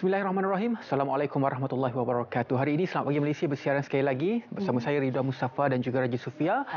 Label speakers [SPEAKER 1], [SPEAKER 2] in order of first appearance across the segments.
[SPEAKER 1] Bismillahirrahmanirrahim. Assalamualaikum warahmatullahi wabarakatuh. Hari ini Selamat Pagi Malaysia bersiaran sekali lagi bersama saya Ridwan Mustafa dan juga Raja Sufia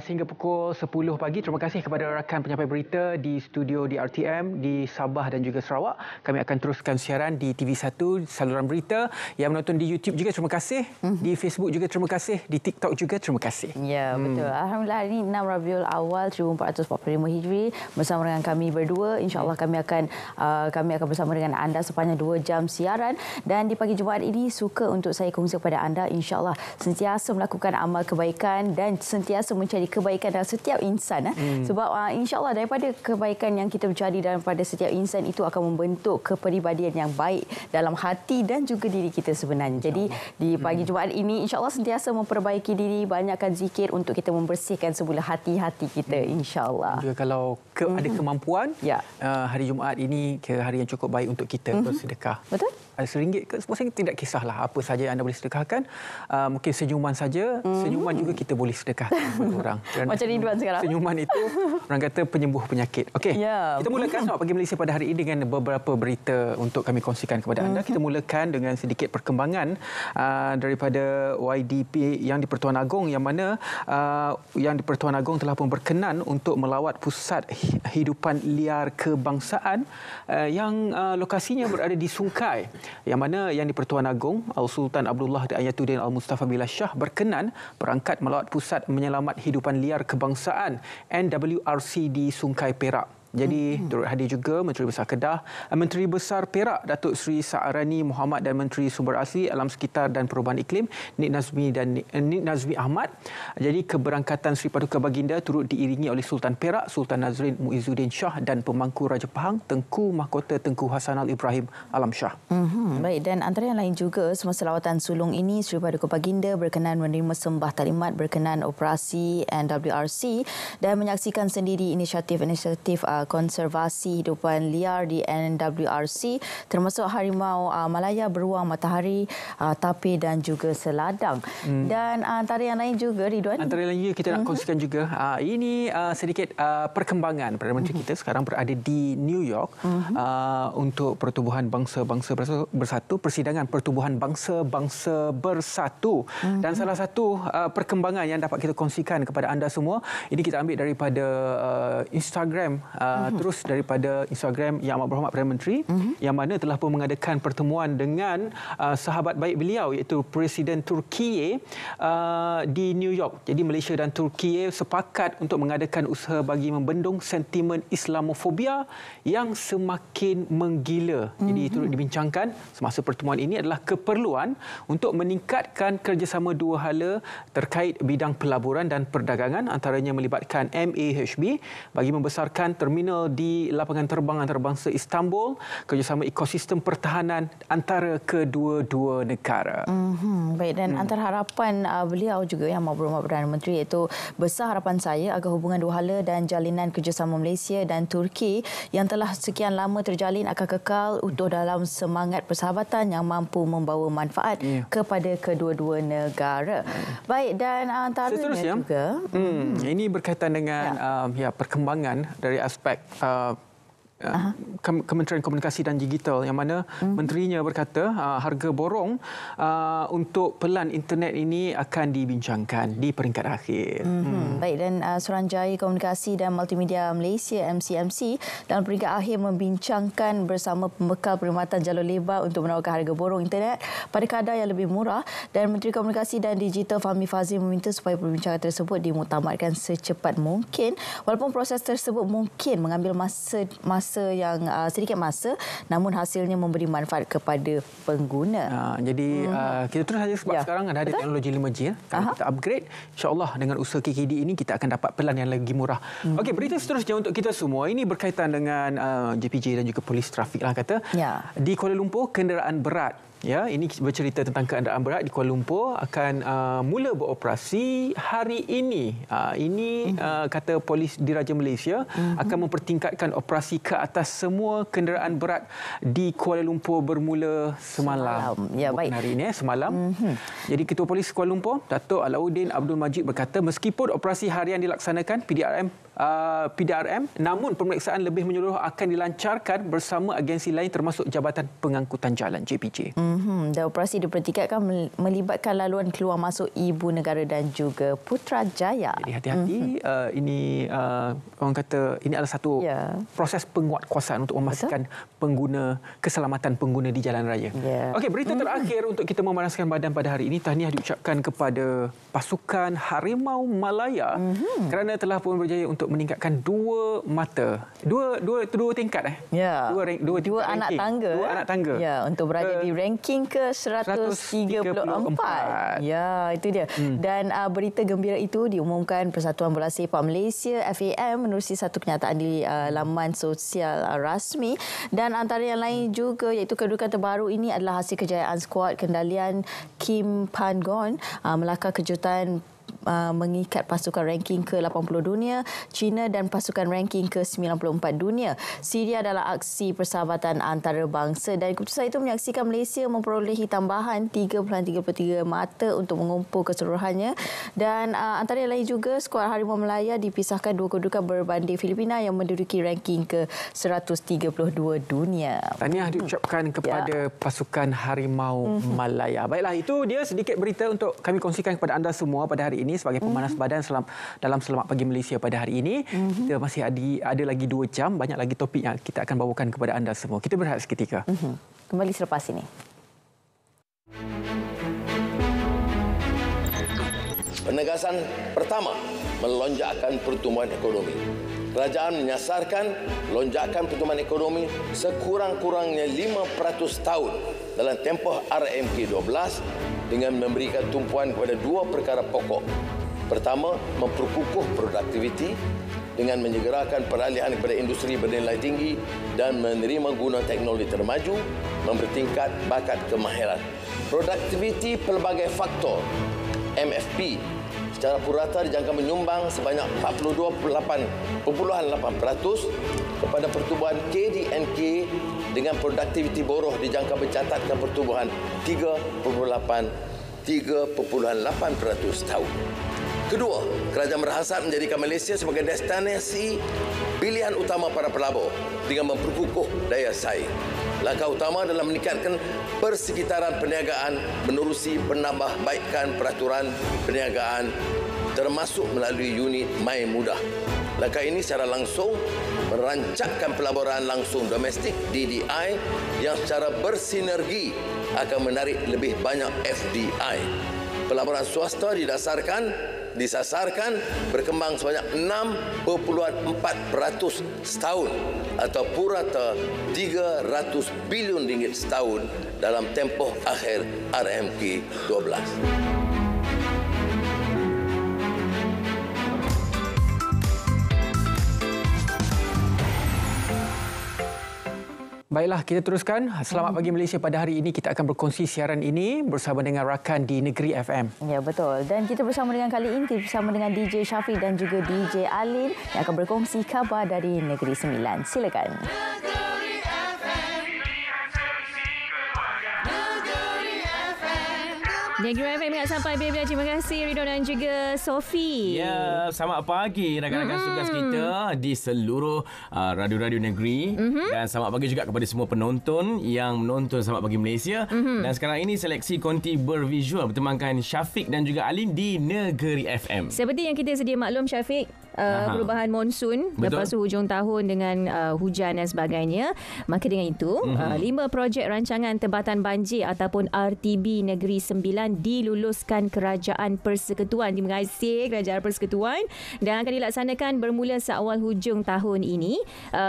[SPEAKER 1] sehingga pukul 10 pagi. Terima kasih kepada rakan penyampai berita di studio di RTM di Sabah dan juga Sarawak. Kami akan teruskan siaran di TV1 saluran berita, yang menonton di YouTube juga terima kasih, di Facebook juga terima kasih, di TikTok juga terima kasih.
[SPEAKER 2] Ya, betul. Alhamdulillah hari ini 6 Rabiul Awal 1445 Hijri bersama dengan kami berdua. InsyaAllah kami akan bersama dengan anda sepanjang 2 jam siaran, dan di pagi Jumaat ini suka untuk saya kongsi kepada anda insya-Allah sentiasa melakukan amal kebaikan dan sentiasa mencari kebaikan dalam setiap insan sebab insya-Allah daripada kebaikan yang kita mencari daripada setiap insan itu akan membentuk kepribadian yang baik dalam hati dan juga diri kita sebenarnya. Jadi di pagi Jumaat ini insya-Allah sentiasa memperbaiki diri, banyakkan zikir untuk kita membersihkan semula hati-hati kita insya-Allah.
[SPEAKER 1] Juga kalau ada kemampuan hari Jumaat ini hari yang cukup baik untuk kita bersedekah.
[SPEAKER 2] Betul?
[SPEAKER 1] RM1 ke RM10 tidak kisahlah apa saja yang anda boleh sedekahkan. Mungkin senyuman saja, senyuman juga kita boleh sedekahkan kepada orang.
[SPEAKER 2] Macam Ridwan sekarang.
[SPEAKER 1] Senyuman itu orang kata penyembuh penyakit. Okey. Kita mulakan Selamat Pagi Malaysia pada hari ini dengan beberapa berita untuk kami kongsikan kepada anda. Kita mulakan dengan sedikit perkembangan daripada YDP yang di Pertuan Agong, yang mana yang di Pertuan Agong telah pun berkenan untuk melawat pusat hidupan liar kebangsaan yang lokasinya berada di Sungkai, yang mana yang di Pertuan Agong Sultan Abdullah Ayatuddin Al-Mustafa Billah Shah berkenan berangkat melawat pusat menyelamat hidupan liar kebangsaan NWRC di Sungkai Perak. Jadi turut hadir juga Menteri Besar Kedah, Menteri Besar Perak Datuk Seri Sa'arani Muhammad dan Menteri Sumber Asli, Alam Sekitar dan Perubahan Iklim Nik Nazmi Ahmad. Jadi keberangkatan Seri Paduka Baginda turut diiringi oleh Sultan Perak Sultan Nazrin Muizzuddin Shah dan Pemangku Raja Pahang Tengku Mahkota Tengku Hasanal Ibrahim Alam Shah.
[SPEAKER 2] Baik, dan antara yang lain juga semasa lawatan sulung ini Seri Paduka Baginda berkenan menerima sembah taklimat berkenan operasi NWRC dan menyaksikan sendiri inisiatif konservasi hidupan liar di NWRC termasuk harimau Malaya, beruang matahari, tapir dan juga seladang. Dan antara yang lain juga Ridwan,
[SPEAKER 1] antara yang lain kita nak kongsikan juga ini sedikit perkembangan. Perdana Menteri kita sekarang berada di New York untuk Pertubuhan Bangsa-Bangsa Bersatu, persidangan Pertubuhan Bangsa-Bangsa Bersatu. Dan salah satu perkembangan yang dapat kita kongsikan kepada anda semua, ini kita ambil daripada Instagram, terus daripada Instagram Yang Amat Berhormat Perdana Menteri, yang mana telah pun mengadakan pertemuan dengan sahabat baik beliau iaitu Presiden Turkiye di New York. Jadi Malaysia dan Turkiye sepakat untuk mengadakan usaha bagi membendung sentimen Islamofobia yang semakin menggila. Jadi turut dibincangkan semasa pertemuan ini adalah keperluan untuk meningkatkan kerjasama dua hala terkait bidang pelaburan dan perdagangan, antaranya melibatkan MAHB bagi membesarkan terminal di lapangan terbang antarabangsa Istanbul, kerjasama ekosistem pertahanan antara kedua-dua negara.
[SPEAKER 2] Baik, dan antara harapan beliau juga Yang Amat Berhormat Perdana Menteri iaitu besar harapan saya agar hubungan dua hala dan jalinan kerjasama Malaysia dan Turki yang telah sekian lama terjalin akan kekal utuh dalam semangat persahabatan yang mampu membawa manfaat kepada kedua-dua negara. Baik, dan antaranya juga
[SPEAKER 1] ini berkaitan dengan perkembangan dari aspek Kementerian Komunikasi dan Digital, yang mana menterinya berkata harga borong untuk pelan internet ini akan dibincangkan di peringkat akhir.
[SPEAKER 2] Baik, dan Suruhanjaya Komunikasi dan Multimedia Malaysia MCMC dalam peringkat akhir membincangkan bersama pembekal perkhidmatan jalur lebar untuk menawarkan harga borong internet pada kadar yang lebih murah, dan Menteri Komunikasi dan Digital Fahmi Fadzil meminta supaya perbincangan tersebut dimuktamadkan secepat mungkin, walaupun proses tersebut mungkin mengambil masa yang sedikit masa, namun hasilnya memberi manfaat kepada pengguna.
[SPEAKER 1] Jadi kita terus saja sebab sekarang ada teknologi 5G. Kalau kita upgrade, insya-Allah dengan usaha KKD ini kita akan dapat pelan yang lagi murah. Okey, berita seterusnya untuk kita semua ini berkaitan dengan JPJ dan juga polis trafik lah kata. Di Kuala Lumpur, kenderaan berat ini bercerita tentang kenderaan berat di Kuala Lumpur akan mula beroperasi hari ini. Kata Polis Diraja Malaysia akan mempertingkatkan operasi ke atas semua kenderaan berat di Kuala Lumpur bermula semalam.
[SPEAKER 2] Baik.
[SPEAKER 1] Hari ini semalam. Jadi Ketua Polis Kuala Lumpur Datuk Alauddin Abdul Majid berkata meskipun operasi harian dilaksanakan, PDRM PDRM, namun pemeriksaan lebih menyeluruh akan dilancarkan bersama agensi lain termasuk Jabatan Pengangkutan Jalan JPJ.
[SPEAKER 2] Dan operasi dipertikatkan melibatkan laluan keluar masuk ibu negara dan juga Putrajaya.
[SPEAKER 1] Jadi hati-hati, ini orang kata ini adalah satu proses penguatkuasaan untuk memastikan keselamatan pengguna di jalan raya. Okey, berita terakhir untuk kita memanaskan badan pada hari ini, tahniah diucapkan kepada pasukan Harimau Malaya kerana telah pun berjaya untuk meningkatkan dua tingkat
[SPEAKER 2] dua anak tangga. Ya, untuk berada di ranking ke 134. Ya, itu dia. Dan berita gembira itu diumumkan Persatuan Bola Sepak Malaysia FAM menerusi satu kenyataan di laman sosial rasmi, dan antara yang lain juga iaitu kedudukan terbaru ini adalah hasil kejayaan skuad kendalian Kim Pan-gon melakar kejutan mengikat pasukan ranking ke-80 dunia, China dan pasukan ranking ke-94 dunia. Syria adalah aksi persahabatan antarabangsa, dan keputusan itu menyaksikan Malaysia memperolehi tambahan 3.33 mata untuk mengumpul keseluruhannya. Dan antara yang lain juga skuad Harimau Malaya dipisahkan dua kedudukan berbanding Filipina yang menduduki ranking ke-132 dunia.
[SPEAKER 1] Tahniah diucapkan kepada pasukan Harimau Malaya. Baiklah, itu dia sedikit berita untuk kami kongsikan kepada anda semua pada hari ini sebagai pemanas badan dalam Selamat Pagi Malaysia pada hari ini. Kita masih ada lagi 2 jam, banyak lagi topik yang kita akan bawakan kepada anda semua. Kita berehat seketika.
[SPEAKER 2] Kembali selepas ini.
[SPEAKER 3] Penegasan pertama, melonjakkan pertumbuhan ekonomi. Kerajaan menyasarkan lonjakan pertumbuhan ekonomi sekurang-kurangnya 5% tahun dalam tempoh RMK 12 dengan memberikan tumpuan kepada 2 perkara pokok. Pertama, memperkukuh produktiviti dengan menyegerakan peralihan kepada industri bernilai tinggi dan menerima guna teknologi termaju, mempertingkat bakat kemahiran. Produktiviti pelbagai faktor, MFP, secara purata dijangka menyumbang sebanyak 42.8% kepada pertumbuhan KDNK dengan produktiviti buruh dijangka mencatatkan pertumbuhan 3.8% tahun. Kedua, kerajaan berhasrat menjadikan Malaysia sebagai destinasi pilihan utama para pelabur dengan memperkukuh daya saing. Langkah utama adalah meningkatkan persekitaran perniagaan menerusi penambahbaikan peraturan perniagaan termasuk melalui unit My Mudah. Langkah ini secara langsung merancangkan pelaburan langsung domestik DDI yang secara bersinergi akan menarik lebih banyak FDI. Pelaburan swasta disasarkan berkembang sebanyak 6.4% setahun atau purata 300 bilion ringgit setahun dalam tempoh akhir RMK 12.
[SPEAKER 1] Baiklah, kita teruskan. Selamat Pagi Malaysia pada hari ini. Kita akan berkongsi siaran ini bersama dengan rakan di Negeri FM.
[SPEAKER 2] Ya, betul. Dan kita bersama dengan kali ini, kita bersama dengan DJ Syafiq dan juga DJ Alin yang akan berkongsi khabar dari Negeri Sembilan. Silakan.
[SPEAKER 4] Negeri FM ingat sampai bila. Terima kasih Ridho dan juga Sophie.
[SPEAKER 5] Ya, selamat pagi rakan-rakan tugas kita di seluruh radio-radio negeri. Dan selamat pagi juga kepada semua penonton yang menonton Selamat Pagi Malaysia. Dan sekarang ini seleksi konti bervisual bertemankan Syafiq dan juga Alin di Negeri FM.
[SPEAKER 4] Seperti yang kita sedia maklum Syafiq, perubahan monsun.
[SPEAKER 5] Betul.
[SPEAKER 4] Lepas tu hujung tahun dengan hujan dan sebagainya. Maka dengan itu 5 projek rancangan tempatan banjir ataupun RTB Negeri Sembilan diluluskan Kerajaan Persekutuan. Terima kasih Kerajaan Persekutuan, dan akan dilaksanakan bermula seawal hujung tahun ini.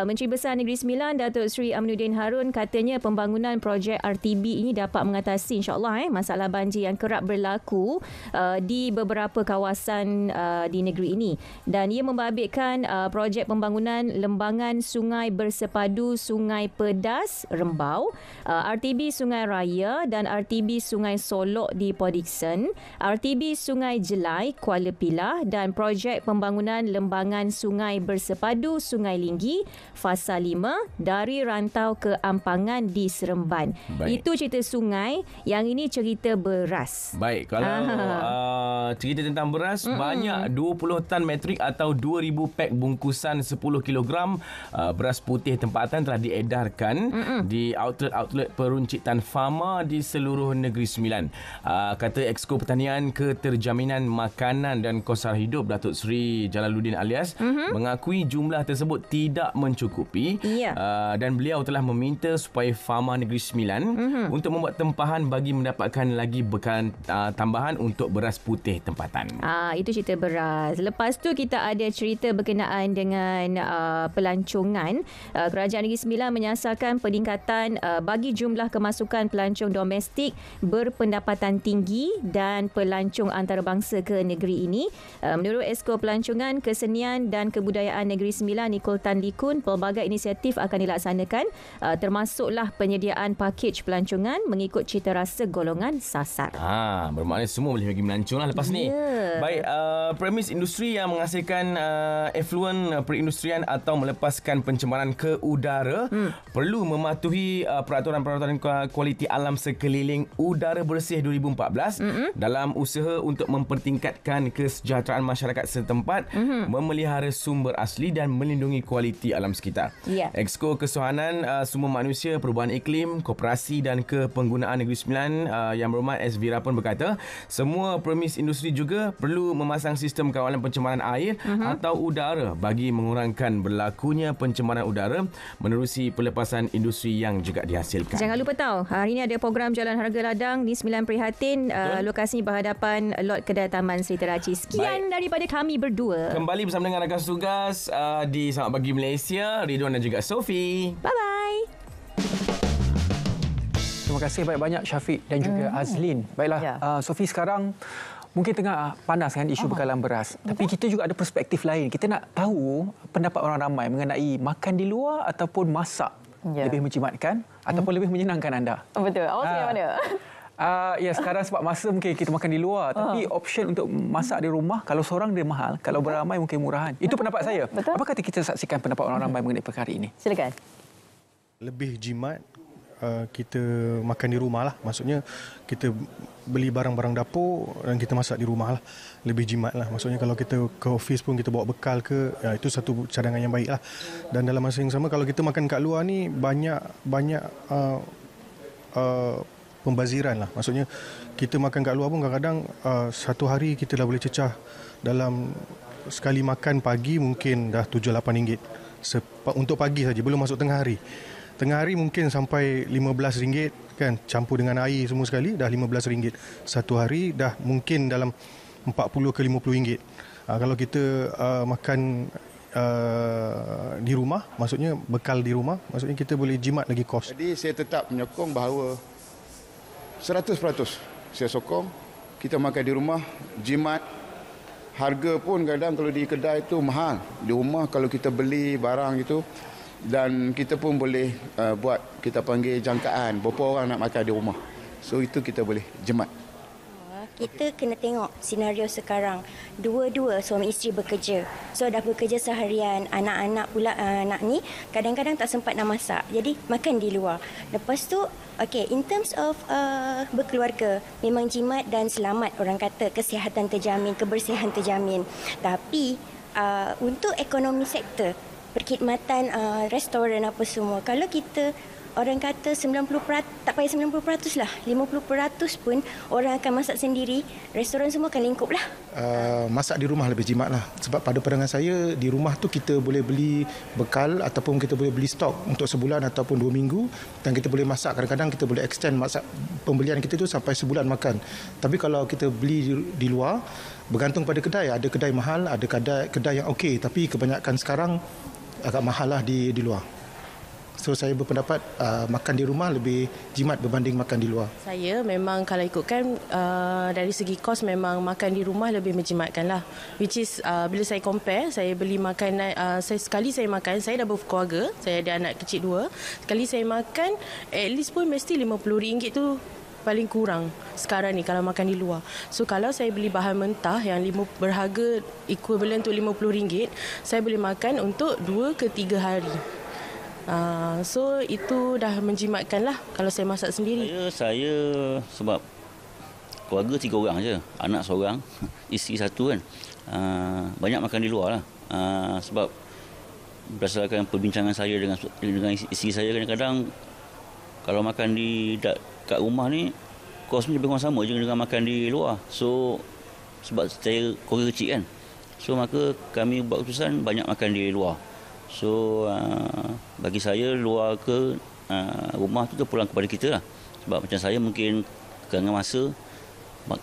[SPEAKER 4] Menteri Besar Negeri Sembilan Datuk Seri Aminuddin Harun katanya pembangunan projek RTB ini dapat mengatasi insya-Allah masalah banjir yang kerap berlaku di beberapa kawasan di negeri ini, dan ia membabitkan projek pembangunan lembangan Sungai Bersepadu Sungai Pedas Rembau, RTB Sungai Raya dan RTB Sungai Solok di Podikson, RTB Sungai Jelai Kuala Pilah dan projek pembangunan lembangan Sungai Bersepadu Sungai Linggi fasa 5 dari Rantau ke Ampangan di Seremban.
[SPEAKER 5] Baik.
[SPEAKER 4] Itu cerita sungai, yang ini cerita beras.
[SPEAKER 5] Baik, kalau cerita tentang beras, banyak 20 tan metrik atau atau 2,000 pack bungkusan 10 kilogram beras putih tempatan telah diedarkan di outlet-outlet peruncitan Fama di seluruh Negeri Sembilan. Kata Exco Pertanian Keterjaminan Makanan dan Kos Sara Hidup Datuk Seri Jalaluddin Alias mengakui jumlah tersebut tidak mencukupi dan beliau telah meminta supaya Fama Negeri Sembilan untuk membuat tempahan bagi mendapatkan lagi bekalan tambahan untuk beras putih tempatan.
[SPEAKER 4] Itu cerita beras. Lepas tu kita ada cerita berkenaan dengan pelancongan. Kerajaan Negeri Sembilan menyasarkan peningkatan bagi jumlah kemasukan pelancong domestik berpendapatan tinggi dan pelancong antarabangsa ke negeri ini. Menurut Esko Pelancongan, Kesenian dan Kebudayaan Negeri Sembilan Nicole Tan Likun, pelbagai inisiatif akan dilaksanakan termasuklah penyediaan pakej pelancongan mengikut cita rasa golongan sasar.
[SPEAKER 5] Bermakna semua boleh bagi melancong lah lepas ni. Baik, premis industri yang menghasilkan efluen perindustrian atau melepaskan pencemaran ke udara perlu mematuhi peraturan-peraturan kualiti alam sekeliling udara bersih 2014 dalam usaha untuk mempertingkatkan kesejahteraan masyarakat setempat, memelihara sumber asli dan melindungi kualiti alam sekitar. Exco Kesuhanan Sumber Manusia, Perubahan Iklim, Koperasi dan Kepenggunaan Negeri Sembilan yang berhormat S. Vira pun berkata, semua premis industri juga perlu memasang sistem kawalan pencemaran air atau udara bagi mengurangkan berlakunya pencemaran udara menerusi pelepasan industri yang juga dihasilkan.
[SPEAKER 4] Jangan lupa tahu, hari ini ada program Jalan Harga Ladang di Sembilan Prihatin, lokasi berhadapan lot kedai Taman Sri Teraci. Sekian daripada kami berdua.
[SPEAKER 5] Kembali bersama dengan rakan tugas di Selamat Pagi Malaysia, Ridwan dan juga Sophie.
[SPEAKER 4] Bye-bye.
[SPEAKER 1] Terima kasih banyak-banyak Syafiq dan juga Azlin. Baiklah, Sophie, sekarang mungkin tengah panas kan isu bekalan beras. Tapi kita juga ada perspektif lain. Kita nak tahu pendapat orang ramai mengenai makan di luar ataupun masak. Lebih menjimatkan ataupun lebih menyenangkan anda.
[SPEAKER 2] Betul. Awak macam mana?
[SPEAKER 1] Ya, sekarang sebab masa mungkin kita makan di luar. Tapi option untuk masak di rumah, kalau seorang dia mahal. Kalau beramai mungkin murahan. Itu pendapat saya.
[SPEAKER 2] Betul.
[SPEAKER 1] Apa kata kita saksikan pendapat orang ramai mengenai perkara ini?
[SPEAKER 2] Silakan.
[SPEAKER 6] Lebih jimat kita makan di rumah lah. Maksudnya kita beli barang-barang dapur dan kita masak di rumah lah. Lebih jimat lah. Maksudnya kalau kita ke office pun kita bawa bekal ke, itu satu cadangan yang baik lah. Dan dalam masa yang sama kalau kita makan kat luar ni banyak pembaziran lah. Maksudnya kita makan kat luar pun kadang-kadang satu hari kita dah boleh cecah dalam sekali makan pagi mungkin dah RM7-8 untuk pagi saja, belum masuk tengah hari. Tengah hari mungkin sampai RM15 kan, campur dengan air semua sekali dah RM15. Satu hari dah mungkin dalam RM40 ke RM50. Kalau kita makan di rumah, maksudnya bekal di rumah, maksudnya kita boleh jimat lagi kos.
[SPEAKER 7] Jadi saya tetap menyokong bahawa 100% saya sokong kita makan di rumah, jimat. Harga pun kadang kalau di kedai itu mahal. Di rumah kalau kita beli barang itu, dan kita pun boleh buat, kita panggil jangkaan berapa orang nak makan di rumah. So itu kita boleh jimat.
[SPEAKER 8] Kita kena tengok senario sekarang. Dua-dua suami isteri bekerja. So dah bekerja seharian. Anak-anak pula anak ni kadang-kadang tak sempat nak masak. Jadi makan di luar. Lepas tu in terms of berkeluarga, memang jimat dan selamat, orang kata kesihatan terjamin, kebersihan terjamin. Tapi untuk ekonomi sektor, perkhidmatan restoran apa semua, kalau kita orang kata 90%, tak payah 90% lah, 50% pun orang akan masak sendiri, restoran semua akan lingkup lah.
[SPEAKER 7] Masak di rumah lebih jimat lah. Sebab pada pandangan saya, di rumah tu kita boleh beli bekal ataupun kita boleh beli stok untuk sebulan ataupun 2 minggu, dan kita boleh masak. Kadang-kadang kita boleh extend masak pembelian kita tu sampai sebulan makan. Tapi kalau kita beli di luar, bergantung pada kedai. Ada kedai mahal, ada kedai yang okey, tapi kebanyakan sekarang agak mahal lah di luar. So saya berpendapat makan di rumah lebih jimat berbanding makan di luar.
[SPEAKER 9] Saya memang kalau ikutkan dari segi kos, memang makan di rumah lebih menjimatkan lah. Which is bila saya compare, saya beli makanan, sekali saya makan, saya dah berkeluarga, saya ada anak kecil 2. Sekali saya makan, at least pun mesti RM50 tu paling kurang sekarang ni kalau makan di luar. So kalau saya beli bahan mentah yang berharga equivalent tu RM50, saya boleh makan untuk 2 ke 3 hari. So itu dah menjimatkan lah kalau saya masak sendiri.
[SPEAKER 10] Saya sebab keluarga 3 orang je, anak seorang, isteri 1 kan. Banyak makan di luar lah. Sebab berdasarkan perbincangan saya dengan isteri saya, kadang-kadang kalau makan kat rumah ni kosnya lebih kurang sama je dengan makan di luar. So sebab saya keluarga kecil kan, so maka kami buat keputusan banyak makan di luar. So bagi saya luar ke rumah tu terpulang kepada kita lah. Sebab macam saya mungkin kekurangan masa,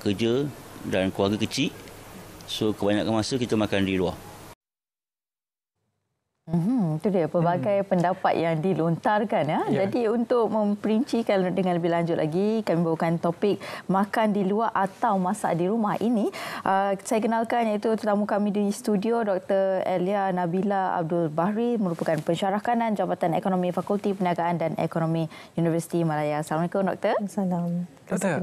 [SPEAKER 10] kerja dan keluarga kecil, so kebanyakan masa kita makan di luar.
[SPEAKER 2] Itu dia pelbagai pendapat yang dilontarkan ya. Jadi untuk memperincikan dengan lebih lanjut lagi, kami bawakan topik makan di luar atau masak di rumah ini. Saya kenalkan iaitu tetamu kami di studio, Dr. Elia Nabila Abdul Bahri, merupakan pensyarah kanan Jabatan Ekonomi Fakulti Perniagaan dan Ekonomi Universiti Malaya. Assalamualaikum Doktor.
[SPEAKER 11] Assalamualaikum.
[SPEAKER 1] Doktor,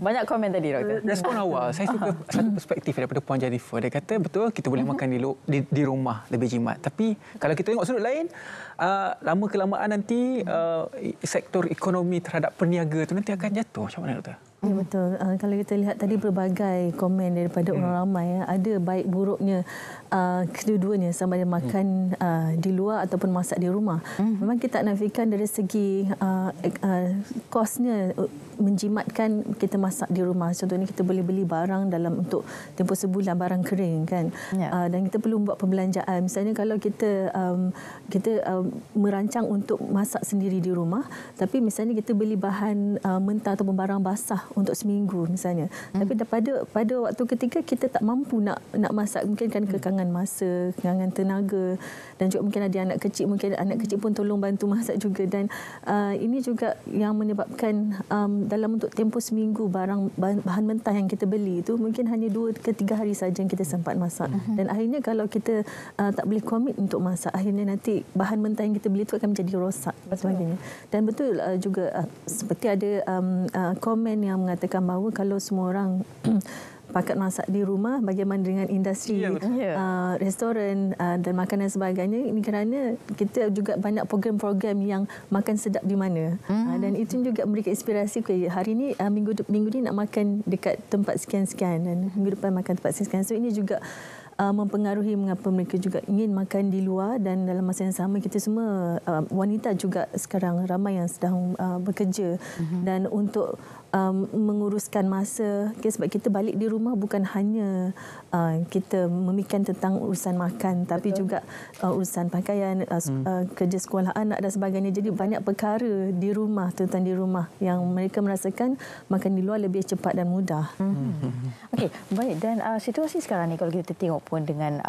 [SPEAKER 2] banyak komen tadi Doktor.
[SPEAKER 1] Respon awal, saya suka satu perspektif daripada Puan Jennifer. Dia kata betul kita boleh makan di rumah lebih jimat. Tapi kalau kita tengok sudut lain, lama kelamaan nanti sektor ekonomi terhadap peniaga itu nanti akan jatuh. Macam mana Doktor?
[SPEAKER 11] Ya, betul. Kalau kita lihat tadi berbagai komen daripada orang ramai, ada baik buruknya kedua-duanya, sama ada makan di luar ataupun masak di rumah. Memang kita tak nafikan dari segi kosnya menjimatkan kita masak di rumah. Contohnya kita boleh beli barang dalam untuk tempoh sebulan, barang kering kan. Dan kita perlu buat perbelanjaan. Misalnya kalau kita merancang untuk masak sendiri di rumah, tapi misalnya kita beli bahan mentah ataupun barang basah untuk seminggu misalnya. Tapi pada waktu ketika kita tak mampu nak masak, mungkin kan kekangan masa, kekangan tenaga, dan juga mungkin ada anak kecil, mungkin anak kecil pun tolong bantu masak juga. Dan ini juga yang menyebabkan dalam untuk tempoh seminggu bahan mentah yang kita beli itu mungkin hanya 2 ke 3 hari saja yang kita sempat masak. Dan akhirnya kalau kita tak boleh komit untuk masak, akhirnya nanti bahan mentah yang kita beli itu akan menjadi rosak dan sebagainya. Dan betul juga seperti ada komen yang mengatakan bahawa kalau semua orang pakat masak di rumah, bagaimana dengan industri restoran dan makanan sebagainya. Ini kerana kita juga banyak program-program yang makan sedap di mana. Dan itu juga memberikan inspirasi. Hari ini minggu ni nak makan dekat tempat sekian-sekian, dan minggu depan makan tempat sekian-sekian. So ini juga mempengaruhi mengapa mereka juga ingin makan di luar. Dan dalam masa yang sama kita semua wanita juga sekarang ramai yang sedang bekerja dan untuk menguruskan masa, sebab kita balik di rumah bukan hanya kita memikirkan tentang urusan makan, tapi juga urusan pakaian, kerja sekolah anak dan sebagainya. Jadi banyak perkara di rumah, terutama di rumah, yang mereka merasakan makan di luar lebih cepat dan mudah.
[SPEAKER 2] Okey, baik. Dan situasi sekarang ni kalau kita tengok pun dengan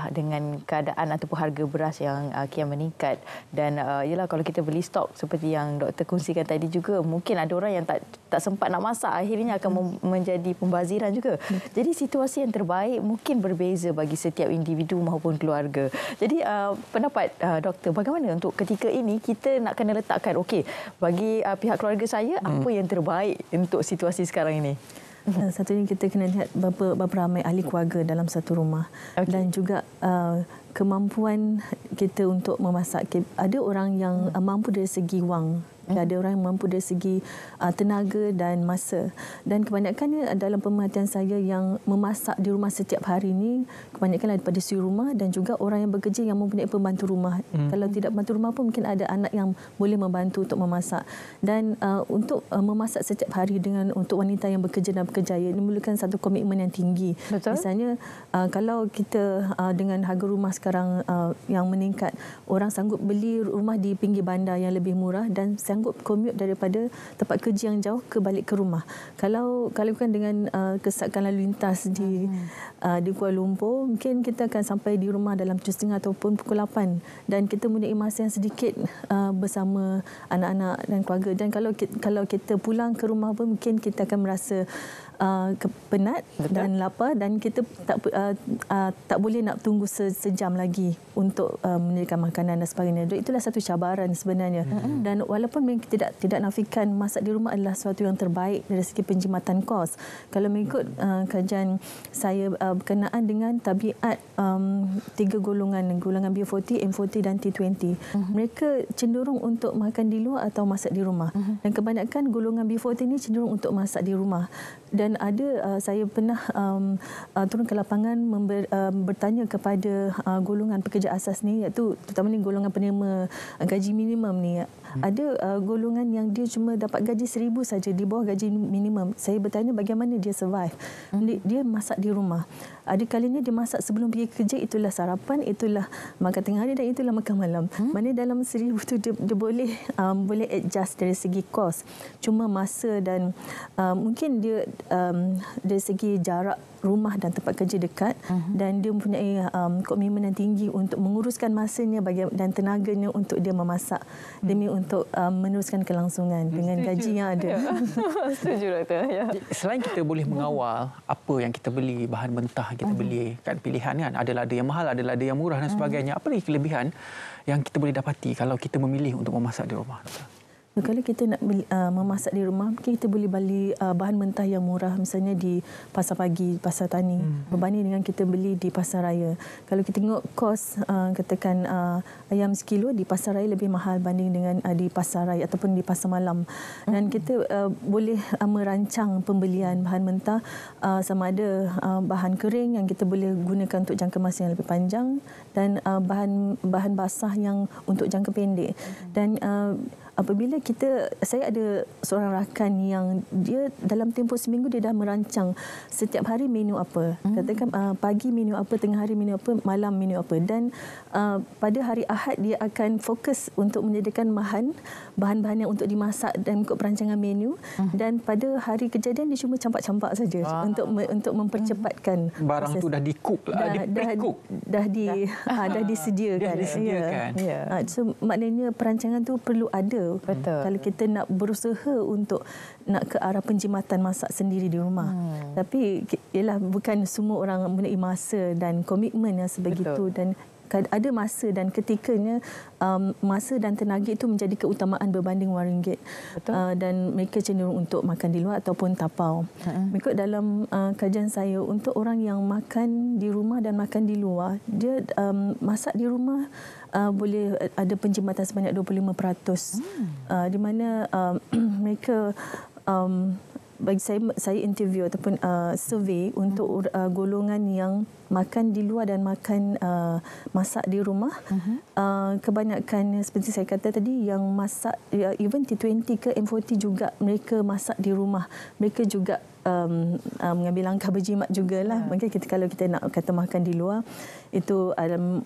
[SPEAKER 2] dengan keadaan ataupun harga beras yang kian meningkat, dan kalau kita beli stok seperti yang doktor kongsikan tadi juga, mungkin ada orang yang tak sempat nak masak, akhirnya akan menjadi pembaziran juga. Jadi situasi yang terbaik mungkin berbeza bagi setiap individu maupun keluarga. Jadi pendapat doktor, bagaimana untuk ketika ini kita nak kena letakkan, okey, bagi pihak keluarga saya apa yang terbaik untuk situasi sekarang ini?
[SPEAKER 11] Satunya kita kena lihat berapa ramai ahli keluarga dalam satu rumah. Dan juga kemampuan kita untuk memasak. Ada orang yang mampu dari segi wang, ada orang yang mampu dari segi tenaga dan masa. Dan kebanyakannya dalam pemerhatian saya yang memasak di rumah setiap hari ini, kebanyakan daripada suri rumah dan juga orang yang bekerja yang mempunyai pembantu rumah. Kalau tidak pembantu rumah pun mungkin ada anak yang boleh membantu untuk memasak. Dan untuk memasak setiap hari untuk wanita yang bekerja dan berkerjaya, ini memerlukan satu komitmen yang tinggi. Betul. Misalnya kalau kita dengan harga rumah sekarang yang meningkat, orang sanggup beli rumah di pinggir bandar yang lebih murah dan sanggup commute daripada tempat kerja yang jauh balik ke rumah. Kalau bukan dengan kesakan lalu lintas di Kuala Lumpur, mungkin kita akan sampai di rumah dalam 7.30 ataupun pukul 8, dan kita mempunyai masa yang sedikit bersama anak-anak dan keluarga. Dan kalau kita pulang ke rumah pun mungkin kita akan merasa penat dan lapar, dan kita tak boleh nak tunggu sejam lagi untuk menyediakan makanan dan sebagainya. Itulah satu cabaran sebenarnya. Dan walaupun memang tidak nafikan masak di rumah adalah sesuatu yang terbaik dari segi penjimatan kos. Kalau mengikut kajian saya berkenaan dengan tabiat 3 golongan B40, M40 dan T20. Mereka cenderung untuk makan di luar atau masak di rumah. Dan kebanyakan golongan B40 ini cenderung untuk masak di rumah. Dan ada saya pernah turun ke lapangan bertanya kepada golongan pekerja asas ni, iaitu terutama ni golongan penerima gaji minimum ni. Ada golongan yang dia cuma dapat gaji 1,000 saja, di bawah gaji minimum. Saya bertanya bagaimana dia survive. Dia masak di rumah. Ada kalinya dia masak sebelum pergi kerja, itulah sarapan, itulah makan tengah hari dan itulah makan malam. Mana dalam 1,000 tu dia boleh adjust dari segi kos. Cuma masa dan mungkin dia dari segi jarak rumah dan tempat kerja dekat, dan dia mempunyai komitmen yang tinggi untuk menguruskan masanya dan tenaganya untuk dia memasak demi untuk meneruskan kelangsungan dengan gaji yang ada.
[SPEAKER 2] Setuju, Doktor. Ya.
[SPEAKER 1] Selain kita boleh mengawal apa yang kita beli, bahan mentah kita beli, kan pilihan kan, ada lada yang mahal, ada lada yang murah dan sebagainya. Apa lagi kelebihan yang kita boleh dapati kalau kita memilih untuk memasak di rumah, Doktor?
[SPEAKER 11] Kalau kita nak memasak di rumah, mungkin kita boleh beli bahan mentah yang murah, misalnya di pasar pagi, pasar tani, berbanding dengan kita beli di pasar raya. Kalau kita tengok kos, katakan ayam sekilo di pasar raya lebih mahal banding dengan di pasar raya ataupun di pasar malam. Dan kita boleh merancang pembelian bahan mentah, sama ada bahan kering yang kita boleh gunakan untuk jangka masa yang lebih panjang, dan bahan basah yang untuk jangka pendek. Dan apabila saya ada seorang rakan yang dia dalam tempoh seminggu dia dah merancang setiap hari menu apa. Katakan pagi menu apa, tengah hari menu apa, malam menu apa. Dan pada hari Ahad dia akan fokus untuk menyediakan bahan-bahan yang untuk dimasak dan ikut perancangan menu. Dan pada hari kejadian dia cuma campak-campak saja untuk mempercepatkan
[SPEAKER 1] barang tu dah di-cook lah, dah disediakan. So maknanya perancangan tu perlu ada.
[SPEAKER 2] Betul.
[SPEAKER 11] Kalau kita nak berusaha untuk nak ke arah penjimatan masak sendiri di rumah. Tapi ialah bukan semua orang mempunyai masa dan komitmen yang sebegitu. Dan ada masa dan ketikanya masa dan tenaga itu menjadi keutamaan berbanding RM1. Dan mereka cenderung untuk makan di luar ataupun tapau. Mengikut dalam kajian saya, untuk orang yang makan di rumah dan makan di luar, dia masak di rumah boleh ada penjimatan sebanyak 25%. Di mana mereka bagi saya interview ataupun survey untuk golongan yang makan di luar dan makan masak di rumah. Kebanyakan seperti saya kata tadi, yang masak even T20 ke M40 juga mereka masak di rumah. Mereka juga mengambil langkah berjimat jugalah. Mungkin kalau kita nak kata makan di luar, itu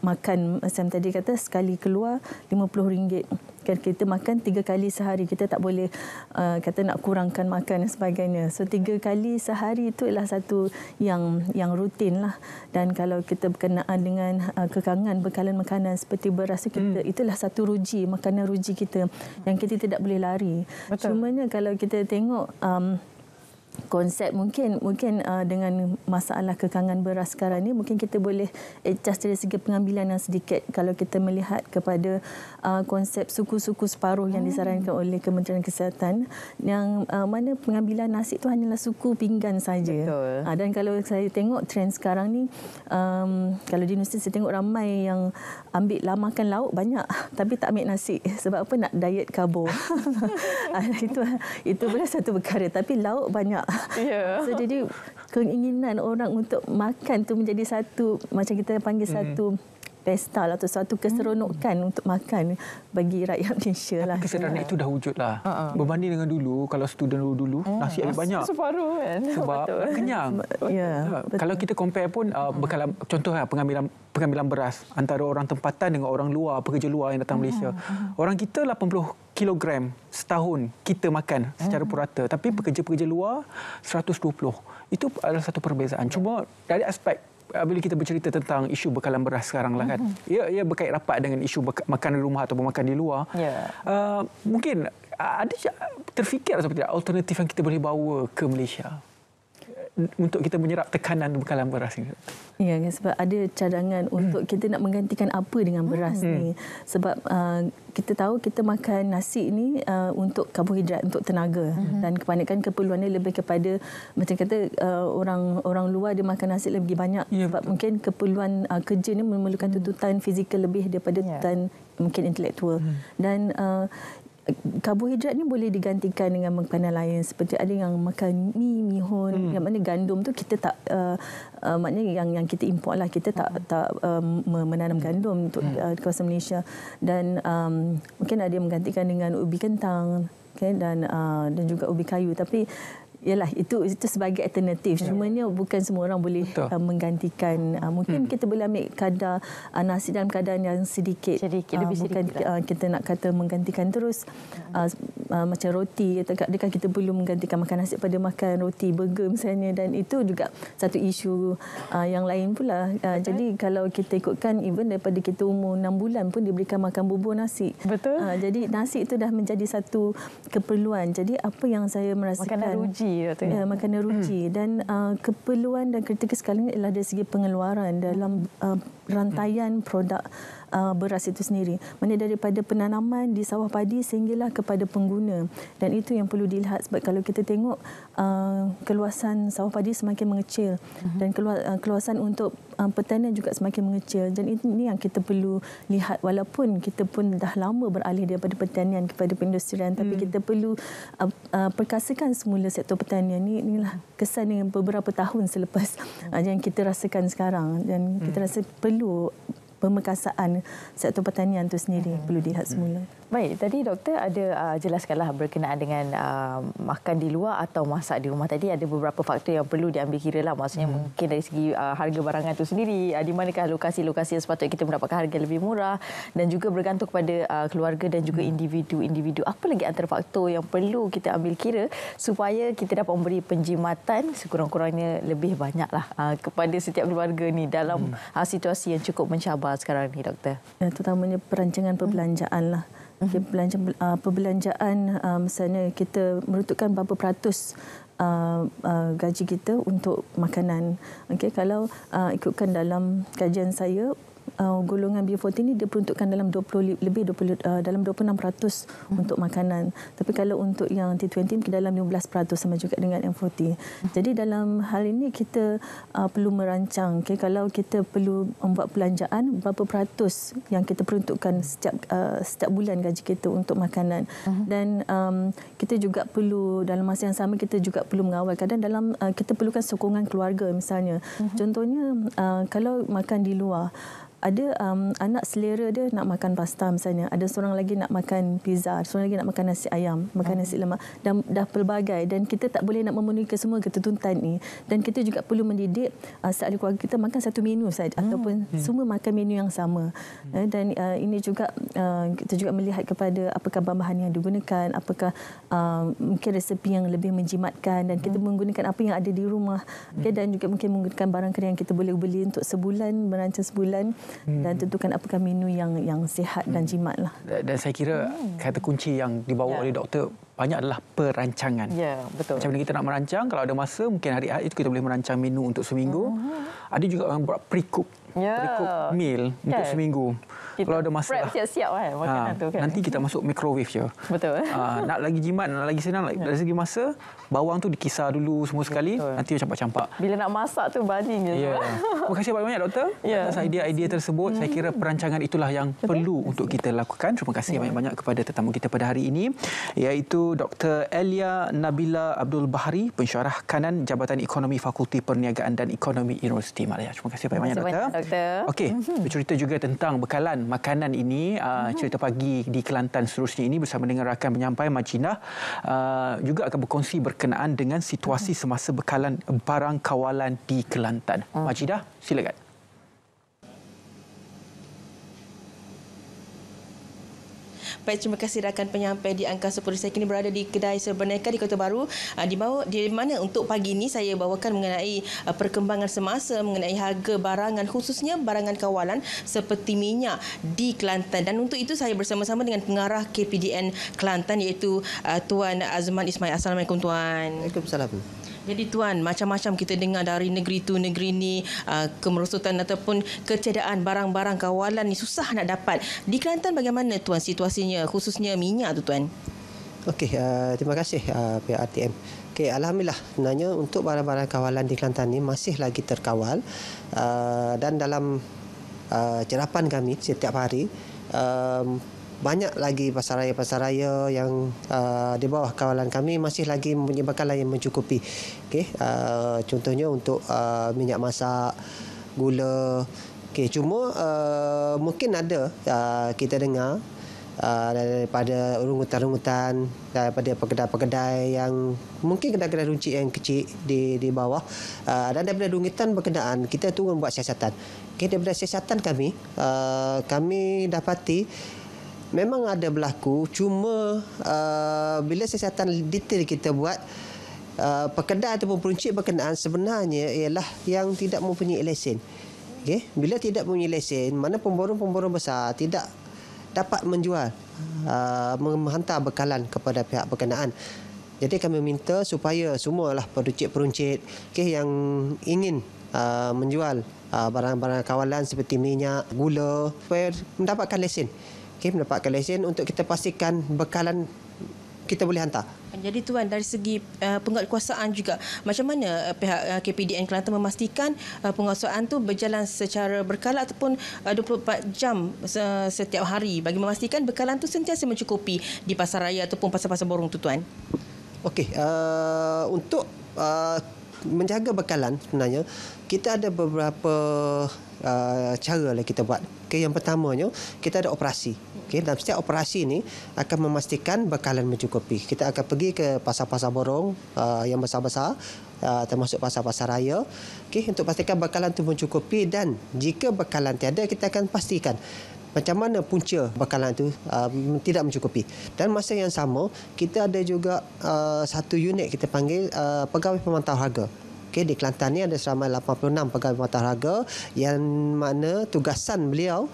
[SPEAKER 11] makan macam tadi kata sekali keluar RM50. Kan kita makan 3 kali sehari, kita tak boleh kata nak kurangkan makan dan sebagainya. So 3 kali sehari itu adalah satu yang rutin lah. Dan kalau kita berkenaan dengan kekangan bekalan makanan seperti beras, itulah satu makanan ruji kita yang kita tidak boleh lari. Cumanya kalau kita tengok konsep mungkin dengan masalah kekangan beras sekarang ni, mungkin kita boleh adjust dari segi pengambilan yang sedikit. Kalau kita melihat kepada konsep suku-suku separuh yang disarankan oleh Kementerian Kesihatan, yang mana pengambilan nasi itu hanyalah suku pinggan saja. Dan kalau saya tengok trend sekarang ni, kalau di universiti saya tengok ramai yang makan lauk banyak tapi tak ambil nasi. Sebab apa? Nak diet karbo. Itu pula satu perkara, tapi lauk banyak. So jadi keinginan orang untuk makan tu menjadi satu, macam kita panggil satu pesta atau satu keseronokan untuk makan bagi rakyat Malaysia lah.
[SPEAKER 1] Kesedaran itu dah wujud lah. Berbanding dengan dulu, kalau student dulu nasi ada banyak.
[SPEAKER 2] Separuh kan.
[SPEAKER 1] Sebab kenyang. Kalau kita compare pun contohnya pengambilan beras antara orang tempatan dengan orang luar, pekerja luar yang datang Malaysia. Orang kita 80 kilogram setahun kita makan secara purata, tapi pekerja-pekerja luar 120. Itu adalah satu perbezaan. Cuma dari aspek bila kita bercerita tentang isu bekalan beras sekarang lah kan, ia berkait rapat dengan isu makan di rumah ataupun makan di luar. Mungkin ada terfikir seperti alternatif yang kita boleh bawa ke Malaysia. untuk kita menyerap tekanan bekalan beras ini?
[SPEAKER 11] Ya, sebab ada cadangan untuk kita nak menggantikan apa dengan beras ni. Sebab kita tahu kita makan nasi ni untuk karbohidrat, untuk tenaga. Dan kebanyakan keperluannya lebih kepada, macam kata orang luar dia makan nasi lebih banyak. Sebab mungkin keperluan kerja ni memerlukan tuntutan fizikal lebih daripada tuntutan mungkin intelektual. Dan karbohidrat ni boleh digantikan dengan makanan lain, seperti ada yang makan mihun, yang mana gandum tu kita tak maknanya yang kita import lah, kita tak menanam gandum untuk di kawasan Malaysia. Dan mungkin ada yang menggantikan dengan ubi kentang, okay, dan juga ubi kayu, tapi yalah, itu sebagai alternatif. Cumanya bukan semua orang boleh menggantikan. Mungkin kita boleh ambil kadar nasi dalam keadaan yang sedikit lebih bukan sedikit. Kita nak kata menggantikan terus. Macam roti, adakah kita perlu menggantikan makan nasi pada makan roti burger misalnya, dan itu juga satu isu yang lain pula. Jadi kalau kita ikutkan, even daripada kita umur 6 bulan pun diberikan makan bubur nasi.
[SPEAKER 2] Betul.
[SPEAKER 11] Jadi nasi itu dah menjadi satu keperluan. Jadi apa yang saya merasakan,
[SPEAKER 2] makanan ruji.
[SPEAKER 11] Makanan ruji, dan keperluan dan kritikal sekali adalah dari segi pengeluaran dalam rantaian produk beras itu sendiri. Mana daripada penanaman di sawah padi sehinggalah kepada pengguna. Dan itu yang perlu dilihat, sebab kalau kita tengok keluasan sawah padi semakin mengecil dan keluasan untuk pertanian juga semakin mengecil. Dan ini yang kita perlu lihat, walaupun kita pun dah lama beralih daripada pertanian kepada perindustrian, tapi kita perlu perkasakan semula sektor pertanian. Inilah kesan yang beberapa tahun selepas yang kita rasakan sekarang, dan kita rasa perlu pemekasaan sektor pertanian itu sendiri perlu dilihat semula.
[SPEAKER 2] Baik, tadi doktor ada jelaskanlah berkenaan dengan makan di luar atau masak di rumah. Tadi ada beberapa faktor yang perlu diambil kira lah. Maksudnya mungkin dari segi harga barangan itu sendiri, di manakah lokasi-lokasi yang sepatutnya kita mendapatkan harga lebih murah, dan juga bergantung kepada keluarga dan juga individu-individu. Apa lagi antara faktor yang perlu kita ambil kira supaya kita dapat memberi penjimatan sekurang-kurangnya lebih banyaklah kepada setiap keluarga ni dalam situasi yang cukup mencabar sekarang ni, doktor?
[SPEAKER 11] Terutamanya perancangan perbelanjaan lah. Okay, perbelanjaan misalnya kita meruntukkan berapa peratus gaji kita untuk makanan. Okay, kalau ikutkan dalam kajian saya, golongan B40 ini diperuntukkan dalam 26% untuk makanan. Tapi kalau untuk yang T20 mungkin dalam 15% sama juga dengan M40. Jadi dalam hal ini kita perlu merancang, okay, kalau kita perlu membuat belanjaan, berapa peratus yang kita peruntukkan setiap bulan gaji kita untuk makanan. Dan kita juga perlu, dalam masa yang sama kita juga perlu mengawal. Kadang dalam kita perlukan sokongan keluarga misalnya. Contohnya kalau makan di luar, ada anak selera dia nak makan pasta misalnya, ada seorang lagi nak makan pizza, seorang lagi nak makan nasi ayam, makan nasi lemak, dan dah pelbagai, dan kita tak boleh nak memenuhi kesemua ketuntutan ni. Dan kita juga perlu mendidik seahli keluarga kita makan satu menu saja ataupun semua makan menu yang sama. Dan ini juga kita juga melihat kepada apakah bahan-bahan yang digunakan, apakah mungkin resepi yang lebih menjimatkan, dan kita menggunakan apa yang ada di rumah, okay, dan juga mungkin menggunakan barang kering yang kita boleh beli untuk sebulan, merancang sebulan, dan tentukan apakah menu yang sihat dan jimat lah.
[SPEAKER 1] Dan saya kira kata kunci yang dibawa oleh doktor banyak adalah perancangan.
[SPEAKER 2] Ya, betul.
[SPEAKER 1] Macam mana kita nak merancang, kalau ada masa, mungkin hari Ahad itu kita boleh merancang menu untuk seminggu. Ada juga orang buat pre-cook meal untuk seminggu.
[SPEAKER 2] Kita
[SPEAKER 1] kalau ada masa
[SPEAKER 2] prep siap-siap kan makanan tu kan.
[SPEAKER 1] Nanti kita masuk microwave je.
[SPEAKER 2] Betul.
[SPEAKER 1] Nak lagi jimat, nak lagi senang, dari segi masa, bawang tu dikisar dulu semua sekali, nanti campak-campak.
[SPEAKER 2] Bila nak masak tu banding je.
[SPEAKER 1] Terima kasih banyak-banyak doktor atas idea-idea tersebut. Saya kira perancangan itulah yang perlu untuk kita lakukan. Terima kasih banyak-banyak kepada tetamu kita pada hari ini, iaitu Dr. Elia Nabila Abdul Bahari, pensyarah kanan Jabatan Ekonomi Fakulti Perniagaan dan Ekonomi Universiti Malaya. Terima kasih banyak-banyak doktor. Okey, bercerita juga tentang bekalan makanan ini, cerita pagi di Kelantan seterusnya ini bersama dengan rakan penyampai Majinah juga akan berkongsi berkenaan dengan situasi semasa bekalan barang kawalan di Kelantan. Majinah, silakan.
[SPEAKER 9] Baik, terima kasih rakan penyampai di Angkasa Puteri. Saya kini berada di kedai Serba Niaga di Kota Baru, di mana untuk pagi ini saya bawakan mengenai perkembangan semasa mengenai harga barangan, khususnya barangan kawalan seperti minyak di Kelantan. Dan untuk itu saya bersama-sama dengan pengarah KPDN Kelantan, iaitu Tuan Azman Ismail. Assalamualaikum Tuan.
[SPEAKER 12] Waalaikumsalam.
[SPEAKER 9] Jadi Tuan, macam-macam kita dengar dari negeri tu negeri ni, kemerosotan ataupun ketiadaan barang-barang kawalan ni susah nak dapat. Di Kelantan bagaimana Tuan situasinya, khususnya minyak tu Tuan?
[SPEAKER 12] Okey, terima kasih pihak RTM. Okey, alhamdulillah sebenarnya untuk barang-barang kawalan di Kelantan ni masih lagi terkawal, dan dalam cerapan kami setiap hari banyak lagi pasaraya-pasaraya yang di bawah kawalan kami masih lagi mempunyai bekalan yang mencukupi. Okey, contohnya untuk minyak masak, gula. Okey, cuma mungkin ada kita dengar daripada rungutan-rungutan, daripada pekedai-pekedai yang mungkin kedai-kedai runcit yang kecil di bawah, dan daripada rungutan berkenaan kita turun buat siasatan. Okay, daripada siasatan kami dapati memang ada berlaku, cuma bila siasatan detail kita buat, pekedai ataupun peruncit berkenaan sebenarnya ialah yang tidak mempunyai lesen. Okay? Bila tidak mempunyai lesen, mana pemborong-pemborong besar tidak dapat menjual, menghantar bekalan kepada pihak berkenaan. Jadi kami minta supaya semualah peruncit-peruncit yang ingin menjual barang-barang kawalan seperti minyak, gula, supaya mendapatkan lesen. Mendapatkan lesen untuk kita pastikan bekalan kita boleh hantar.
[SPEAKER 9] Jadi Tuan, dari segi penguatkuasaan juga, macam mana pihak KPDN Kelantan memastikan penguatkuasaan tu berjalan secara berkala ataupun 24 jam setiap hari bagi memastikan bekalan tu sentiasa mencukupi di pasaraya ataupun pasar-pasar borong tu Tuan?
[SPEAKER 12] Okey, untuk menjaga bekalan sebenarnya kita ada beberapa cara lah kita buat. Okay, yang pertamanya kita ada operasi. Okay, dalam setiap operasi ini akan memastikan bekalan mencukupi. Kita akan pergi ke pasar-pasar borong yang besar-besar, termasuk pasar-pasar raya, okay, untuk pastikan bekalan itu mencukupi, dan jika bekalan tiada kita akan pastikan macam mana punca bekalan itu tidak mencukupi. Dan masa yang sama kita ada juga satu unit kita panggil pegawai pemantau harga. Okay, di Kelantan ni ada selama 86 pegawai pemantau harga yang mana tugasan beliau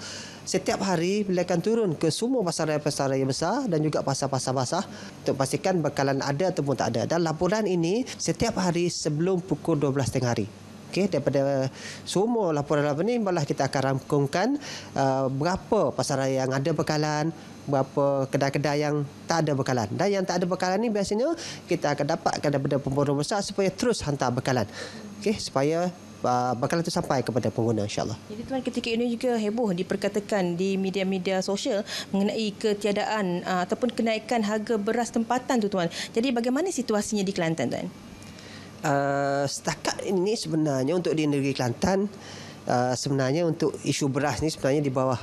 [SPEAKER 12] setiap hari beliau akan turun ke semua pasaraya-pasaraya besar dan juga pasar-pasar basah untuk pastikan bekalan ada ataupun tak ada. Dan laporan ini setiap hari sebelum pukul 12.30 hari. Okay, daripada semua laporan-laporan ini malah kita akan rangkumkan berapa pasaraya yang ada bekalan, berapa kedai-kedai yang tak ada bekalan. Dan yang tak ada bekalan ni biasanya kita akan dapatkan daripada pemborong besar supaya terus hantar bekalan. Okay, supaya bekalan itu sampai kepada pengguna, insyaAllah.
[SPEAKER 9] Jadi Tuan, ketika ini juga heboh diperkatakan di media-media sosial mengenai ketiadaan ataupun kenaikan harga beras tempatan tu Tuan. Jadi bagaimana situasinya di Kelantan Tuan?
[SPEAKER 12] Setakat ini sebenarnya untuk di negeri Kelantan, sebenarnya untuk isu beras ni sebenarnya di bawah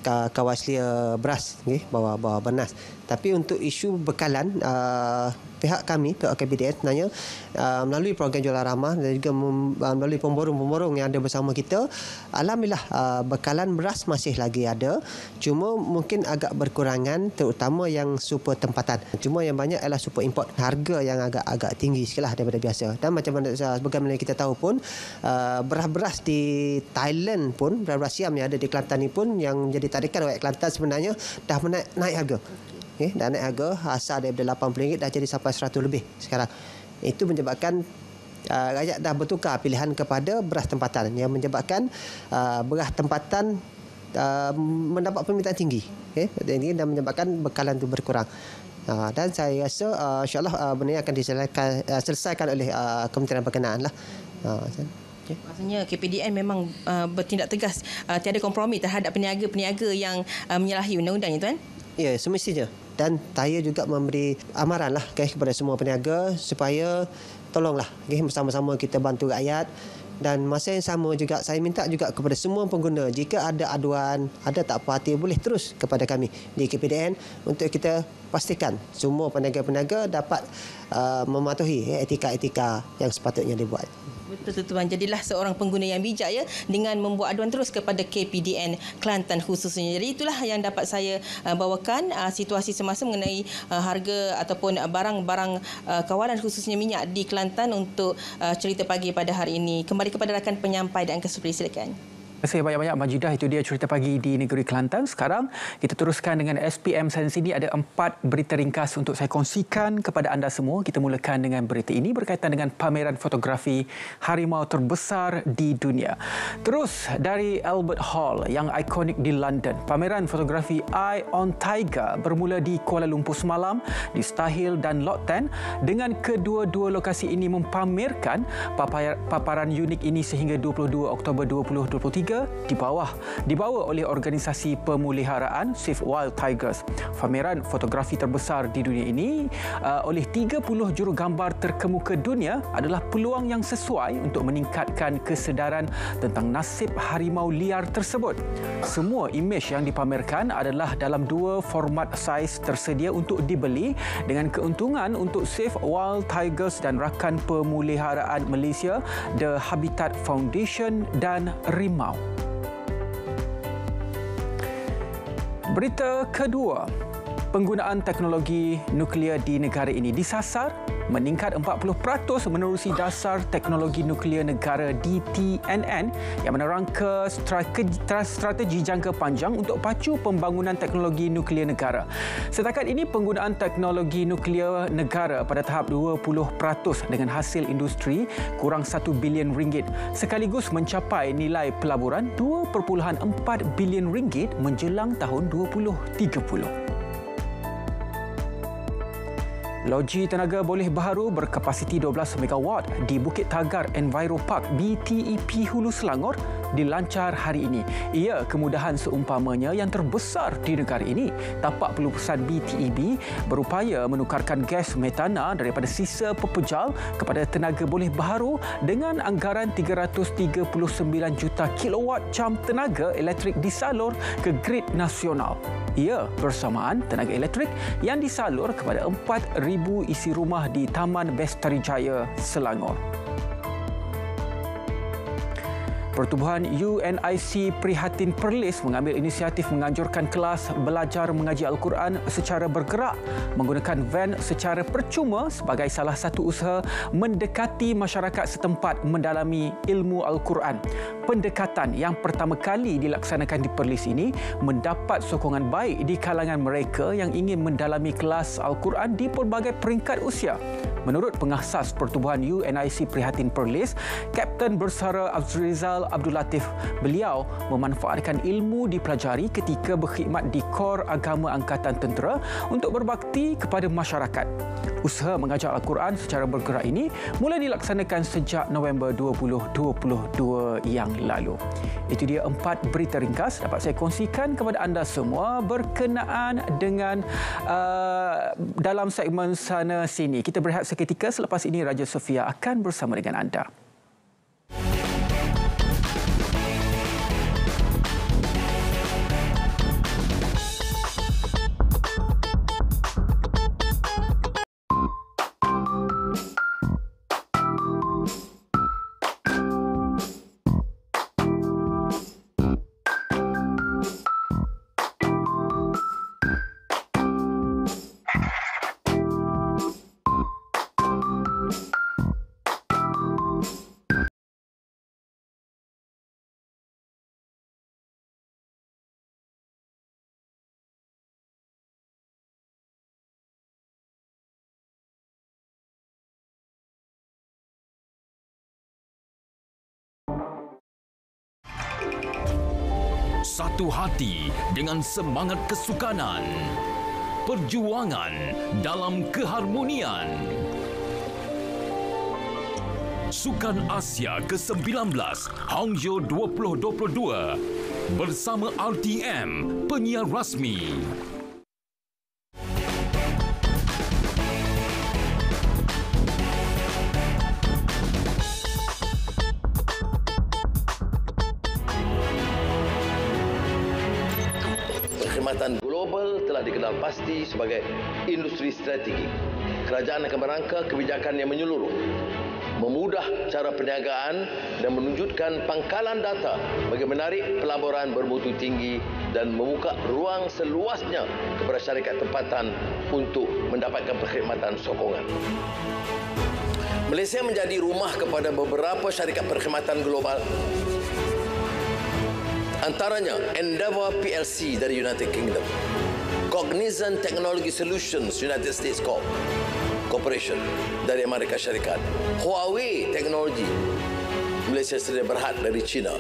[SPEAKER 12] Kawaslia Beras, okay, bawah Bernas. Tapi untuk isu bekalan, pihak kami, pihak KPDN sebenarnya melalui program jualan ramah dan juga melalui pemborong-pemborong yang ada bersama kita, alhamdulillah bekalan beras masih lagi ada, cuma mungkin agak berkurangan, terutama yang super tempatan. Cuma yang banyak adalah super import, harga yang agak tinggi sikitlah daripada biasa. Dan macam mana sebagaimana kita tahu pun, beras-beras di Thailand pun, beras siam yang ada di Kelantan ni pun yang jadi tarikan rakyat Kelantan sebenarnya dah naik harga. Okay, dah naik harga, asal daripada RM80 dah jadi sampai RM100 lebih sekarang. Itu menyebabkan rakyat dah bertukar pilihan kepada beras tempatan, yang menyebabkan beras tempatan mendapat permintaan tinggi. Okay, ini dan menyebabkan bekalan itu berkurang. Dan saya rasa insyaAllah benda ini akan diselesaikan oleh kementerian berkenaan lah.
[SPEAKER 9] Okay. Maksudnya KPDN memang bertindak tegas, tiada kompromi terhadap peniaga-peniaga yang menyalahi undang-undang ni Tuan?
[SPEAKER 12] Ya, semestinya. Dan saya juga memberi amaran lah kepada semua peniaga supaya tolonglah bersama-sama kita bantu rakyat. Dan masa yang sama juga saya minta juga kepada semua pengguna, jika ada aduan, ada tak puas hati, boleh terus kepada kami di KPDN untuk kita pastikan semua peniaga-peniaga dapat mematuhi etika-etika yang sepatutnya dibuat.
[SPEAKER 9] Betul Tuan, jadilah seorang pengguna yang bijak ya dengan membuat aduan terus kepada KPDN Kelantan khususnya. Jadi itulah yang dapat saya bawakan situasi semasa mengenai harga ataupun barang-barang kawalan khususnya minyak di Kelantan untuk cerita pagi pada hari ini. Kembali kepada rakan penyampai dan Kesupri, silakan.
[SPEAKER 1] Terima kasih banyak-banyak Majidah. Itu dia cerita pagi di negeri Kelantan. Sekarang kita teruskan dengan SPM Sains ini. Ada 4 berita ringkas untuk saya kongsikan kepada anda semua. Kita mulakan dengan berita ini berkaitan dengan pameran fotografi harimau terbesar di dunia. Terus dari Albert Hall yang ikonik di London. Pameran fotografi Eye on Tiger bermula di Kuala Lumpur semalam, di Starhill dan Lot 10. Dengan kedua-dua lokasi ini mempamerkan paparan unik ini sehingga 22 Oktober 2023 dibawa oleh organisasi pemeliharaan Save Wild Tigers. Pameran fotografi terbesar di dunia ini oleh 30 jurugambar terkemuka dunia adalah peluang yang sesuai untuk meningkatkan kesedaran tentang nasib harimau liar tersebut. Semua imej yang dipamerkan adalah dalam 2 format saiz tersedia untuk dibeli dengan keuntungan untuk Save Wild Tigers dan rakan pemeliharaan Malaysia The Habitat Foundation dan Rimau. Berita kedua, penggunaan teknologi nuklear di negara ini disasar meningkat 40% menerusi dasar teknologi nuklear negara DTNN yang menerangka strategi jangka panjang untuk pacu pembangunan teknologi nuklear negara. Setakat ini penggunaan teknologi nuklear negara pada tahap 20% dengan hasil industri kurang 1 bilion ringgit sekaligus mencapai nilai pelaburan 2.4 bilion ringgit menjelang tahun 2030. Loji tenaga boleh baharu berkapasiti 12 MW di Bukit Tagar Enviro Park BTEP Hulu Selangor dilancar hari ini. Ia kemudahan seumpamanya yang terbesar di negara ini. Tapak pelupusan BTEB berupaya menukarkan gas metana daripada sisa pepejal kepada tenaga boleh baharu dengan anggaran 339 juta kilowatt jam tenaga elektrik disalur ke grid nasional. Ia bersamaan tenaga elektrik yang disalur kepada 4,000 isi rumah di Taman Bestari Jaya, Selangor. Pertubuhan UNIC Prihatin Perlis mengambil inisiatif menganjurkan kelas belajar mengaji Al-Quran secara bergerak menggunakan van secara percuma sebagai salah satu usaha mendekati masyarakat setempat mendalami ilmu Al-Quran. Pendekatan yang pertama kali dilaksanakan di Perlis ini mendapat sokongan baik di kalangan mereka yang ingin mendalami kelas Al-Quran di pelbagai peringkat usia. Menurut pengasas Pertubuhan UNIC Prihatin Perlis, Kapten Bersara Azrizal Abdul Latif, beliau memanfaatkan ilmu dipelajari ketika berkhidmat di Kor Agama Angkatan Tentera untuk berbakti kepada masyarakat. Usaha mengajar Al-Quran secara bergerak ini mula dilaksanakan sejak November 2022 yang lalu. Itu dia 4 berita ringkas dapat saya kongsikan kepada anda semua berkenaan dengan dalam segmen Sana Sini. Kita berehat seketika, selepas ini Raja Sofia akan bersama dengan anda.
[SPEAKER 13] Satu hati dengan semangat kesukanan, perjuangan dalam keharmonian. Sukan Asia ke-19 Hangzhou 2022 bersama RTM, penyiar rasmi.
[SPEAKER 3] Perkhidmatan global telah dikenal pasti sebagai industri strategi. Kerajaan akan merangka kebijakan yang menyeluruh, memudah cara perniagaan dan menunjukkan pangkalan data bagi menarik pelaburan bermutu tinggi dan membuka ruang seluasnya kepada syarikat tempatan untuk mendapatkan perkhidmatan sokongan. Malaysia menjadi rumah kepada beberapa syarikat perkhidmatan global Antaranya Endeavour PLC dari United Kingdom, Cognizant Technology Solutions United States Corporation dari Amerika Syarikat, Huawei Technology Malaysia Sedia Berhad dari China,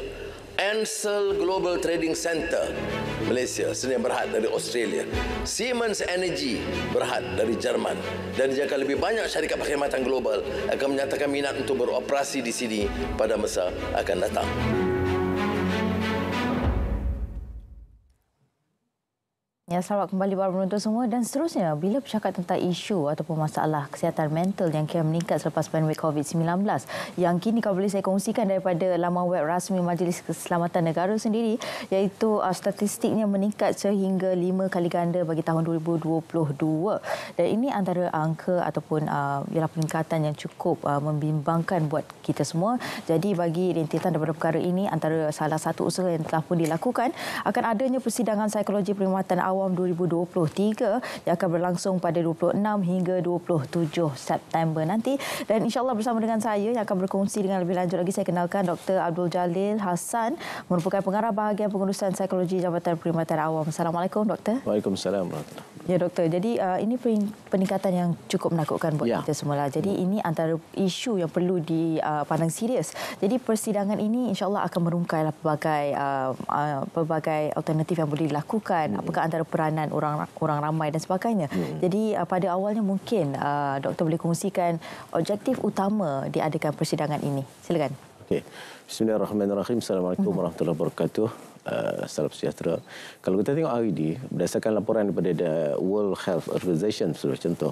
[SPEAKER 3] Ansell Global Trading Center Malaysia Sedia Berhad dari Australia, Siemens Energy Berhad dari Jerman, dan jika lebih banyak syarikat perkhidmatan global akan menyatakan minat untuk beroperasi di sini pada masa akan datang.
[SPEAKER 2] Ya, selamat kembali para penonton semua, dan seterusnya bila bercakap tentang isu ataupun masalah kesihatan mental yang kian meningkat selepas pandemik COVID-19 yang kini kalau boleh saya kongsikan daripada laman web rasmi Majlis Keselamatan Negara sendiri, iaitu statistiknya meningkat sehingga 5 kali ganda bagi tahun 2022, dan ini antara angka ataupun ialah peningkatan yang cukup membimbangkan buat kita semua. Jadi bagi rintitan daripada perkara ini, antara salah satu usaha yang telah pun dilakukan akan adanya persidangan psikologi perkhidmatan awam 2023 yang akan berlangsung pada 26 hingga 27 September nanti, dan insyaAllah bersama dengan saya yang akan berkongsi dengan lebih lanjut lagi, saya kenalkan Dr. Abdul Jalil Hassan, merupakan pengarah bahagian pengurusan psikologi Jabatan Perkhidmatan Awam. Assalamualaikum Doktor.
[SPEAKER 14] Waalaikumsalam.
[SPEAKER 2] Ya Doktor, jadi ini peningkatan yang cukup menakutkan buat kita semua. Jadi ini antara isu yang perlu dipandang serius. Jadi persidangan ini insyaAllah akan merungkailah pelbagai alternatif yang boleh dilakukan, apakah antara peranan orang ramai dan sebagainya. Jadi pada awalnya mungkin Doktor boleh kongsikan objektif utama diadakan persidangan ini. Silakan.
[SPEAKER 14] Okey. Bismillahirrahmanirrahim. Assalamualaikum warahmatullahi wabarakatuh. Salam sejahtera. Kalau kita tengok hari ini, berdasarkan laporan daripada the World Health Organization sebagai contoh,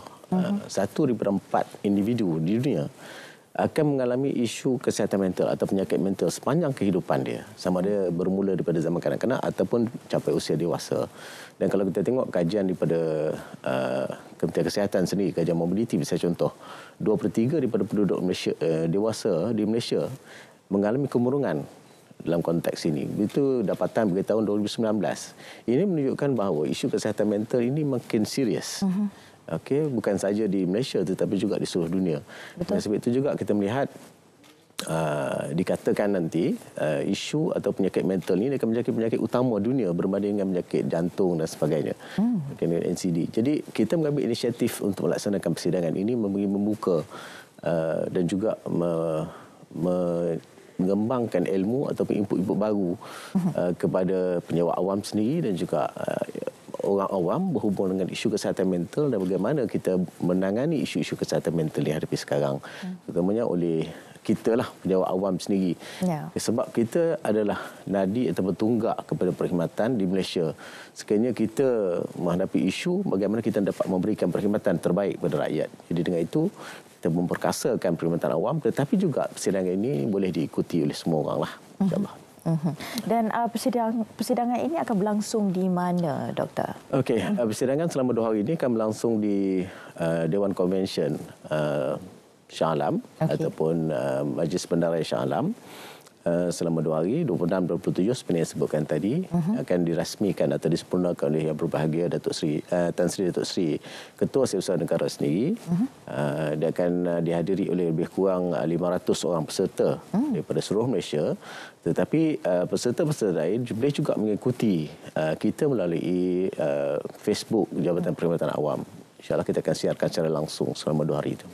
[SPEAKER 14] 1/4 individu di dunia akan mengalami isu kesihatan mental atau penyakit mental sepanjang kehidupan dia, sama ada bermula daripada zaman kanak-kanak ataupun capai usia dewasa. Dan kalau kita tengok kajian daripada Kementerian Kesihatan sendiri, kajian mobiliti misalnya contoh, 2/3 daripada penduduk Malaysia dewasa di Malaysia mengalami kemurungan dalam konteks ini. Itu dapatan bagi tahun 2019. Ini menunjukkan bahawa isu kesihatan mental ini makin serius. Okey, bukan saja di Malaysia tetapi juga di seluruh dunia. Dan sebab itu juga kita melihat dikatakan nanti isu atau penyakit mental ini akan menjadi penyakit utama dunia berbanding dengan penyakit jantung dan sebagainya. Dengan NCD. Jadi kita mengambil inisiatif untuk melaksanakan persidangan ini membuka dan juga mengembangkan ilmu ataupun input-input baru kepada penjawat awam sendiri dan juga orang awam berhubung dengan isu kesihatan mental dan bagaimana kita menangani isu-isu kesihatan mental yang hadapi sekarang. Terutamanya oleh kita lah, penjawat awam sendiri. Sebab kita adalah nadi atau tunggak kepada perkhidmatan di Malaysia. Sekiranya kita menghadapi isu, bagaimana kita dapat memberikan perkhidmatan terbaik kepada rakyat. Jadi dengan itu, kita memperkasakan perkhidmatan awam, tetapi juga persidangan ini boleh diikuti oleh semua orang lah. InsyaAllah.
[SPEAKER 2] Dan persidangan ini akan berlangsung di mana, Doktor? Okey,
[SPEAKER 14] persidangan selama 2 hari ini akan berlangsung di Dewan Konvensyen Shah Alam ataupun Majlis Bendarai Shah Alam selama 2 hari, 26-27 seperti yang disebutkan tadi, akan dirasmikan atau disempurnakan oleh Yang Berbahagia Tan Sri Datuk Seri Ketua Setiausaha Negara sendiri. Dia akan dihadiri oleh lebih kurang 500 orang peserta daripada seluruh Malaysia. Tetapi peserta-peserta lain boleh juga mengikuti kita melalui Facebook Jabatan Perkhidmatan Awam. InsyaAllah kita akan siarkan secara langsung selama 2 hari itu.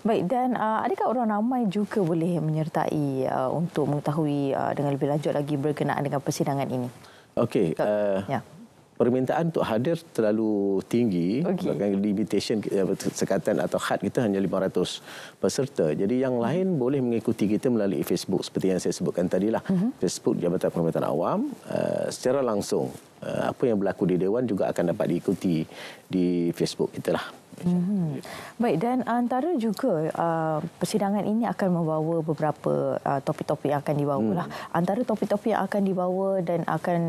[SPEAKER 2] Baik, dan adakah orang ramai juga boleh menyertai untuk mengetahui dengan lebih lanjut lagi berkenaan dengan persidangan ini?
[SPEAKER 14] Okey. Permintaan untuk hadir terlalu tinggi. Limitation sekatan atau had kita hanya 500 peserta. Jadi yang lain boleh mengikuti kita melalui Facebook seperti yang saya sebutkan tadilah. Facebook Jabatan Perkhidmatan Awam secara langsung. Apa yang berlaku di Dewan juga akan dapat diikuti di Facebook kita lah.
[SPEAKER 2] Baik, dan antara juga persidangan ini akan membawa beberapa topik-topik yang akan dibawa lah. Antara topik-topik yang akan dibawa dan akan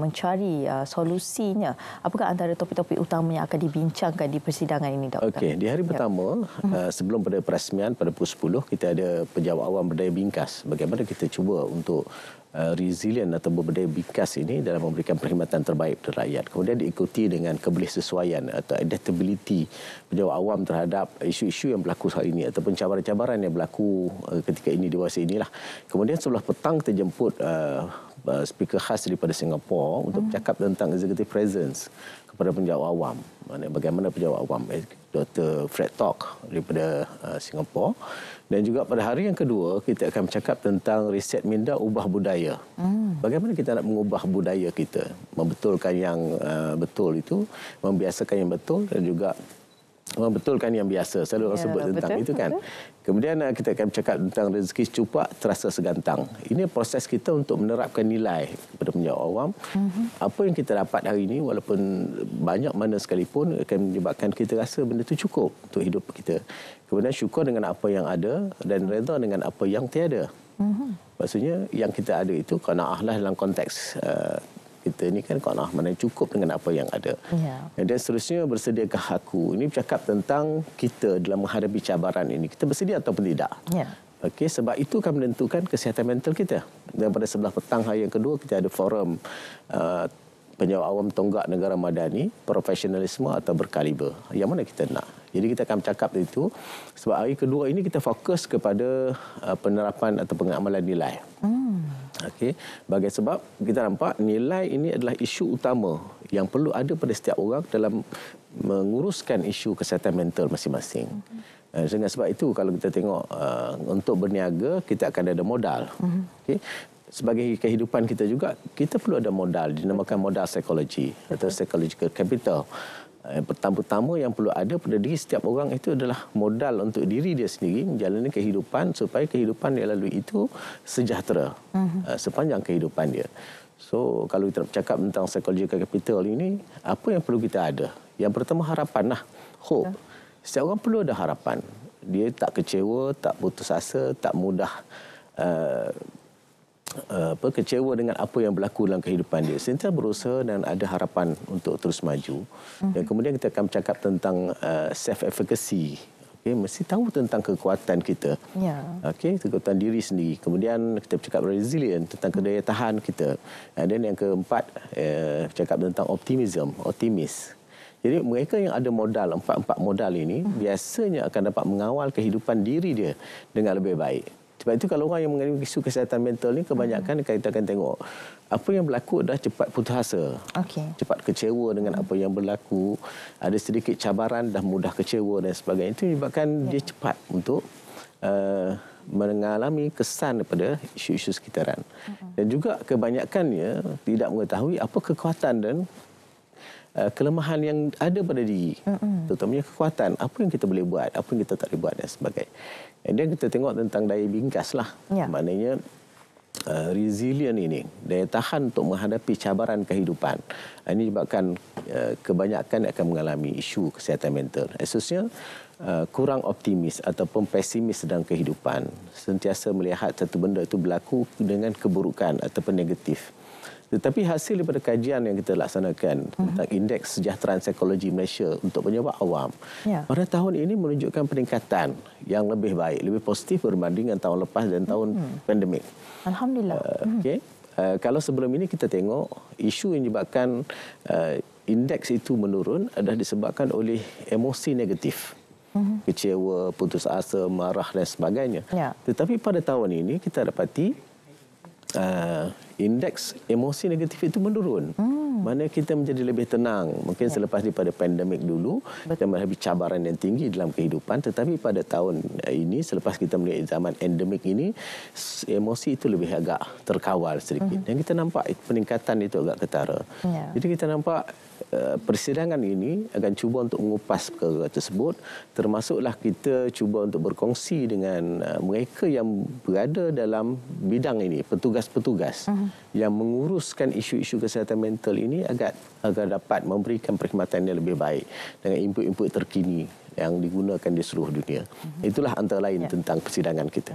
[SPEAKER 2] mencari solusinya, apakah antara topik-topik utama yang akan dibincangkan di persidangan ini, Doktor?
[SPEAKER 14] Okey, di hari pertama sebelum pada perasmian pada pukul 10 kita ada penjawat awam berdaya bingkas. Bagaimana kita cuba untuk resilient atau berberdaya bingkas ini dalam memberikan perkhidmatan terbaik kepada rakyat. Kemudian diikuti dengan kebolehsesuaian atau adaptability penjawat awam terhadap isu-isu yang berlaku hari ini ataupun cabaran-cabaran yang berlaku ketika ini dewasa inilah. Kemudian sebelah petang kita jemput speaker khas daripada Singapura untuk bercakap tentang executive presence kepada penjawat awam. Bagaimana penjawat awam, Dr. Fred Tok daripada Singapura. Dan juga pada hari yang kedua, kita akan bercakap tentang riset minda ubah budaya. Bagaimana kita nak mengubah budaya kita, membetulkan yang betul itu, membiasakan yang betul dan juga membetulkan yang biasa. Selalu orang sebut tentang itu kan. Kemudian kita akan bercakap tentang rezeki secupak terasa segantang. Ini proses kita untuk menerapkan nilai kepada penjawat awam. Apa yang kita dapat hari ini walaupun banyak mana sekalipun akan menyebabkan kita rasa benda itu cukup untuk hidup kita. Kemudian syukur dengan apa yang ada dan redha dengan apa yang tiada. Maksudnya yang kita ada itu qanaah lah dalam konteks kita ni kan qanaah mana cukup dengan apa yang ada. Dan seterusnya bersediakah aku. Ini bercakap tentang kita dalam menghadapi cabaran ini. Kita bersedia ataupun tidak. Okey, sebab itu akan menentukan kesihatan mental kita. Dan pada sebelah petang hari yang kedua kita ada forum penjawat awam tonggak negara madani, profesionalisme atau berkaliber. Yang mana kita nak. Jadi kita akan bercakap itu sebab hari kedua ini kita fokus kepada penerapan atau pengamalan nilai. Okey, bagi sebab kita nampak nilai ini adalah isu utama yang perlu ada pada setiap orang dalam menguruskan isu kesihatan mental masing-masing. Dengan sebab itu kalau kita tengok untuk berniaga kita akan ada modal. Okey. Sebagai kehidupan kita juga kita perlu ada modal, dinamakan modal psikologi atau psychological capital. Pertama-tama yang perlu ada pada diri setiap orang itu adalah modal untuk diri dia sendiri menjalani kehidupan supaya kehidupan yang lalu itu sejahtera sepanjang kehidupan dia. So kalau kita bercakap tentang psychological capital ini, apa yang perlu kita ada? Yang pertama harapan lah, hope. Setiap orang perlu ada harapan. Dia tak kecewa, tak putus asa, tak mudah kecewa dengan apa yang berlaku dalam kehidupan dia. Sentiasa berusaha dan ada harapan untuk terus maju. Dan kemudian kita akan bercakap tentang self-efficacy. Okay, mesti tahu tentang kekuatan kita. Okay, kekuatan diri sendiri. Kemudian kita bercakap resilient tentang kedaya tahan kita. Dan yang keempat, bercakap tentang optimis. Jadi mereka yang ada modal, empat modal ini, biasanya akan dapat mengawal kehidupan diri dia dengan lebih baik. Sebab itu kalau orang yang mengalami isu kesihatan mental ni kebanyakan kita akan tengok apa yang berlaku adalah cepat putus asa. Cepat kecewa dengan apa yang berlaku, ada sedikit cabaran dah mudah kecewa dan sebagainya. Itu menyebabkan dia cepat untuk mengalami kesan daripada isu-isu sekitaran. Dan juga kebanyakannya tidak mengetahui apa kekuatan dan kelemahan yang ada pada diri. Terutamanya kekuatan, apa yang kita boleh buat, apa yang kita tak boleh buat dan sebagainya. Dan kita tengok tentang daya bingkas lah. Maknanya resilient ini, daya tahan untuk menghadapi cabaran kehidupan. Ini menyebabkan kebanyakan akan mengalami isu kesihatan mental. Khususnya kurang optimis ataupun pesimis dalam kehidupan. Sentiasa melihat satu benda itu berlaku dengan keburukan ataupun negatif. Tetapi hasil daripada kajian yang kita laksanakan tentang Indeks Sejahteraan Psikologi Malaysia untuk penjawat awam pada tahun ini menunjukkan peningkatan yang lebih baik, lebih positif berbanding dengan tahun lepas dan tahun pandemik.
[SPEAKER 2] Alhamdulillah.
[SPEAKER 14] Kalau sebelum ini kita tengok isu yang menyebabkan indeks itu menurun adalah disebabkan oleh emosi negatif. Kecewa, putus asa, marah dan sebagainya. Tetapi pada tahun ini kita dapati indeks emosi negatif itu menurun. Mana kita menjadi lebih tenang. Mungkin selepas daripada pandemik dulu, kita menghadapi cabaran yang tinggi dalam kehidupan. Tetapi pada tahun ini, selepas kita melihat zaman endemik ini, emosi itu lebih agak terkawal sedikit. Dan kita nampak peningkatan itu agak ketara. Jadi kita nampak persidangan ini akan cuba untuk mengupas perkara tersebut, termasuklah kita cuba untuk berkongsi dengan mereka yang berada dalam bidang ini, petugas-petugas yang menguruskan isu-isu kesihatan mental ini agar dapat memberikan perkhidmatan yang lebih baik dengan input-input terkini yang digunakan di seluruh dunia. Itulah antara lain tentang persidangan kita.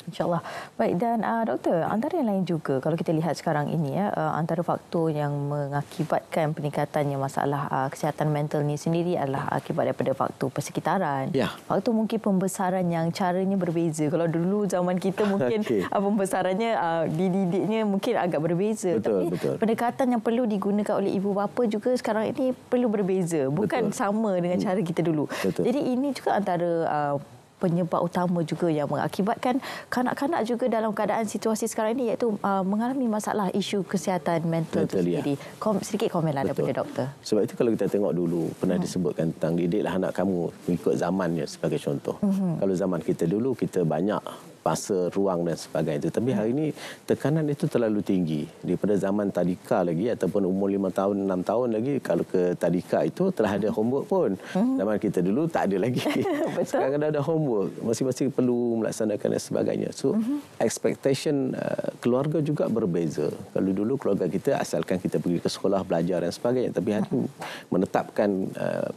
[SPEAKER 2] InsyaAllah. Baik, dan doktor, antara yang lain juga kalau kita lihat sekarang ini antara faktor yang mengakibatkan peningkatannya masalah kesihatan mental ni sendiri adalah akibat daripada faktor persekitaran. Faktor mungkin pembesaran yang caranya berbeza. Kalau dulu zaman kita mungkin pembesarannya dididiknya mungkin agak berbeza. Tapi pendekatan yang perlu digunakan oleh ibu bapa juga sekarang ini perlu berbeza. Bukan sama dengan cara kita dulu. Jadi ini juga antara penyebab utama juga yang mengakibatkan kanak-kanak juga dalam keadaan situasi sekarang ini iaitu mengalami masalah isu kesihatan mental itu sendiri. Sedikit komenlah daripada doktor.
[SPEAKER 14] Sebab itu kalau kita tengok dulu pernah disebutkan tentang didiklah anak kamu mengikut zamannya sebagai contoh. Kalau zaman kita dulu kita banyak masa, ruang dan sebagainya. Tetapi hari ini tekanan itu terlalu tinggi. Daripada zaman tadika lagi ataupun umur 5 tahun, 6 tahun lagi, kalau ke tadika itu telah ada homework pun. Zaman kita dulu tak ada lagi. Sekarang ada homework. Masing-masing perlu melaksanakan dan sebagainya. So, expectation keluarga juga berbeza. Kalau dulu keluarga kita asalkan kita pergi ke sekolah, belajar dan sebagainya. Tapi hari ini menetapkan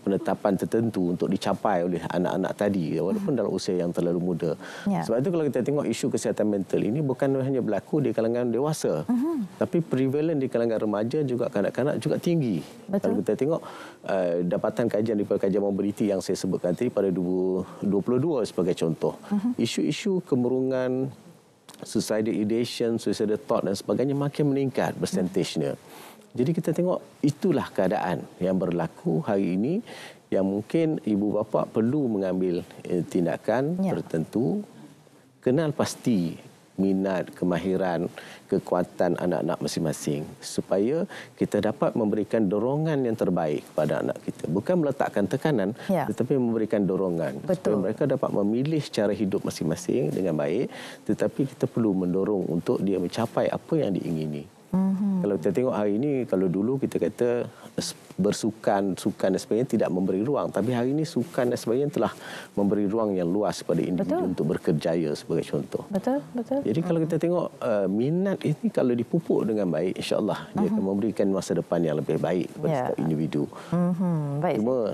[SPEAKER 14] penetapan tertentu untuk dicapai oleh anak-anak tadi walaupun dalam usia yang terlalu muda. Sebab itu kalau kita tengok isu kesihatan mental ini bukan hanya berlaku di kalangan dewasa, tapi prevalent di kalangan remaja juga kanak-kanak juga tinggi. Kalau kita tengok dapatan kajian daripada kajian mobility yang saya sebutkan tadi pada 2022 sebagai contoh, isu-isu kemurungan, suicidal ideation, suicidal thought dan sebagainya makin meningkat persentasenya. Jadi kita tengok itulah keadaan yang berlaku hari ini yang mungkin ibu bapa perlu mengambil tindakan tertentu. Kenal pasti minat, kemahiran, kekuatan anak-anak masing-masing supaya kita dapat memberikan dorongan yang terbaik kepada anak kita. Bukan meletakkan tekanan, tetapi memberikan dorongan. Supaya mereka dapat memilih cara hidup masing-masing dengan baik, tetapi kita perlu mendorong untuk dia mencapai apa yang diingini. Kalau kita tengok hari ini, kalau dulu kita kata bersukan, sukan dan sebagainya tidak memberi ruang. Tapi hari ini sukan dan sebagainya telah memberi ruang yang luas kepada individu untuk berkerjaya sebagai contoh.
[SPEAKER 2] Betul.
[SPEAKER 14] Jadi kalau kita tengok minat ini kalau dipupuk dengan baik, insya-Allah dia akan memberikan masa depan yang lebih baik kepada setiap individu.
[SPEAKER 2] Baik.
[SPEAKER 14] Cuma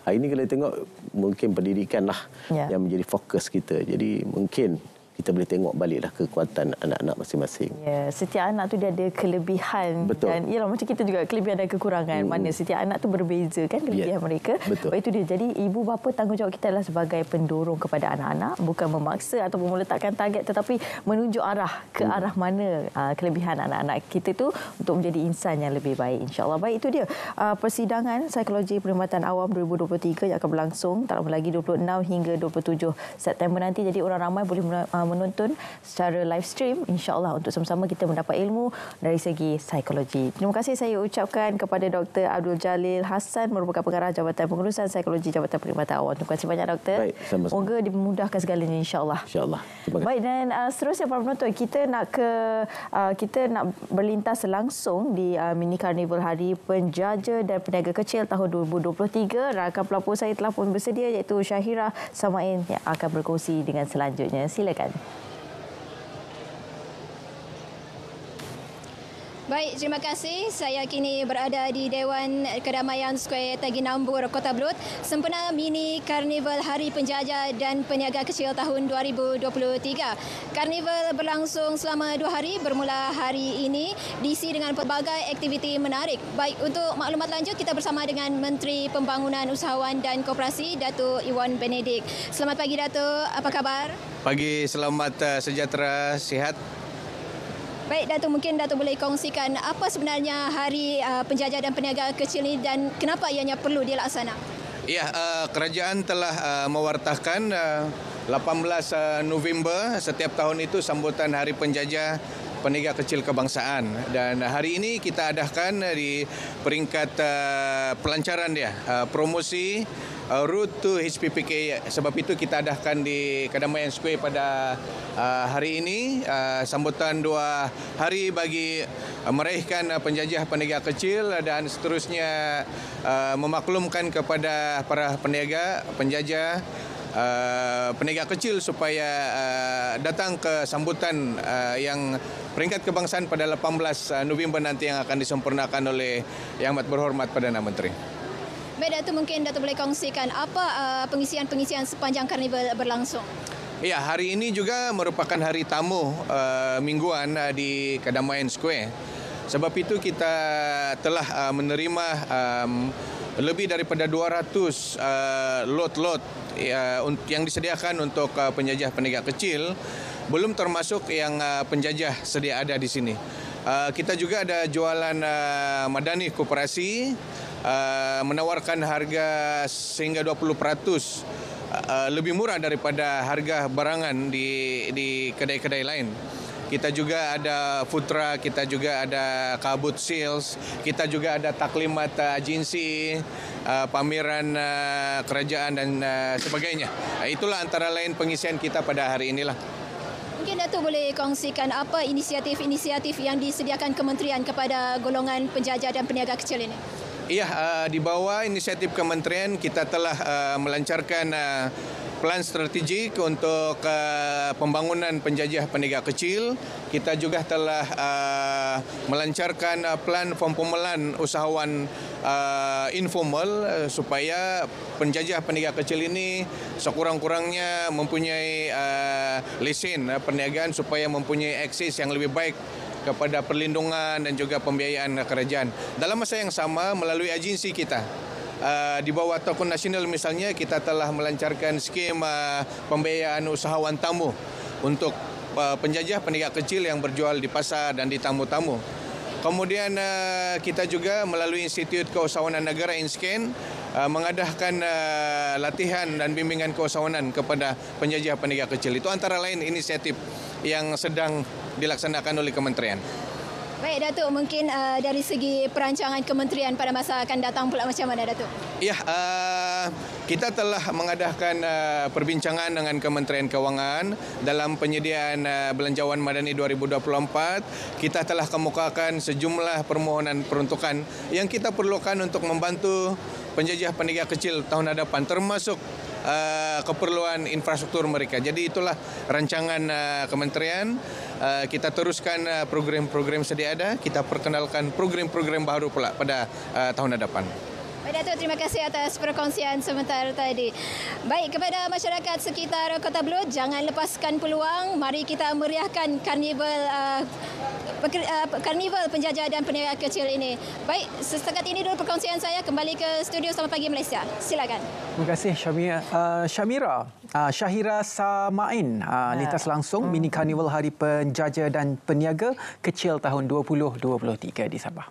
[SPEAKER 14] hari ini kalau kita tengok mungkin pendidikan lah yang menjadi fokus kita. Jadi mungkin kita boleh tengok baliklah kekuatan anak-anak masing-masing.
[SPEAKER 2] Setiap anak tu dia ada kelebihan. Dan ialah macam kita juga kelebihan dan kekurangan. Mana setiap anak tu berbeza kan kelebihan mereka. Sebab itu dia. Jadi ibu bapa tanggungjawab kita adalah sebagai pendorong kepada anak-anak, bukan memaksa ataupun meletakkan target tetapi menunjuk arah ke arah mana kelebihan anak-anak kita tu untuk menjadi insan yang lebih baik, insya-Allah. Baik, itu dia persidangan psikologi perkhidmatan awam 2023 yang akan berlangsung tak lama lagi 26 hingga 27 September nanti. Jadi orang ramai boleh menonton secara live stream, insya-Allah, untuk sama-sama kita mendapat ilmu dari segi psikologi. Terima kasih saya ucapkan kepada Dr. Abdul Jalil Hassan, merupakan pengarah Jabatan Pengurusan Psikologi Jabatan Perkhidmatan Awam. Terima kasih banyak, Doktor.
[SPEAKER 14] Baik, sama-sama.
[SPEAKER 2] Semoga dimudahkan segalanya, insya-Allah.
[SPEAKER 14] Insya-Allah.
[SPEAKER 2] Baik, dan seterusnya para penonton, kita nak berlintas langsung di mini karnival Hari Penjaja dan Peniaga Kecil tahun 2023. Rakan pelapor saya telah pun bersedia, iaitu Syahira Samain yang akan berkongsi dengan selanjutnya. Silakan.
[SPEAKER 15] Baik, terima kasih. Saya kini berada di Dewan Kedamaian Square Tagi Nambur, Kota Belud, sempena mini Karnival Hari Penjaja dan Peniaga Kecil tahun 2023. Karnival berlangsung selama 2 hari, bermula hari ini, diisi dengan pelbagai aktiviti menarik. Baik, untuk maklumat lanjut kita bersama dengan Menteri Pembangunan Usahawan dan Koperasi, Datuk Iwan Benedik. Selamat pagi, Datuk. Apa khabar?
[SPEAKER 16] Pagi, selamat sejahtera, sihat.
[SPEAKER 15] Baik, Datuk, mungkin Datuk boleh kongsikan apa sebenarnya Hari Penjaja dan Peniaga Kecil ini dan kenapa ianya perlu dilaksana?
[SPEAKER 16] Ya, kerajaan telah mewartakan 18 November setiap tahun itu sambutan Hari Penjaja Peniaga Kecil Kebangsaan, dan hari ini kita adakan di peringkat pelancaran dia, promosi route to HPPK. Sebab itu kita adakan di Kedamaian Square pada hari ini, sambutan 2 hari bagi meraihkan penjajah peniaga kecil dan seterusnya memaklumkan kepada para peniaga, penjajah, peniaga kecil supaya datang ke sambutan yang peringkat kebangsaan pada 18 November nanti yang akan disempurnakan oleh Yang Amat Berhormat Perdana Menteri.
[SPEAKER 15] Baik Datuk, mungkin Datuk boleh kongsikan apa pengisian-pengisian sepanjang karnival berlangsung?
[SPEAKER 16] Ya, hari ini juga merupakan hari tamu mingguan di Kedamaian Square. Sebab itu kita telah menerima lebih daripada 200 lot-lot yang disediakan untuk penjajah peniaga kecil, belum termasuk yang penjajah sedia ada di sini. Kita juga ada jualan madani koperasi, menawarkan harga sehingga 20% lebih murah daripada harga barangan di kedai-kedai lain. Kita juga ada food truck, kita juga ada kabut sales, kita juga ada taklimat agensi, pameran kerajaan dan sebagainya. Itulah antara lain pengisian kita pada hari inilah.
[SPEAKER 15] Mungkin Datuk boleh kongsikan apa inisiatif-inisiatif yang disediakan kementerian kepada golongan penjajah dan peniaga kecil ini?
[SPEAKER 16] Ya, di bawah inisiatif kementerian kita telah melancarkan plan strategik untuk pembangunan penjajah peniaga kecil. Kita juga telah melancarkan plan pempemelan usahawan informal supaya penjajah peniaga kecil ini sekurang-kurangnya mempunyai lesen perniagaan supaya mempunyai akses yang lebih baik kepada perlindungan dan juga pembiayaan kerajaan. Dalam masa yang sama, melalui agensi kita, di bawah Tokoh Nasional misalnya, kita telah melancarkan skim pembiayaan usahawan tamu untuk penjajah peniaga kecil yang berjual di pasar dan di tamu-tamu. Kemudian kita juga melalui Institut Keusahawanan Negara INSCAN mengadakan latihan dan bimbingan keusahawanan kepada penjajah peniaga kecil. Itu antara lain inisiatif yang sedang dilaksanakan oleh kementerian.
[SPEAKER 15] Baik Datuk, mungkin dari segi perancangan kementerian pada masa akan datang pula macam mana Datuk?
[SPEAKER 16] Ya, kita telah mengadakan perbincangan dengan Kementerian Kewangan dalam penyediaan Belanjawan Madani 2024. Kita telah kemukakan sejumlah permohonan peruntukan yang kita perlukan untuk membantu penjajah peniaga kecil tahun hadapan, termasuk keperluan infrastruktur mereka. Jadi itulah rancangan kementerian. Kita teruskan program-program sedia ada, kita perkenalkan program-program baru pula pada tahun hadapan.
[SPEAKER 15] Baik Datuk, terima kasih atas perkongsian sebentar tadi. Baik, kepada masyarakat sekitar Kota Belud, jangan lepaskan peluang. Mari kita meriahkan karnival penjajah dan peniaga kecil ini. Baik, setakat ini dulu perkongsian saya. Kembali ke studio Selamat Pagi Malaysia. Silakan.
[SPEAKER 1] Terima kasih Syahira Samain. Lintas langsung mini karnival Hari Penjajah dan Peniaga Kecil tahun 2023 di Sabah.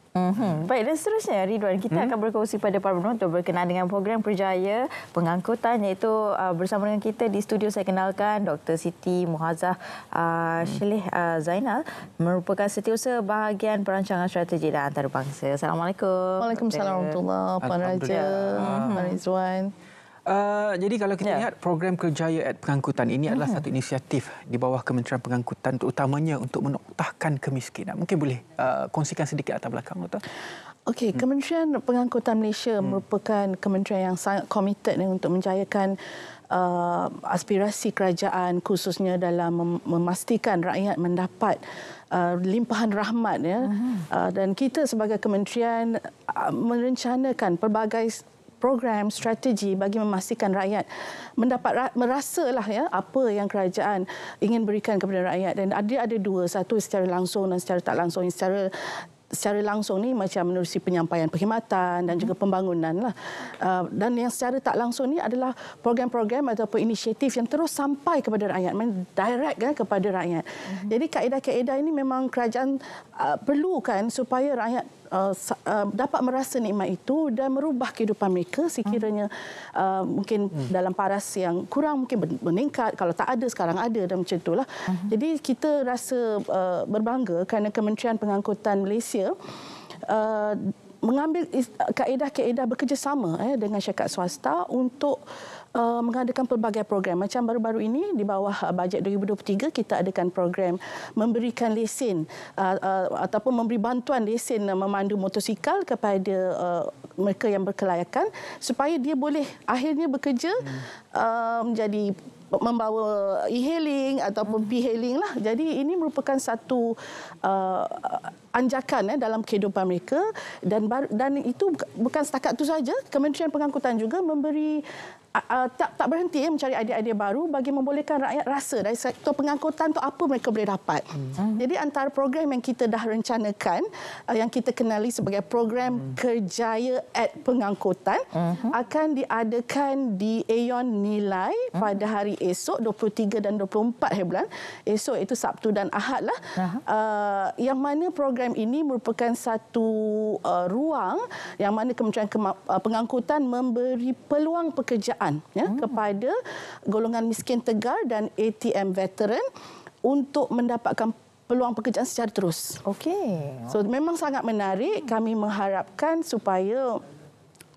[SPEAKER 2] Baik, dan seterusnya Ridwan, kita akan berkongsi pada para penonton berkenaan dengan program Berjaya Pengangkutan, iaitu bersama dengan kita di studio saya kenalkan Dr. Siti Muhazah Shelih Zainal, merupakan setiausaha bahagian perancangan strategi dan antarabangsa. Assalamualaikum.
[SPEAKER 17] Waalaikumsalam warahmatullahi wabarakatuh. Puan Raja, Puan Rizwan.
[SPEAKER 1] Jadi kalau kita lihat program Kerjaya Pengangkutan ini adalah satu inisiatif di bawah Kementerian Pengangkutan, terutamanya untuk menoktahkan kemiskinan. Mungkin boleh kongsikan sedikit latar belakang, Doktor?
[SPEAKER 17] Okey, Kementerian Pengangkutan Malaysia merupakan kementerian yang sangat komited untuk menjayakan aspirasi kerajaan, khususnya dalam memastikan rakyat mendapat limpahan rahmat, ya. Dan kita sebagai kementerian merencanakan pelbagai program strategi bagi memastikan rakyat mendapat merasalah, ya, apa yang kerajaan ingin berikan kepada rakyat. Dan ada dua, satu secara langsung dan secara tak langsung. Secara langsung ni macam menerusi penyampaian perkhidmatan dan juga pembangunan lah. Dan yang secara tak langsung ni adalah program-program ataupun inisiatif yang terus sampai kepada rakyat, direct kepada rakyat. Jadi kaedah-kaedah ini memang kerajaan perlukan supaya rakyat dapat merasa nikmat itu dan merubah kehidupan mereka sekiranya mungkin dalam paras yang kurang mungkin meningkat, kalau tak ada sekarang ada, dan macam itulah. Jadi kita rasa berbangga kerana Kementerian Pengangkutan Malaysia mengambil kaedah-kaedah bekerjasama dengan syarikat swasta untuk mengadakan pelbagai program. Macam baru-baru ini di bawah bajet 2023 kita adakan program memberikan lesen ataupun memberi bantuan lesen memandu motosikal kepada mereka yang berkelayakan supaya dia boleh akhirnya bekerja menjadi membawa e-hailing ataupun p-hailing lah. Jadi ini merupakan satu anjakan dalam kehidupan mereka dan itu bukan setakat itu saja. Kementerian Pengangkutan juga memberi tak berhenti mencari idea-idea baru bagi membolehkan rakyat rasa dari sektor pengangkutan tu apa mereka boleh dapat. Jadi antara program yang kita dah rencanakan yang kita kenali sebagai program Kerjaya @Pengangkutan akan diadakan di Aeon Nilai pada hari esok 23 dan 24 hari bulan. Esok itu Sabtu dan Ahad lah. Yang mana program ini merupakan satu ruang yang mana Kementerian Pengangkutan memberi peluang pekerjaan kepada golongan miskin tegar dan ATM veteran untuk mendapatkan peluang pekerjaan secara terus.
[SPEAKER 2] Okey.
[SPEAKER 17] So memang sangat menarik. Kami mengharapkan supaya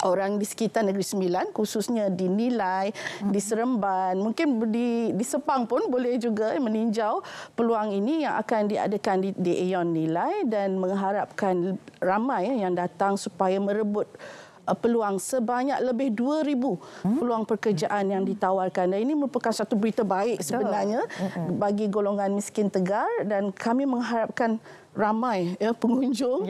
[SPEAKER 17] orang di sekitar Negeri Sembilan, khususnya di Nilai, di Seremban, mungkin di Sepang pun boleh juga meninjau peluang ini yang akan diadakan di Aeon Nilai dan mengharapkan ramai yang datang supaya merebut peluang sebanyak lebih 2,000 peluang pekerjaan yang ditawarkan. Dan ini merupakan satu berita baik sebenarnya bagi golongan miskin tegar dan kami mengharapkan ramai pengunjung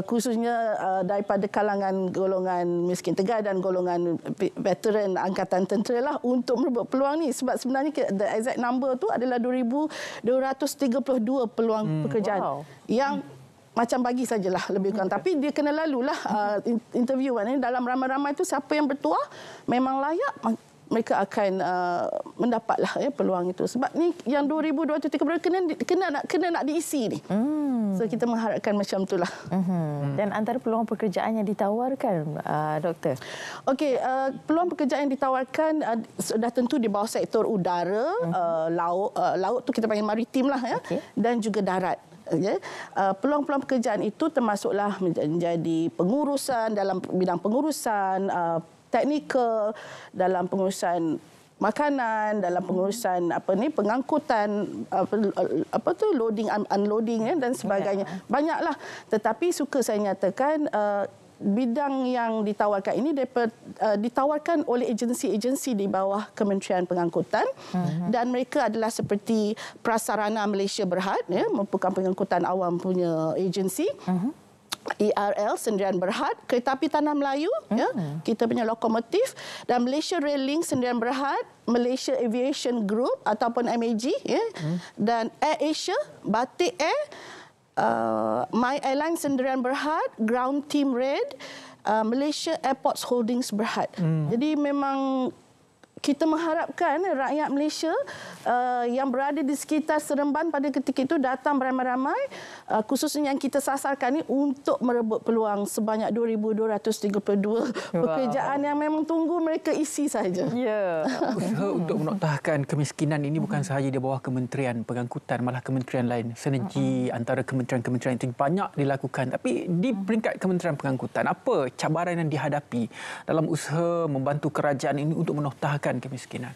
[SPEAKER 17] khususnya daripada kalangan golongan miskin tegar dan golongan veteran angkatan tentera lah untuk merebut peluang ni sebab sebenarnya the exact number tu adalah 2,232 peluang pekerjaan yang macam bagi sajalah lebih kurang. Tapi dia kena lalulah interview ni. Dalam ramai-ramai itu siapa yang bertuah memang layak, mereka akan mendapatlah peluang itu. Sebab ni yang 2,230 kena nak diisi ni. So kita mengharapkan macam itulah.
[SPEAKER 2] Dan antara peluang pekerjaan yang ditawarkan, Doktor? Okey,
[SPEAKER 17] peluang pekerjaan yang ditawarkan sudah tentu di bawah sektor udara, laut tu kita panggil maritim lah dan juga darat. Peluang-peluang pekerjaan itu termasuklah menjadi pengurusan dalam bidang pengurusan teknikal, dalam pengurusan makanan, dalam pengurusan pengangkutan loading unloading dan sebagainya. Banyaklah. Tetapi suka saya nyatakan bidang yang ditawarkan ini ditawarkan oleh agensi-agensi di bawah Kementerian Pengangkutan dan mereka adalah seperti Prasarana Malaysia Berhad merupakan pengangkutan awam punya agensi. ERL Sendirian Berhad, Kereta Api Tanah Melayu kita punya lokomotif dan Malaysia Rail Link Sendirian Berhad, Malaysia Aviation Group ataupun MAG dan Air Asia, Batik Air, My Airline Sendirian Berhad, Ground Team Red, Malaysia Airports Holdings Berhad. Jadi memang kita mengharapkan rakyat Malaysia yang berada di sekitar Seremban pada ketika itu datang beramai-ramai, khususnya yang kita sasarkan ini untuk merebut peluang sebanyak 2,232 pekerjaan yang memang tunggu mereka isi saja.
[SPEAKER 1] Usaha untuk menoktahkan kemiskinan ini bukan sahaja di bawah Kementerian Pengangkutan, malah kementerian lain. Sinergi antara kementerian-kementerian itu banyak dilakukan. Tapi di peringkat Kementerian Pengangkutan, apa cabaran yang dihadapi dalam usaha membantu kerajaan ini untuk menoktahkan kemiskinan?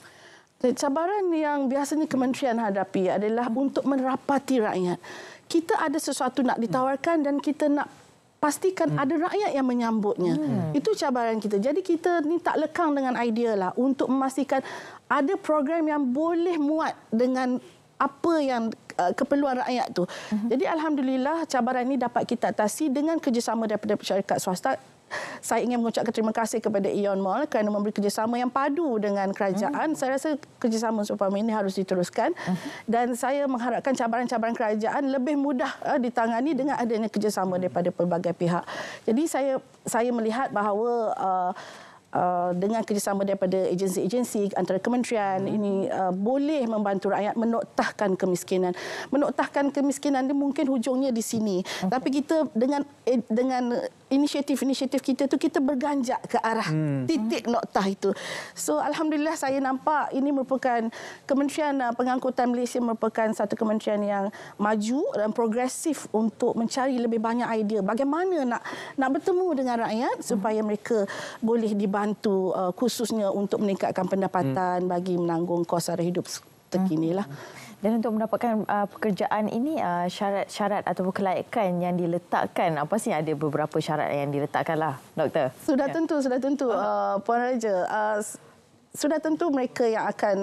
[SPEAKER 17] Cabaran yang biasanya kementerian hadapi adalah untuk merapati rakyat. Kita ada sesuatu nak ditawarkan dan kita nak pastikan ada rakyat yang menyambutnya. Itu cabaran kita. Jadi kita ni tak lekang dengan idea lah untuk memastikan ada program yang boleh muat dengan apa yang keperluan rakyat tu. Jadi alhamdulillah cabaran ini dapat kita atasi dengan kerjasama daripada syarikat swasta. Saya ingin mengucapkan terima kasih kepada Aeon Mall kerana memberi kerjasama yang padu dengan kerajaan. Saya rasa kerjasama seumpama ini harus diteruskan. Dan saya mengharapkan cabaran-cabaran kerajaan lebih mudah ditangani dengan adanya kerjasama daripada pelbagai pihak. Jadi saya melihat bahawa dengan kerjasama daripada agensi-agensi antara kementerian ini boleh membantu rakyat menoktahkan kemiskinan. Menoktahkan kemiskinan ini mungkin hujungnya di sini. Tapi kita dengan inisiatif-inisiatif kita tu kita berganjak ke arah titik noktah itu. So alhamdulillah saya nampak ini merupakan Kementerian Pengangkutan Malaysia merupakan satu kementerian yang maju dan progresif untuk mencari lebih banyak idea bagaimana nak bertemu dengan rakyat supaya mereka boleh dibantu khususnya untuk meningkatkan pendapatan bagi menanggung kos sara hidup terkinilah.
[SPEAKER 2] Dan untuk mendapatkan pekerjaan ini, syarat-syarat ataupun kelayakan yang diletakkan, apa sih, ada beberapa syarat yang diletakkan lah, Doktor?
[SPEAKER 17] Sudah tentu, Puan Raja. Sudah tentu mereka yang akan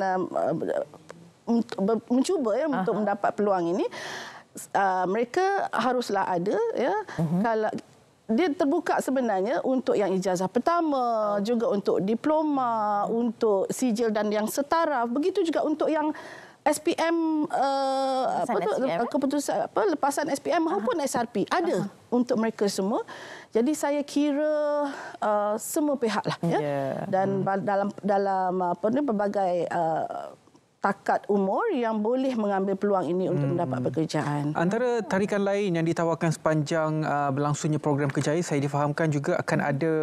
[SPEAKER 17] mencuba untuk mendapat peluang ini, mereka haruslah ada, ya. Kalau dia terbuka sebenarnya untuk yang ijazah pertama, juga untuk diploma, untuk sijil dan yang setara. Begitu juga untuk yang SPM, keputusan lepasan SPM maupun SRP ada untuk mereka semua. Jadi saya kira semua pihak lah, ya. Dan dalam berbagai takat umur yang boleh mengambil peluang ini untuk mendapat pekerjaan.
[SPEAKER 1] Antara tarikan lain yang ditawarkan sepanjang berlangsungnya program kerjaya, saya difahamkan juga akan ada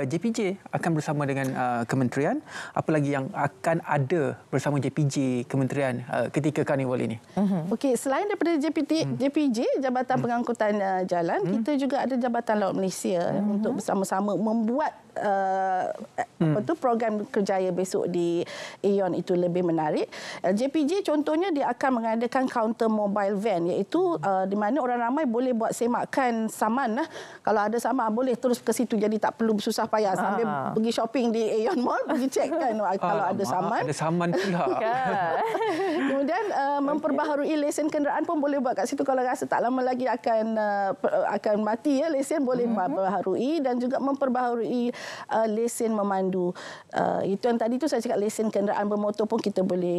[SPEAKER 1] JPJ akan bersama dengan kementerian. Apa lagi yang akan ada bersama JPJ kementerian ketika karnival ini?
[SPEAKER 17] Okey, selain daripada JPJ, Jabatan Pengangkutan Jalan, kita juga ada Jabatan Laut Malaysia untuk bersama-sama membuat program kerjaya besok di AEON itu lebih menarik. JPJ contohnya dia akan mengadakan counter mobile van, iaitu di mana orang ramai boleh buat semakan saman lah. Kalau ada saman boleh terus ke situ, jadi tak perlu susah payah sambil pergi shopping di AEON Mall, pergi check kan kalau ada saman.
[SPEAKER 1] Ada saman pula.
[SPEAKER 17] Kemudian memperbaharui lesen kenderaan pun boleh buat kat situ. Kalau rasa tak lama lagi akan mati, ya, lesen boleh perbaharui, dan juga memperbaharui lesen memandu. Itu yang tadi tu saya cakap, lesen kenderaan bermotor pun kita boleh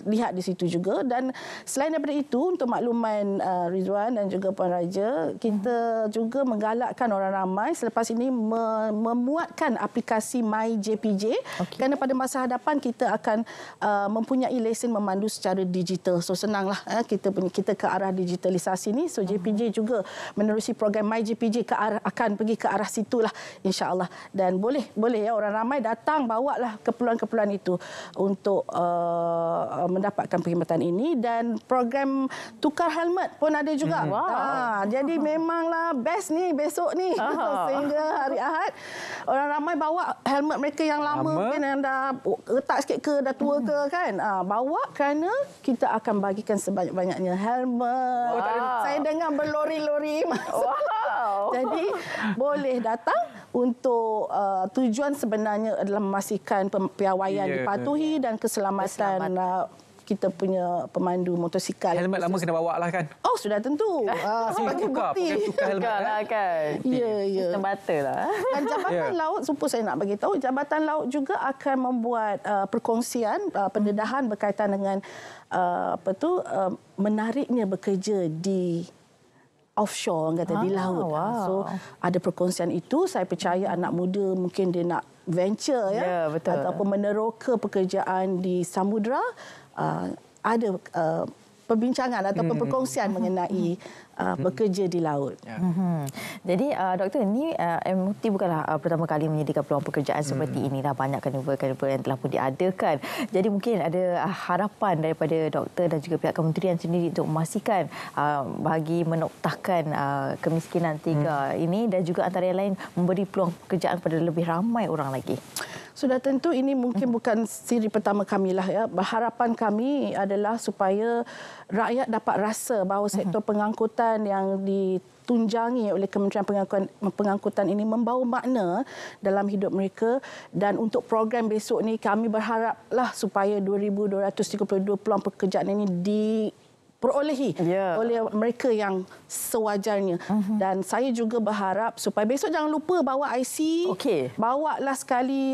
[SPEAKER 17] lihat di situ juga. Dan selain daripada itu, untuk makluman Rizwan dan juga Puan Raja, kita juga menggalakkan orang ramai selepas ini memuatkan aplikasi MyJPJ, kerana pada masa hadapan kita akan mempunyai lesen memandu secara digital. So senanglah kita ke arah digitalisasi ni. So JPJ juga menerusi program MyJPJ akan pergi ke arah situlah, insya-Allah. Dan boleh ya, orang ramai datang, bawalah keperluan-keperluan itu untuk mendapatkan perkhidmatan ini. Dan program tukar helmet pun ada juga. Jadi memanglah best ni besok ni. Sehingga hari Ahad orang ramai bawa helmet mereka yang lama, mungkin yang dah retak sikit ke, dah tua ke kan. Bawa, kerana kita akan bagikan sebanyak-banyaknya helmet. Saya dengar berlori-lori masuk. Jadi boleh datang untuk tujuan sebenarnya adalah memastikan piawaian dipatuhi dan keselamatan kita punya pemandu motosikal.
[SPEAKER 1] Helmet lama kena bawa lah kan?
[SPEAKER 17] Oh, sudah tentu. Sebagai bukti.
[SPEAKER 1] Tukar helmet
[SPEAKER 2] lah kan?
[SPEAKER 17] Ya.
[SPEAKER 2] Semata lah.
[SPEAKER 17] Dan Jabatan Laut, supaya saya nak bagi tahu, Jabatan Laut juga akan membuat perkongsian, pendedahan berkaitan dengan menariknya bekerja di offshore, orang kata di laut. So ada perkongsian itu. Saya percaya anak muda mungkin dia nak venture, ya, ataupun meneroka pekerjaan di samudera, ada perbincangan ataupun perkongsian mengenai bekerja di laut.
[SPEAKER 2] Jadi Doktor, ini MUT bukanlah pertama kali menyediakan peluang pekerjaan seperti ini. Dah banyak carnival yang telah pun diadakan. Jadi mungkin ada harapan daripada doktor dan juga pihak kementerian sendiri untuk memastikan bagi menoktahkan kemiskinan tiga ini, dan juga antara yang lain memberi peluang pekerjaan kepada lebih ramai orang lagi.
[SPEAKER 17] Sudah tentu ini mungkin bukan siri pertama kami lah, ya. Harapan kami adalah supaya rakyat dapat rasa bahawa sektor pengangkutan yang ditunjangi oleh Kementerian Pengangkutan ini membawa makna dalam hidup mereka. Dan untuk program besok ni kami berharaplah supaya 2,232 peluang pekerjaan ini diperolehi oleh mereka yang sewajarnya. Dan saya juga berharap supaya besok jangan lupa bawa IC, bawalah sekali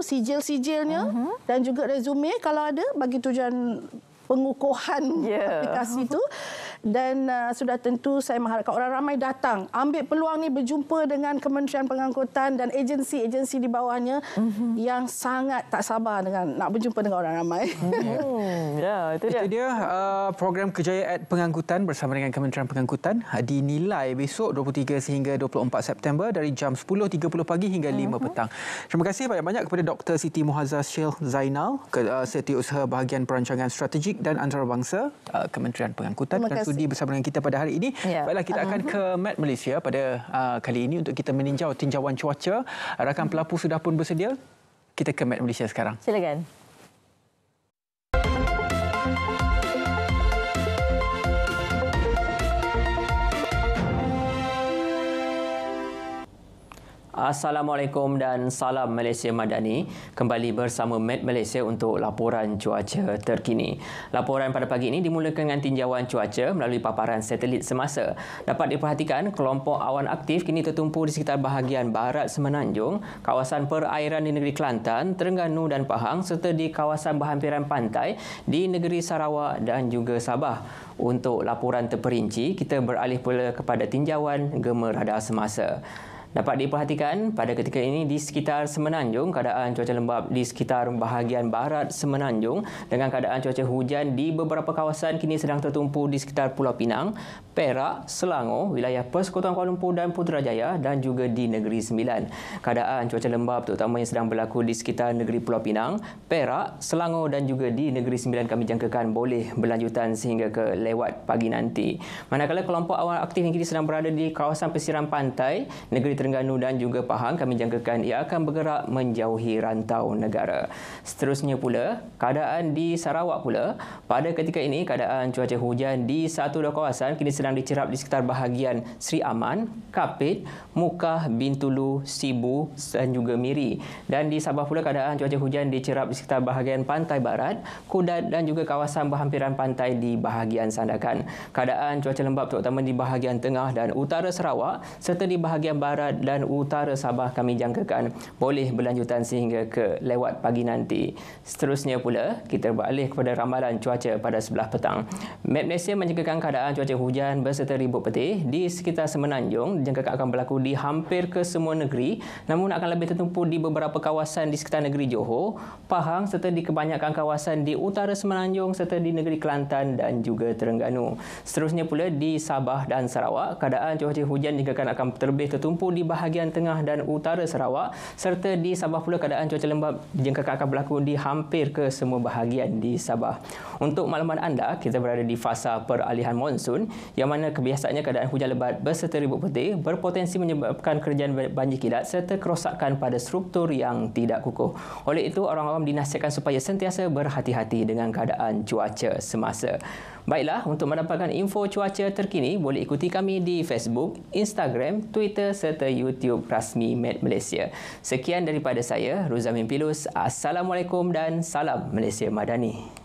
[SPEAKER 17] sijil-sijilnya dan juga resume kalau ada, bagi tujuan pengukuhan aplikasi itu. Dan sudah tentu saya mengharapkan orang ramai datang, ambil peluang ni, berjumpa dengan Kementerian Pengangkutan dan agensi-agensi di bawahnya yang sangat tak sabar dengan nak berjumpa dengan orang ramai.
[SPEAKER 1] Itu dia program kerjaya pengangkutan bersama dengan Kementerian Pengangkutan dinilai besok 23 sehingga 24 September dari jam 10.30 pagi hingga 5 petang. Terima kasih banyak-banyak kepada Dr. Siti Muhazzah Sheikh Zainal, Setiausaha Bahagian Perancangan Strategik dan Antarabangsa Kementerian Pengangkutan, dan sudi bersama dengan kita pada hari ini. Baiklah, kita akan ke Met Malaysia pada kali ini untuk kita meninjau tinjauan cuaca. Rakan pelapur sudah pun bersedia. Kita ke Met Malaysia sekarang.
[SPEAKER 2] Silakan.
[SPEAKER 18] Assalamualaikum dan salam Malaysia Madani. Kembali bersama Met Malaysia untuk laporan cuaca terkini. Laporan pada pagi ini dimulakan dengan tinjauan cuaca melalui paparan satelit semasa. Dapat diperhatikan kelompok awan aktif kini tertumpu di sekitar bahagian barat Semenanjung, kawasan perairan di negeri Kelantan, Terengganu dan Pahang serta di kawasan berhampiran pantai di negeri Sarawak dan juga Sabah. Untuk laporan terperinci, kita beralih pula kepada tinjauan gema radar semasa. Dapat diperhatikan pada ketika ini di sekitar Semenanjung, keadaan cuaca lembap di sekitar bahagian barat Semenanjung dengan keadaan cuaca hujan di beberapa kawasan kini sedang tertumpu di sekitar Pulau Pinang, Perak, Selangor, wilayah Persekutuan Kuala Lumpur dan Putrajaya dan juga di Negeri Sembilan. Keadaan cuaca lembap terutamanya sedang berlaku di sekitar negeri Pulau Pinang, Perak, Selangor dan juga di Negeri Sembilan kami jangkakan boleh berlanjutan sehingga ke lewat pagi nanti. Manakala kelompok awan aktif yang kini sedang berada di kawasan pesisir pantai, negeri Terengganu dan juga Pahang, kami jangkakan ia akan bergerak menjauhi rantau negara. Seterusnya pula, keadaan di Sarawak pula, pada ketika ini keadaan cuaca hujan di satu dua kawasan kini sedang dicerap di sekitar bahagian Sri Aman, Kapit, Mukah, Bintulu, Sibu dan juga Miri. Dan di Sabah pula keadaan cuaca hujan dicerap di sekitar bahagian pantai barat, Kudat dan juga kawasan berhampiran pantai di bahagian Sandakan. Keadaan cuaca lembap terutama di bahagian tengah dan utara Sarawak serta di bahagian barat dan utara Sabah kami jangkakan boleh berlanjutan sehingga ke lewat pagi nanti. Seterusnya pula, kita beralih kepada ramalan cuaca pada sebelah petang. Met Malaysia menjangkakan keadaan cuaca hujan berserta ribut petih di sekitar Semenanjung dijangkakan akan berlaku di hampir ke semua negeri, namun akan lebih tertumpu di beberapa kawasan di sekitar negeri Johor, Pahang serta di kebanyakan kawasan di utara Semenanjung serta di negeri Kelantan dan juga Terengganu. Seterusnya pula di Sabah dan Sarawak, keadaan cuaca hujan dijangkakan akan terlebih tertumpu di bahagian tengah dan utara Sarawak serta di Sabah pula keadaan cuaca lembap dijangkakan akan berlaku di hampir ke semua bahagian di Sabah. Untuk makluman anda, kita berada di fasa peralihan monsun yang mana kebiasaannya keadaan hujan lebat berserta ribut petih berpotensi menyebabkan kerjaan banjir kilat serta kerosakan pada struktur yang tidak kukuh. Oleh itu, orang awam dinasihatkan supaya sentiasa berhati-hati dengan keadaan cuaca semasa. Baiklah, untuk mendapatkan info cuaca terkini, boleh ikuti kami di Facebook, Instagram, Twitter serta YouTube rasmi Met Malaysia. Sekian daripada saya, Ruzamin Pilus. Assalamualaikum dan salam Malaysia Madani.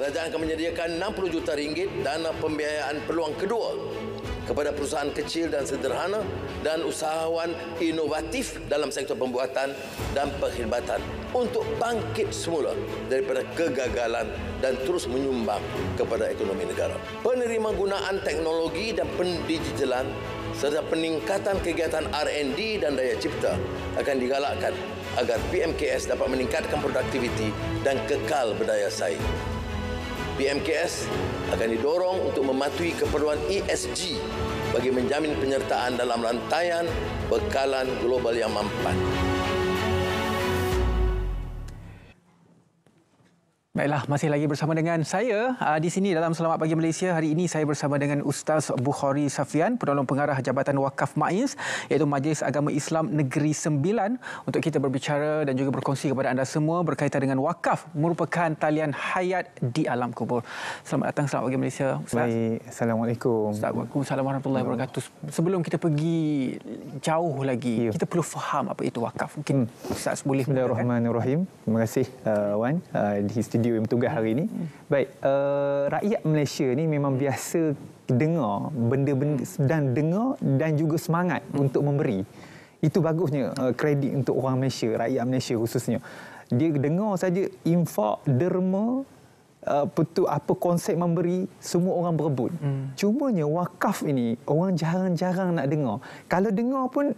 [SPEAKER 3] Kerajaan akan menyediakan RM60 juta dana pembiayaan peluang kedua kepada perusahaan kecil dan sederhana dan usahawan inovatif dalam sektor pembuatan dan perkhidmatan untuk bangkit semula daripada kegagalan dan terus menyumbang kepada ekonomi negara. Penerima gunaan teknologi dan pendigitalan serta peningkatan kegiatan R&D dan daya cipta akan digalakkan agar PMKS dapat meningkatkan produktiviti dan kekal berdaya saing. PMKS akan didorong untuk mematuhi keperluan ESG bagi menjamin penyertaan dalam rantaian bekalan global yang mampan.
[SPEAKER 1] Baiklah, masih lagi bersama dengan saya di sini dalam Selamat Pagi Malaysia. Hari ini saya bersama dengan Ustaz Bukhari Safian, Penolong Pengarah Jabatan Wakaf MAIS, iaitu Majlis Agama Islam Negeri Sembilan, untuk kita berbicara dan juga berkongsi kepada anda semua berkaitan dengan wakaf merupakan talian hayat di alam kubur. Selamat datang Selamat Pagi Malaysia, Ustaz.
[SPEAKER 19] Baik, Assalamualaikum.
[SPEAKER 1] Waalaikumsalam warahmatullahi wabarakatuh. Sebelum kita pergi jauh lagi, kita perlu faham apa itu wakaf. Mungkin Ustaz boleh.
[SPEAKER 19] Bismillahirrahmanirrahim. Terima kasih Wan di studio yang bertugas hari ini. Baik, rakyat Malaysia ni memang biasa dengar benda-benda dan dengar dan juga semangat untuk memberi. Itu bagusnya kredit untuk orang Malaysia, rakyat Malaysia khususnya. Dia dengar saja infak, derma, apa konsep memberi, semua orang berebut. Cumanya wakaf ini orang jarang-jarang nak dengar. Kalau dengar pun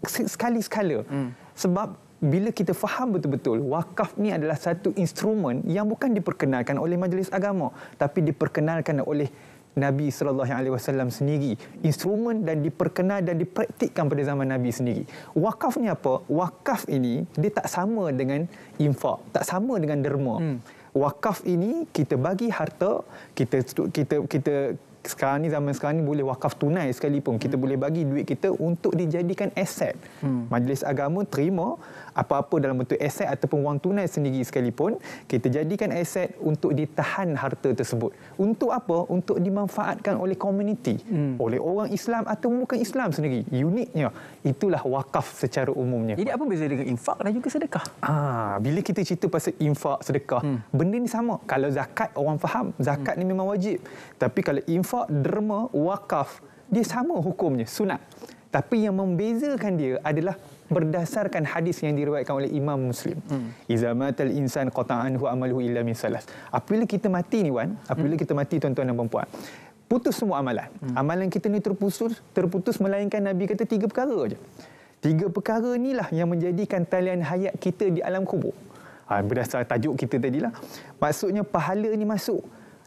[SPEAKER 19] sekali-sekala. Sebab bila kita faham betul-betul, wakaf ni adalah satu instrumen yang bukan diperkenalkan oleh majlis agama, tapi diperkenalkan oleh Nabi SAW sendiri. Instrumen dan diperkenal dan dipraktikkan pada zaman Nabi sendiri. Wakaf ni apa? Wakaf ini dia tak sama dengan infak, tak sama dengan derma. Wakaf ini kita bagi harta, kita sekarang ni, zaman sekarang ni boleh wakaf tunai sekalipun. Kita boleh bagi duit kita untuk dijadikan aset. Majlis agama terima apa-apa dalam bentuk aset ataupun wang tunai sendiri sekalipun, kita jadikan aset untuk ditahan harta tersebut. Untuk apa? Untuk dimanfaatkan oleh komuniti, oleh orang Islam atau bukan Islam sendiri. Uniknya, itulah wakaf secara umumnya.
[SPEAKER 1] Jadi apa beza dengan infak dan juga sedekah?
[SPEAKER 19] Bila kita cerita pasal infak, sedekah, benda ni sama. Kalau zakat, orang faham. Zakat ni memang wajib. Tapi kalau infak, derma, wakaf, dia sama hukumnya, sunat. Tapi yang membezakan dia adalah berdasarkan hadis yang diriwayatkan oleh Imam Muslim. Iza matal insan qata'a anhu amaluhu illa min salas. Apabila kita mati ni Wan, apabila kita mati tuan-tuan dan puan-puan, putus semua amalan. Amalan kita ni terputus melainkan Nabi kata 3 perkara aja. 3 perkara inilah yang menjadikan talian hayat kita di alam kubur. Berdasar tajuk kita tadilah. Maksudnya pahala ni masuk.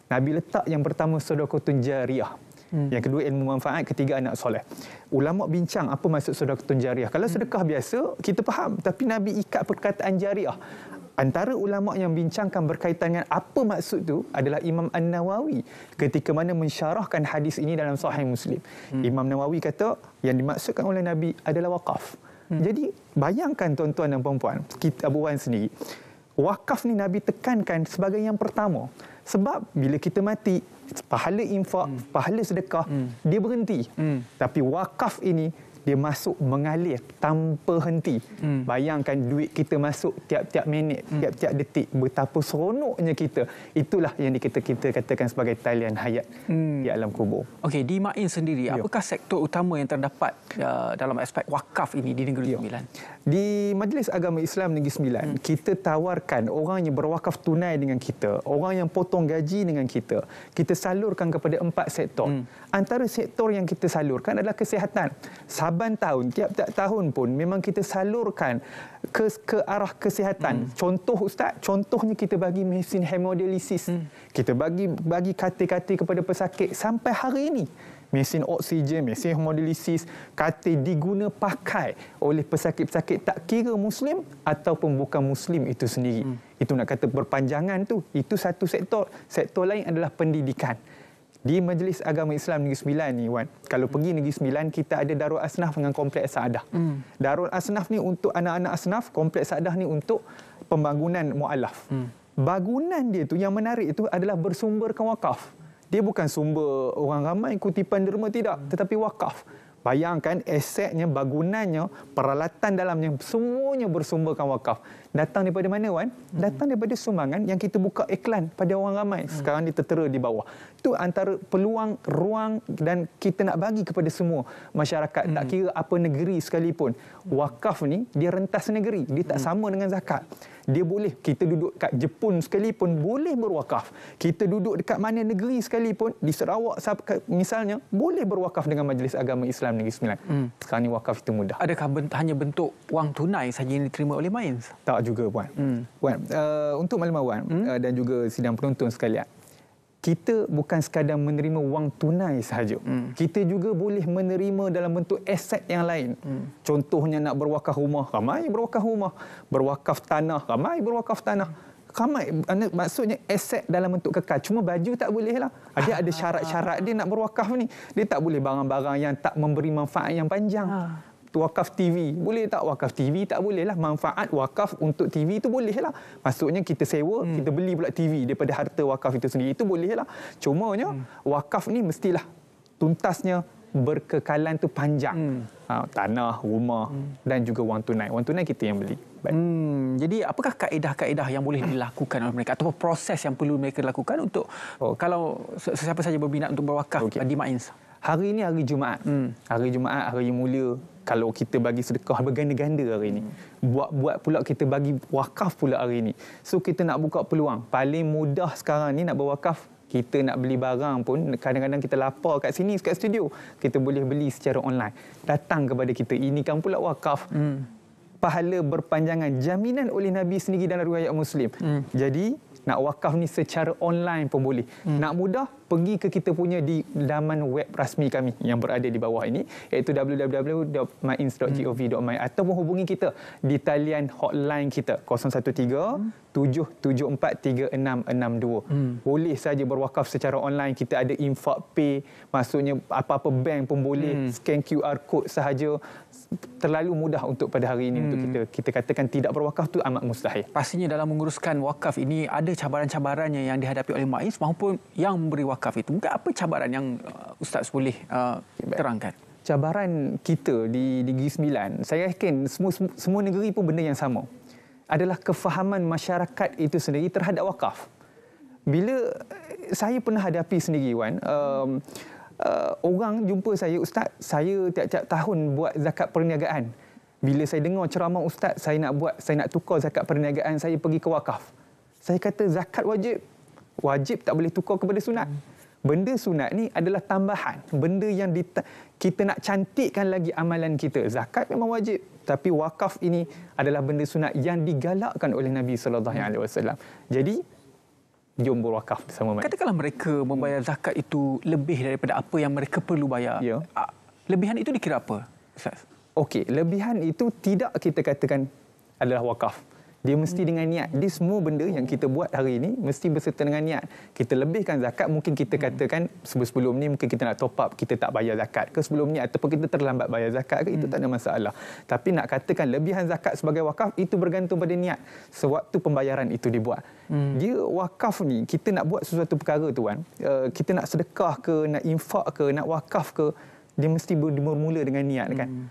[SPEAKER 19] Nabi letak yang pertama sedekahun jariyah. Yang kedua ilmu manfaat, ketiga anak soleh. Ulama bincang apa maksud sedekahun jariyah. Kalau sedekah biasa kita faham, tapi Nabi ikat perkataan jariyah. Antara ulama yang bincangkan berkaitan dengan apa maksud tu adalah Imam An-Nawawi ketika mana mensyarahkan hadis ini dalam Sahih Muslim. Imam Nawawi kata yang dimaksudkan oleh Nabi adalah wakaf. Jadi bayangkan tuan-tuan dan puan-puan, kita Abu Wan sendiri, wakaf ni Nabi tekankan sebagai yang pertama. Sebab bila kita mati, pahala infak, pahala sedekah, dia berhenti. Tapi wakaf ini, dia masuk mengalir tanpa henti. Bayangkan duit kita masuk tiap-tiap minit, tiap-tiap detik. Betapa seronoknya kita. Itulah yang kita katakan sebagai talian hayat di alam kubur.
[SPEAKER 1] Okey, di MAIS sendiri, apakah sektor utama yang terdapat dalam aspek wakaf ini di Negeri Sembilan?
[SPEAKER 19] Di Majlis Agama Islam Negeri Sembilan, kita tawarkan orang yang berwakaf tunai dengan kita, orang yang potong gaji dengan kita. Kita salurkan kepada 4 sektor. Antara sektor yang kita salurkan adalah kesihatan. Saban tahun, tiap-tiap tahun pun memang kita salurkan ke arah kesihatan. Contoh Ustaz, contohnya kita bagi mesin hemodialisis. Kita bagi katil-katil kepada pesakit sampai hari ini. Mesin oksigen, mesin hemodialisis, katil diguna pakai oleh pesakit-pesakit tak kira Muslim ataupun bukan Muslim itu sendiri. Itu nak kata berpanjangan tu. Itu satu sektor. Sektor lain adalah pendidikan. Di Majlis Agama Islam Negeri Sembilan ni Wan, kalau pergi Negeri Sembilan, kita ada Darul Asnaf dengan Kompleks Saadah. Darul Asnaf ni untuk anak-anak asnaf, Kompleks Saadah ni untuk pembangunan mualaf. Bangunan dia tu yang menarik itu adalah bersumberkan wakaf. Dia bukan sumber orang ramai kutipan derma, tidak, tetapi wakaf. Bayangkan asetnya, bangunannya, peralatan dalamnya, semuanya bersumberkan wakaf. Datang daripada mana Wan? Datang daripada sumbangan yang kita buka iklan pada orang ramai. Sekarang dia tertera di bawah. Itu antara peluang, ruang dan kita nak bagi kepada semua masyarakat. Tak kira apa negeri sekalipun. Wakaf ni dia rentas negeri. Dia tak sama dengan zakat. Dia boleh, kita duduk kat Jepun sekalipun boleh berwakaf. Kita duduk dekat mana negeri sekalipun, di Sarawak misalnya, boleh berwakaf dengan Majlis Agama Islam Negeri Sembilan. Sekarang ni wakaf itu mudah.
[SPEAKER 1] Adakah hanya bentuk wang tunai saja yang diterima oleh MAIS?
[SPEAKER 19] Tak juga Puan. Puan, untuk maklumat Puan dan juga sidang penonton sekalian, kita bukan sekadar menerima wang tunai sahaja. Kita juga boleh menerima dalam bentuk aset yang lain. Contohnya nak berwakaf rumah, ramai berwakaf rumah. Berwakaf tanah, ramai berwakaf tanah. ramai, maksudnya aset dalam bentuk kekal. Cuma baju tak boleh lah. Dia ada syarat-syarat dia nak berwakaf ni. Dia tak boleh barang-barang yang tak memberi manfaat yang panjang. Wakaf TV, boleh tak? Wakaf TV tak boleh lah. Manfaat wakaf untuk TV itu boleh lah. Maksudnya kita sewa, kita beli pula TV daripada harta wakaf itu sendiri. Itu boleh lah. Cumanya wakaf ni mestilah tuntasnya berkekalan tu panjang. Tanah, rumah dan juga wang tunai. Wang tunai kita yang beli.
[SPEAKER 1] Jadi apakah kaedah-kaedah yang boleh dilakukan oleh mereka ataupun proses yang perlu mereka lakukan untuk kalau sesiapa saja berminat untuk berwakaf di MAINS?
[SPEAKER 19] Hari ini hari Jumaat. Hari Jumaat, hari mulia. Kalau kita bagi sedekah berganda-ganda hari ini. Buat pula kita bagi wakaf pula hari ini. So kita nak buka peluang. Paling mudah sekarang ni nak berwakaf. Kita nak beli barang pun kadang-kadang kita lapar kat sini, kat studio. Kita boleh beli secara online. Datang kepada kita. Ini kan pula wakaf. Pahala berpanjangan. Jaminan oleh Nabi sendiri dalam riwayat Muslim. Jadi nak wakaf ni secara online pun boleh. Nak mudah, pergi ke kita punya di laman web rasmi kami yang berada di bawah ini, iaitu www.mains.gov.my, ataupun hubungi kita di talian hotline kita 013-774-3662. Boleh saja berwakaf secara online. Kita ada infak pay, maksudnya apa-apa bank pun boleh. Scan QR code sahaja. Terlalu mudah untuk pada hari ini untuk kita katakan tidak berwakaf tu amat mustahil.
[SPEAKER 1] Pastinya dalam menguruskan wakaf ini ada cabaran-cabarannya yang dihadapi oleh MAINS maupun yang memberi wakaf itu. Mungkin apa cabaran yang Ustaz boleh terangkan?
[SPEAKER 19] Cabaran kita di Negeri Sembilan, saya yakin semua negeri pun benda yang sama. Adalah kefahaman masyarakat itu sendiri terhadap wakaf. Bila saya pernah hadapi sendiri, Wan, orang jumpa saya, Ustaz, saya tiap-tiap tahun buat zakat perniagaan. Bila saya dengar ceramah Ustaz, saya nak tukar zakat perniagaan saya pergi ke wakaf. Saya kata zakat wajib. Wajib tak boleh tukar kepada sunat. Benda sunat ni adalah tambahan. Benda yang kita nak cantikkan lagi amalan kita. Zakat memang wajib. Tapi wakaf ini adalah benda sunat yang digalakkan oleh Nabi SAW. Jadi, jom berwakaf bersama mereka.
[SPEAKER 1] Katakanlah mereka membayar zakat itu lebih daripada apa yang mereka perlu bayar.
[SPEAKER 19] Ya.
[SPEAKER 1] Lebihan itu dikira apa, Ustaz?
[SPEAKER 19] Okey, lebihan itu tidak kita katakan adalah wakaf. Dia mesti dengan niat. Dia semua benda yang kita buat hari ini mesti berserta dengan niat. Kita lebihkan zakat, mungkin kita katakan sebelum ni mungkin kita nak top up, kita tak bayar zakat ke sebelum ni, ataupun kita terlambat bayar zakat ke, itu tak ada masalah. Tapi nak katakan lebihan zakat sebagai wakaf, itu bergantung pada niat sewaktu pembayaran itu dibuat. Dia wakaf ni, kita nak buat sesuatu perkara tu kan, kita nak sedekah ke, nak infak ke, nak wakaf ke, dia mesti bermula dengan niat kan.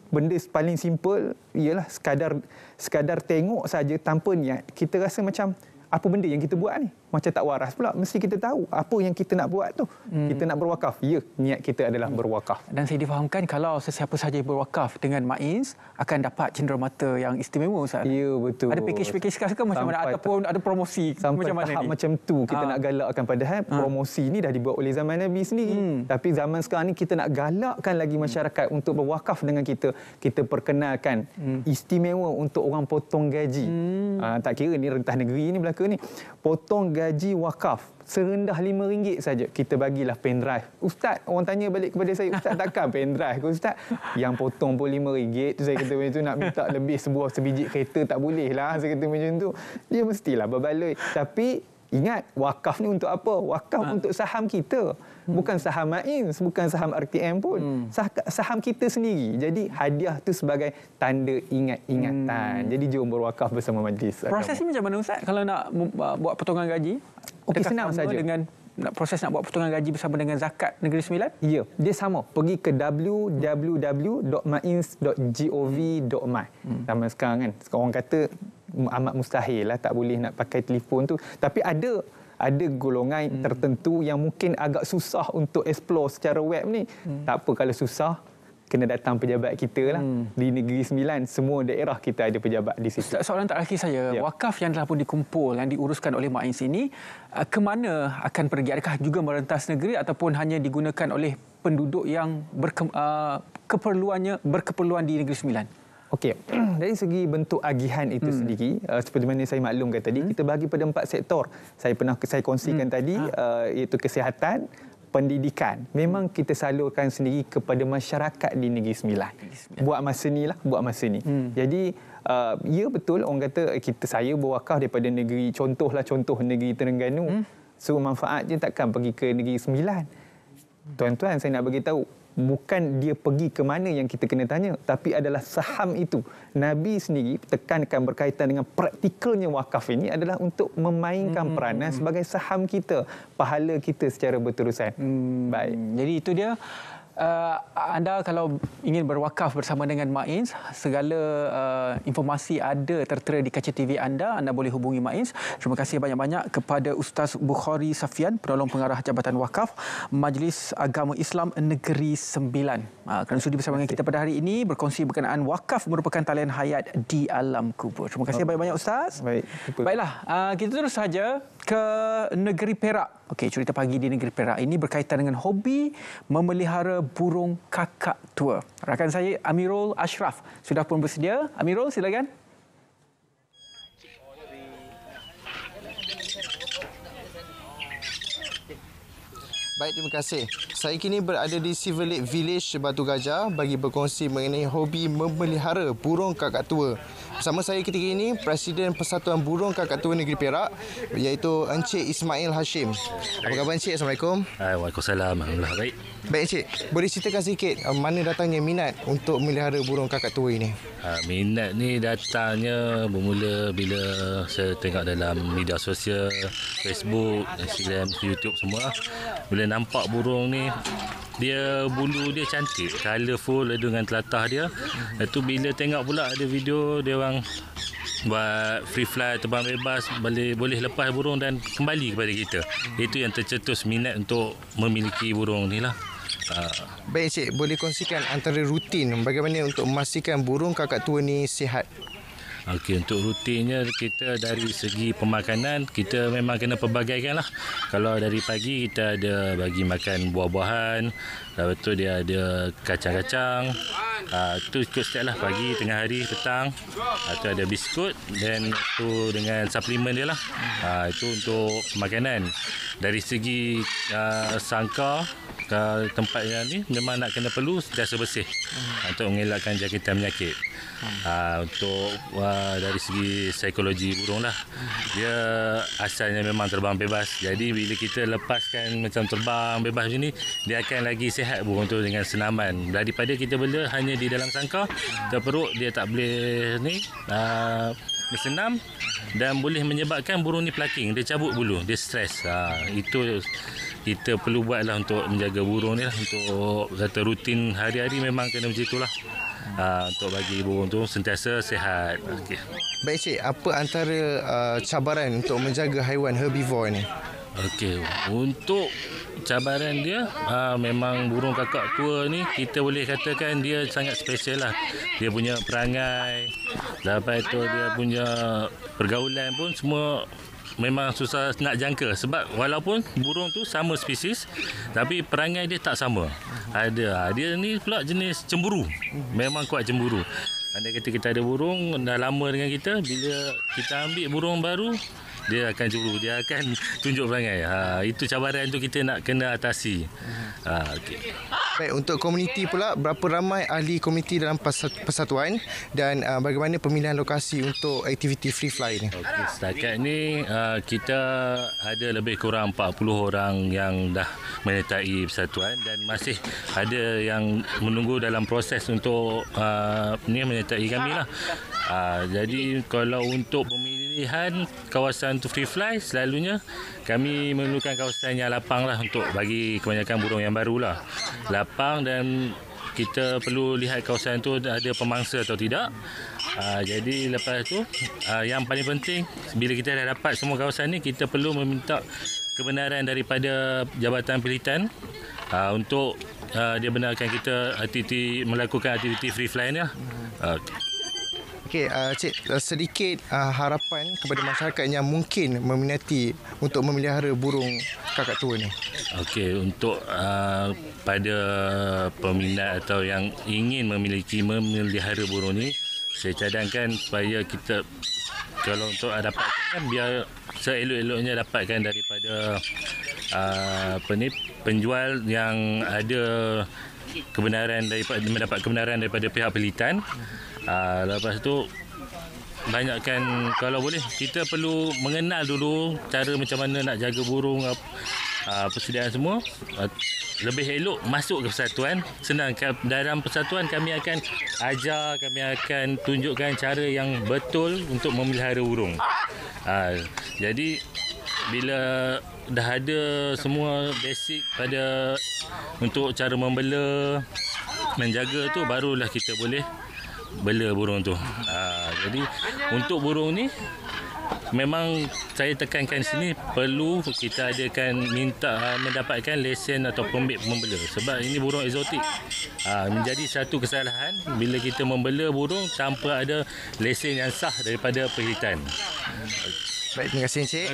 [SPEAKER 19] Benda paling simple ialah sekadar tengok saja tanpa niat, kita rasa macam apa benda yang kita buat ni macam tak waras pula. Mesti kita tahu apa yang kita nak buat tu. Kita nak berwakaf. Ya, niat kita adalah berwakaf.
[SPEAKER 1] Dan saya difahamkan kalau sesiapa saja berwakaf dengan MAINS akan dapat cenderamata yang istimewa, Ustaz.
[SPEAKER 19] Ya, betul.
[SPEAKER 1] Ada package-package khas ke macam mana, ataupun ada promosi
[SPEAKER 19] sampai
[SPEAKER 1] macam mana
[SPEAKER 19] tahap
[SPEAKER 1] ni?
[SPEAKER 19] macam tu kita nak galakkan, padahal promosi ni dah dibuat oleh zaman Nabi sendiri. Tapi zaman sekarang ni kita nak galakkan lagi masyarakat untuk berwakaf dengan kita. Kita perkenalkan istimewa untuk orang potong gaji. Tak kira ni rentah negeri ni belaka ni. Potong gaji wakaf serendah RM5 saja. Kita bagilah pendrive. Ustaz, orang tanya balik kepada saya, Ustaz takkan pendrive ke Ustaz? Yang potong pun RM5 tu, saya kata macam tu, nak minta lebih sebiji kereta tak boleh lah. Saya kata macam tu. Dia mestilah berbaloi. Tapi ingat, wakaf ni untuk apa? Wakaf untuk saham kita. Bukan saham MAINS, bukan saham RTM pun. Saham kita sendiri. Jadi hadiah tu sebagai tanda ingat-ingatan. Jadi jom berwakaf bersama majlis.
[SPEAKER 1] Prosesnya macam mana, Ustaz? Kalau nak buat potongan gaji?
[SPEAKER 19] Okey, senang saja.
[SPEAKER 1] Dengan proses nak buat potongan gaji bersama dengan zakat Negeri Sembilan?
[SPEAKER 19] Ya, dia sama. Pergi ke www.mains.gov.my. Zaman sekarang kan, orang kata amat mustahil lah, tak boleh nak pakai telefon tu. Tapi ada golongan tertentu yang mungkin agak susah untuk explore secara web ni. Tak apa kalau susah, kena datang pejabat kita lah. Di Negeri Sembilan, semua daerah kita ada pejabat di situ.
[SPEAKER 1] Ustaz, soalan terakhir saya, wakaf yang telah pun dikumpul, yang diuruskan oleh MAINS ini, ke mana akan pergi? Adakah juga merentas negeri ataupun hanya digunakan oleh penduduk yang berkeperluan di Negeri Sembilan?
[SPEAKER 19] Okey, dari segi bentuk agihan itu sendiri, seperti mana saya maklumkan tadi, kita bagi pada 4 sektor. Saya kongsikan tadi, iaitu kesihatan, pendidikan. Memang kita salurkan sendiri kepada masyarakat di Negeri Sembilan. Buat masa ni. Jadi ya betul orang kata saya berwakaf daripada negeri, contoh negeri Terengganu. So manfaat je takkan pergi ke negeri Sembilan. Tuan-tuan, saya nak bagi tahu, bukan dia pergi ke mana yang kita kena tanya, tapi adalah saham itu. Nabi sendiri tekankan berkaitan dengan praktikalnya wakaf ini adalah untuk memainkan peranan sebagai saham kita, pahala kita secara berterusan. Baik.
[SPEAKER 1] Jadi itu dia. Anda kalau ingin berwakaf bersama dengan Mak Ins, segala informasi ada tertera di kaca TV anda. Anda boleh hubungi Mak Ins. Terima kasih banyak-banyak kepada Ustaz Bukhari Safian, Penolong Pengarah Jabatan Wakaf Majlis Agama Islam Negeri Sembilan, kerana sudi bersama dengan kita pada hari ini berkongsi berkenaan wakaf merupakan talian hayat di alam kubur. Terima kasih banyak-banyak Ustaz. Baiklah, kita terus saja ke negeri Perak. Okey, cerita pagi di negeri Perak ini berkaitan dengan hobi memelihara burung kakak tua. Rakan saya Amirul Ashraf sudah pun bersedia. Amirul, silakan.
[SPEAKER 20] Baik, terima kasih. Saya kini berada di Silver Lake Village, Batu Gajah bagi berkongsi mengenai hobi memelihara burung kakak tua. Bersama saya ketika ini Presiden Persatuan Burung Kakak Tua Negeri Perak, iaitu Encik Ismail Hashim. Apa khabar Encik? Assalamualaikum.
[SPEAKER 21] Waalaikumsalam. Alhamdulillah baik.
[SPEAKER 20] Baik Encik, boleh ceritakan sikit mana datangnya minat untuk memelihara burung kakak tua ini?
[SPEAKER 21] Minat ni datangnya bermula bila saya tengok dalam media sosial, Facebook, Instagram, YouTube semua. Bila nampak burung ni, dia bulu dia cantik, colourful dengan telatah dia. Lepas tu bila tengok pula ada video dia orang buat free fly, terbang bebas, boleh lepas burung dan kembali kepada kita. Itu yang tercetus minat untuk memiliki burung ni lah.
[SPEAKER 20] Baik Encik, boleh kongsikan antara rutin bagaimana untuk memastikan burung kakak tua ni sihat?
[SPEAKER 21] Okey, untuk rutinnya kita dari segi pemakanan kita memang kena pelbagaikan lah. Kalau dari pagi kita ada bagi makan buah-buahan, lepas tu dia ada kacang-kacang, tu ikut setiap lah, pagi, tengah hari, petang. Tu ada biskut dan tu dengan suplemen dia lah. Itu untuk makanan. Dari segi sangka tempat yang ni memang nak kena perlu sentiasa bersih untuk mengelakkan jangkitan penyakit. Untuk dari segi psikologi burung lah, dia asalnya memang terbang bebas. Jadi bila kita lepaskan macam terbang bebas macam ni, dia akan lagi sihat burung tu dengan senaman. Daripada kita bela hanya di dalam sangkar, terperuk, dia tak boleh ni bersenam dan boleh menyebabkan burung ni plucking, dia cabut bulu, dia stres. Itu kita perlu buatlah untuk menjaga burung ni lah. Untuk kata rutin hari-hari memang kena macam itulah. Untuk bagi burung tu sentiasa sihat. Okay.
[SPEAKER 20] Baik Cik, apa antara cabaran untuk menjaga haiwan herbivore ni?
[SPEAKER 21] Okey, untuk cabaran dia memang burung kakak tua ni kita boleh katakan dia sangat special lah. Dia punya perangai, lepas tu dia punya pergaulan pun semua memang susah nak jangka, sebab walaupun burung tu sama spesies tapi perangai dia tak sama. Dia ni pula jenis cemburu, memang kuat cemburu. Andai kata kita ada burung dah lama dengan kita, bila kita ambil burung baru, dia akan cemburu, dia akan tunjuk perangai. Itu cabaran tu kita nak kena atasi. Okay.
[SPEAKER 20] Baik, untuk komuniti pula, berapa ramai ahli komuniti dalam persatuan dan bagaimana pemilihan lokasi untuk aktiviti free fly ni?
[SPEAKER 21] Okay, setakat ni kita ada lebih kurang 40 orang yang dah menyertai persatuan dan masih ada yang menunggu dalam proses untuk menyertai kami lah. Jadi kalau untuk pemilihan kawasan untuk free fly, selalunya kami memerlukan kawasan yang lapang lah untuk bagi kebanyakan burung yang baru lah. Lapang dan kita perlu lihat kawasan tu ada pemangsa atau tidak. Jadi lepas tu yang paling penting, bila kita dah dapat semua kawasan ni, kita perlu meminta kebenaran daripada Jabatan Pilitan untuk dia benarkan kita melakukan aktiviti free fly ni lah.
[SPEAKER 20] Okey, Cik, sedikit harapan kepada masyarakat yang mungkin meminati untuk memelihara burung kakak tua ni.
[SPEAKER 21] Okey, untuk pada peminat atau yang ingin memelihara burung ni, saya cadangkan supaya kita, kalau untuk dapatkan kan, biar seelok-eloknya dapatkan daripada penjual yang ada kebenaran, mendapat kebenaran daripada pihak pilitan. Lepas tu banyakkan kalau boleh kita perlu mengenal dulu cara macam mana nak jaga burung, persediaan semua. Lebih elok masuk ke persatuan. Senang, dalam persatuan kami akan ajar, kami akan tunjukkan cara yang betul untuk memelihara burung. Jadi bila dah ada semua basic pada untuk cara membela, menjaga tu, barulah kita boleh bela burung tu. Jadi untuk burung ni memang saya tekankan sini perlu kita adakan mendapatkan lesen atau permit membela, sebab ini burung eksotik. Menjadi satu kesalahan bila kita membela burung tanpa ada lesen yang sah daripada perkhidmatan.
[SPEAKER 20] Baik, terima kasih Encik.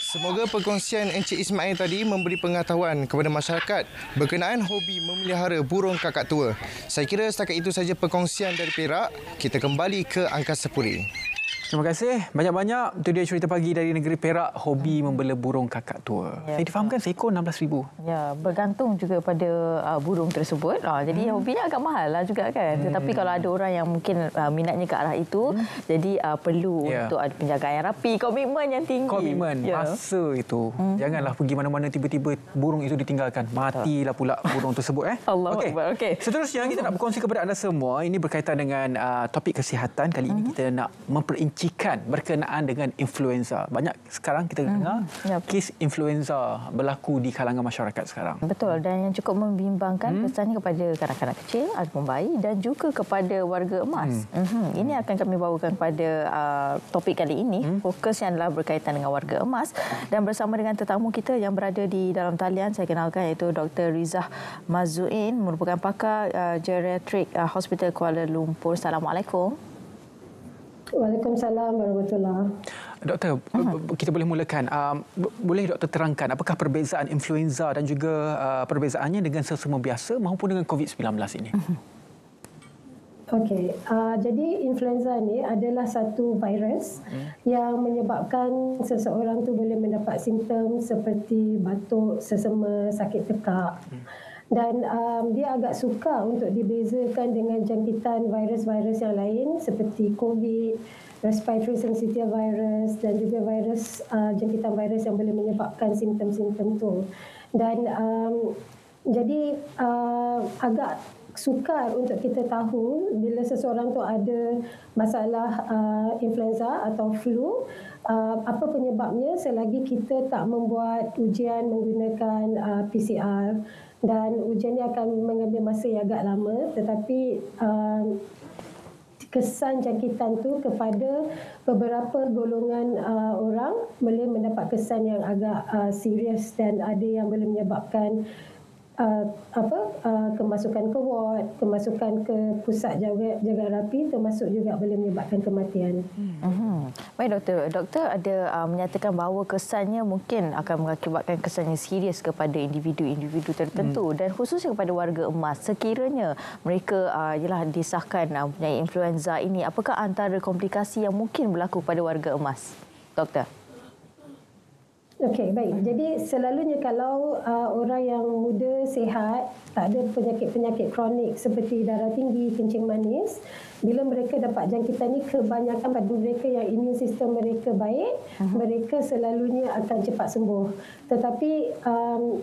[SPEAKER 20] Semoga perkongsian Encik Ismail tadi memberi pengetahuan kepada masyarakat berkenaan hobi memelihara burung kakak tua. Saya kira setakat itu saja perkongsian dari Perak. Kita kembali ke Angkasa Puri.
[SPEAKER 1] Terima kasih banyak-banyak. Itu dia cerita pagi dari negeri Perak, hobi membela burung kakak tua. Saya difahamkan seekor RM16,000.
[SPEAKER 2] Ya, bergantung juga pada burung tersebut. Jadi hobinya agak mahal lah juga kan. Tetapi kalau ada orang yang mungkin minatnya ke arah itu, jadi perlu untuk ada penjagaan yang rapi, komitmen yang tinggi.
[SPEAKER 1] Komitmen, masa itu. Janganlah pergi mana-mana tiba-tiba burung itu ditinggalkan. Matilah pula burung tersebut.
[SPEAKER 2] Okey.
[SPEAKER 1] Seterusnya kita nak berkongsi kepada anda semua. Ini berkaitan dengan topik kesihatan. Kali ini kita nak memperincikan berkenaan dengan influenza. Banyak sekarang kita dengar kes influenza berlaku di kalangan masyarakat sekarang.
[SPEAKER 2] Betul, dan yang cukup membimbangkan kesannya kepada kanak-kanak kecil ataupun bayi dan juga kepada warga emas. Ini akan kami bawakan pada topik kali ini. Fokus yang adalah berkaitan dengan warga emas, dan bersama dengan tetamu kita yang berada di dalam talian, saya kenalkan iaitu Dr. Rizah Mazuin, merupakan pakar geriatrik Hospital Kuala Lumpur. Assalamualaikum.
[SPEAKER 5] Waalaikumsalam warahmatullahi.
[SPEAKER 1] Doktor, kita boleh mulakan. Boleh doktor terangkan apakah perbezaan influenza dan juga perbezaannya dengan sesama biasa maupun dengan COVID-19 ini?
[SPEAKER 5] Okey, jadi influenza ni adalah satu virus yang menyebabkan seseorang tu boleh mendapat simptom seperti batuk, sesama, sakit tekak. Dan dia agak sukar untuk dibezakan dengan jangkitan virus-virus yang lain seperti COVID, respiratory syncytial virus dan juga virus jangkitan virus yang boleh menyebabkan simptom-simptom tu. Dan jadi agak sukar untuk kita tahu bila seseorang tu ada masalah influenza atau flu, apa penyebabnya selagi kita tak membuat ujian menggunakan PCR. Dan ujian ini akan mengambil masa yang agak lama, tetapi kesan jangkitan tu kepada beberapa golongan orang boleh mendapat kesan yang agak serius, dan ada yang boleh menyebabkan kemasukan ke ward, kemasukan ke pusat jaga rapi, termasuk juga boleh menyebabkan kematian.
[SPEAKER 2] Baik doktor, doktor ada menyatakan bahawa kesannya mungkin akan mengakibatkan kesan yang serius kepada individu-individu tertentu dan khususnya kepada warga emas. Sekiranya mereka ialah disahkan mempunyai influenza ini, apakah antara komplikasi yang mungkin berlaku pada warga emas, doktor?
[SPEAKER 5] Okey, baik. Jadi selalunya kalau orang yang muda, sihat, tak ada penyakit-penyakit kronik seperti darah tinggi, kencing manis, bila mereka dapat jangkitan ini, kebanyakan pada mereka yang imun sistem mereka baik, mereka selalunya akan cepat sembuh. Tetapi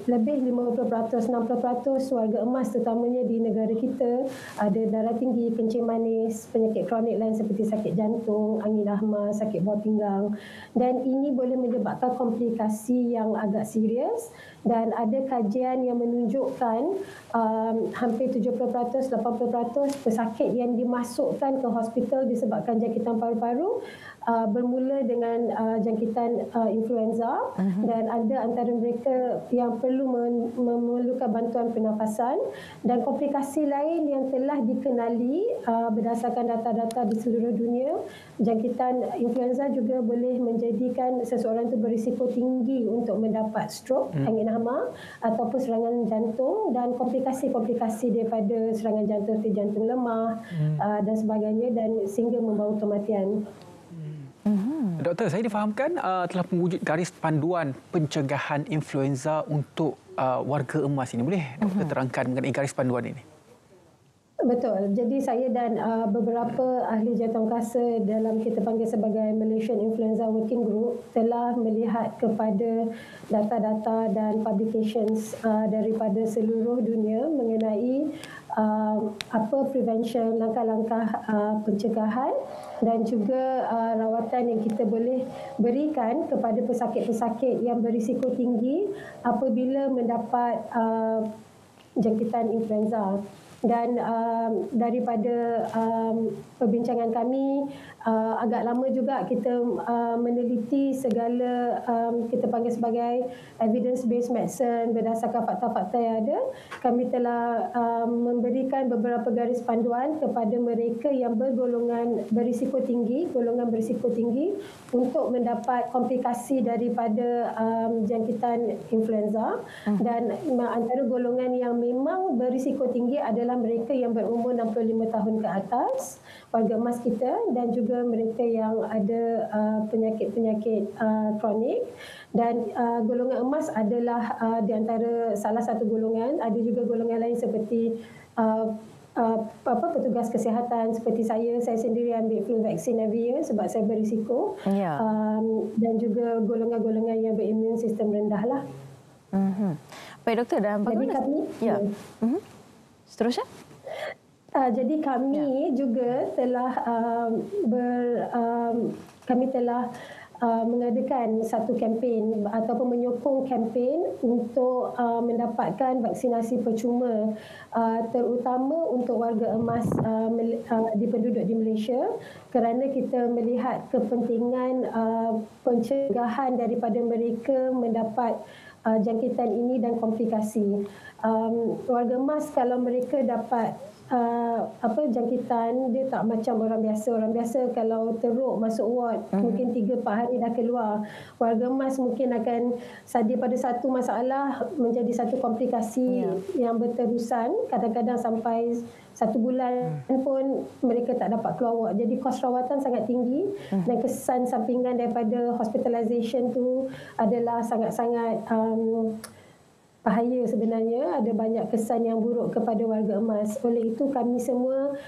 [SPEAKER 5] lebih 50%, 60% warga emas terutamanya di negara kita ada darah tinggi, kencing manis, penyakit kronik lain seperti sakit jantung, angin ahma, sakit buah pinggang, dan ini boleh menyebabkan komplikasi yang agak serius. Dan ada kajian yang menunjukkan hampir 70%, 80% pesakit yang dimasukkan ke hospital disebabkan jangkitan paru-paru bermula dengan jangkitan influenza, dan ada antara mereka yang perlu memerlukan bantuan pernafasan, dan komplikasi lain yang telah dikenali berdasarkan data-data di seluruh dunia. Jangkitan influenza juga boleh menjadikan seseorang itu berisiko tinggi untuk mendapat stroke, angin hama ataupun serangan jantung, dan komplikasi-komplikasi daripada serangan jantung seperti jantung lemah dan sebagainya, dan sehingga membawa kematian.
[SPEAKER 1] Doktor, saya difahamkan telah mewujud garis panduan pencegahan influenza untuk warga emas ini. Boleh doktor terangkan mengenai garis panduan ini?
[SPEAKER 5] Betul. Jadi saya dan beberapa ahli jawatankuasa dalam kita panggil sebagai Malaysian Influenza Working Group telah melihat kepada data-data dan publications daripada seluruh dunia mengenai apa prevention, langkah-langkah pencegahan dan juga rawatan yang kita boleh berikan kepada pesakit-pesakit yang berisiko tinggi apabila mendapat jangkitan influenza. Dan daripada perbincangan kami, agak lama juga kita meneliti segala kita panggil sebagai evidence-based medicine berdasarkan fakta-fakta yang ada. Kami telah memberikan beberapa garis panduan kepada mereka yang bergolongan berisiko tinggi, untuk mendapat komplikasi daripada jangkitan influenza. Dan antara golongan yang memang berisiko tinggi adalah mereka yang berumur 65 tahun ke atas, warga emas kita, dan juga mereka yang ada penyakit-penyakit kronik. Dan golongan emas adalah di antara salah satu golongan. Ada juga golongan lain seperti petugas kesihatan seperti saya sendiri ambil flu vaksin every year sebab saya berisiko. Dan juga golongan-golongan yang berimun sistem rendah lah.
[SPEAKER 2] Baik doktor, dan bagaimana? Seterusnya?
[SPEAKER 5] Jadi kami juga telah kami telah mengadakan satu kempen ataupun menyokong kempen untuk mendapatkan vaksinasi percuma terutama untuk warga emas di penduduk di Malaysia, kerana kita melihat kepentingan pencegahan daripada mereka mendapat jangkitan ini dan komplikasi. Warga emas kalau mereka dapat jangkitan, dia tak macam orang biasa. Orang biasa kalau teruk masuk ward mungkin 3-4 hari dah keluar. Warga emas mungkin akan sadia pada satu masalah menjadi satu komplikasi yang berterusan, kadang-kadang sampai 1 bulan pun mereka tak dapat keluar ward. Jadi kos rawatan sangat tinggi dan kesan sampingan daripada hospitalisation tu adalah sangat-sangat bahaya sebenarnya. Ada banyak kesan yang buruk kepada warga emas. Oleh itu kami semua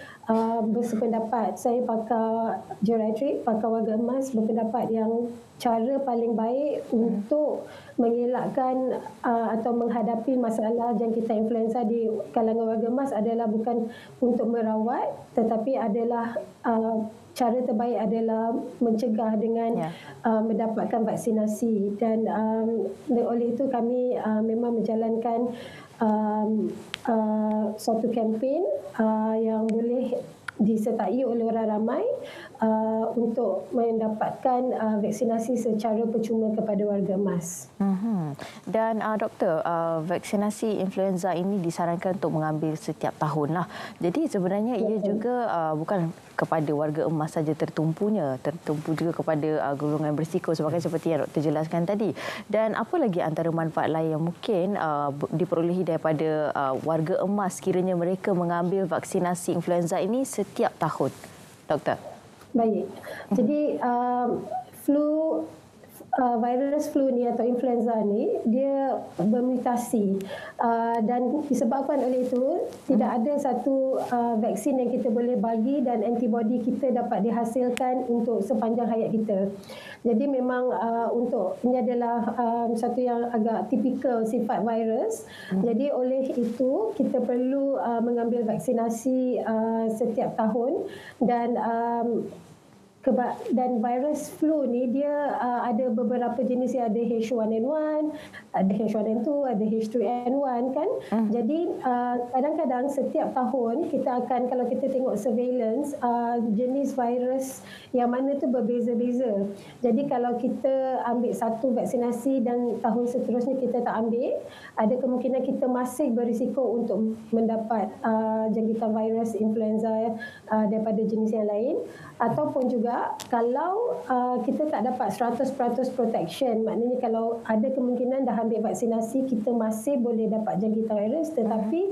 [SPEAKER 5] bersependapat, saya pakar geriatrik, pakar warga emas, berpendapat yang cara paling baik untuk mengelakkan atau menghadapi masalah jangkitan influenza di kalangan warga emas adalah bukan untuk merawat, tetapi adalah cara terbaik adalah mencegah dengan mendapatkan vaksinasi. Dan oleh itu kami memang menjalankan suatu kempen yang boleh disertai oleh orang ramai untuk mendapatkan vaksinasi secara percuma kepada warga emas.
[SPEAKER 2] Dan doktor, vaksinasi influenza ini disarankan untuk mengambil setiap tahun lah. Jadi sebenarnya ia juga bukan kepada warga emas saja tertumpu juga kepada golongan berisiko seperti yang doktor jelaskan tadi. Dan apa lagi antara manfaat lain yang mungkin diperolehi daripada warga emas sekiranya mereka mengambil vaksinasi influenza ini setiap tahun, doktor?
[SPEAKER 5] Baik. Jadi virus flu ni atau influenza ni dia bermutasi dan disebabkan oleh itu tidak ada satu vaksin yang kita boleh bagi dan antibody kita dapat dihasilkan untuk sepanjang hayat kita. Jadi memang untuk ini adalah satu yang agak tipikal sifat virus. Jadi oleh itu kita perlu mengambil vaksinasi setiap tahun. Dan virus flu ni dia ada beberapa jenis, ada H1N1, ada H1N2, ada H3N1 kan. Jadi kadang-kadang setiap tahun kita akan, kalau kita tengok surveillance, jenis virus yang mana tu berbeza-beza. Jadi kalau kita ambil satu vaksinasi dan tahun seterusnya kita tak ambil, ada kemungkinan kita masih berisiko untuk mendapat jangkitan virus influenza daripada jenis yang lain. Ataupun juga kalau kita tak dapat 100% protection, maknanya kalau ada kemungkinan dah ambil vaksinasi kita masih boleh dapat jangkitan virus, tetapi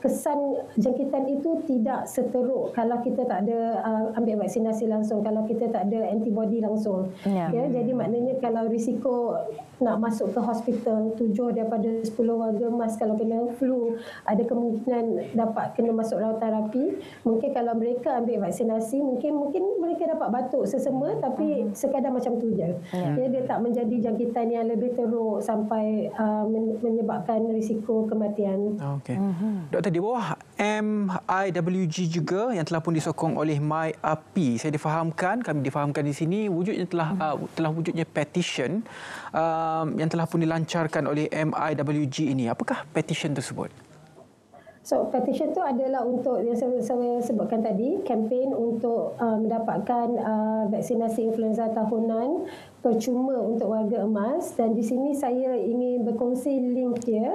[SPEAKER 5] kesan jangkitan itu tidak seteruk kalau kita tak ada ambil vaksinasi langsung, kalau kita tak ada antibody langsung. Ya, jadi maknanya kalau risiko nak masuk ke hospital. 7 daripada 10 warga emas kalau kena flu ada kemungkinan dapat kena masuk rawatan terapi. Mungkin kalau mereka ambil vaksinasi mungkin mereka dapat batuk sesama tapi sekadar macam tu je. Dia tak menjadi jangkitan yang lebih teruk sampai menyebabkan risiko kematian.
[SPEAKER 1] Okey. Doktor, di bawah MIWG juga yang telah pun disokong oleh MyAPI, kami difahamkan di sini wujudnya telah wujudnya petition yang telah pun dilancarkan oleh MIWG ini. Apakah petition tersebut?
[SPEAKER 5] So, petition tu adalah untuk yang saya sebutkan tadi, kempen untuk mendapatkan vaksinasi influenza tahunan percuma untuk warga emas, dan di sini saya ingin berkongsi link dia,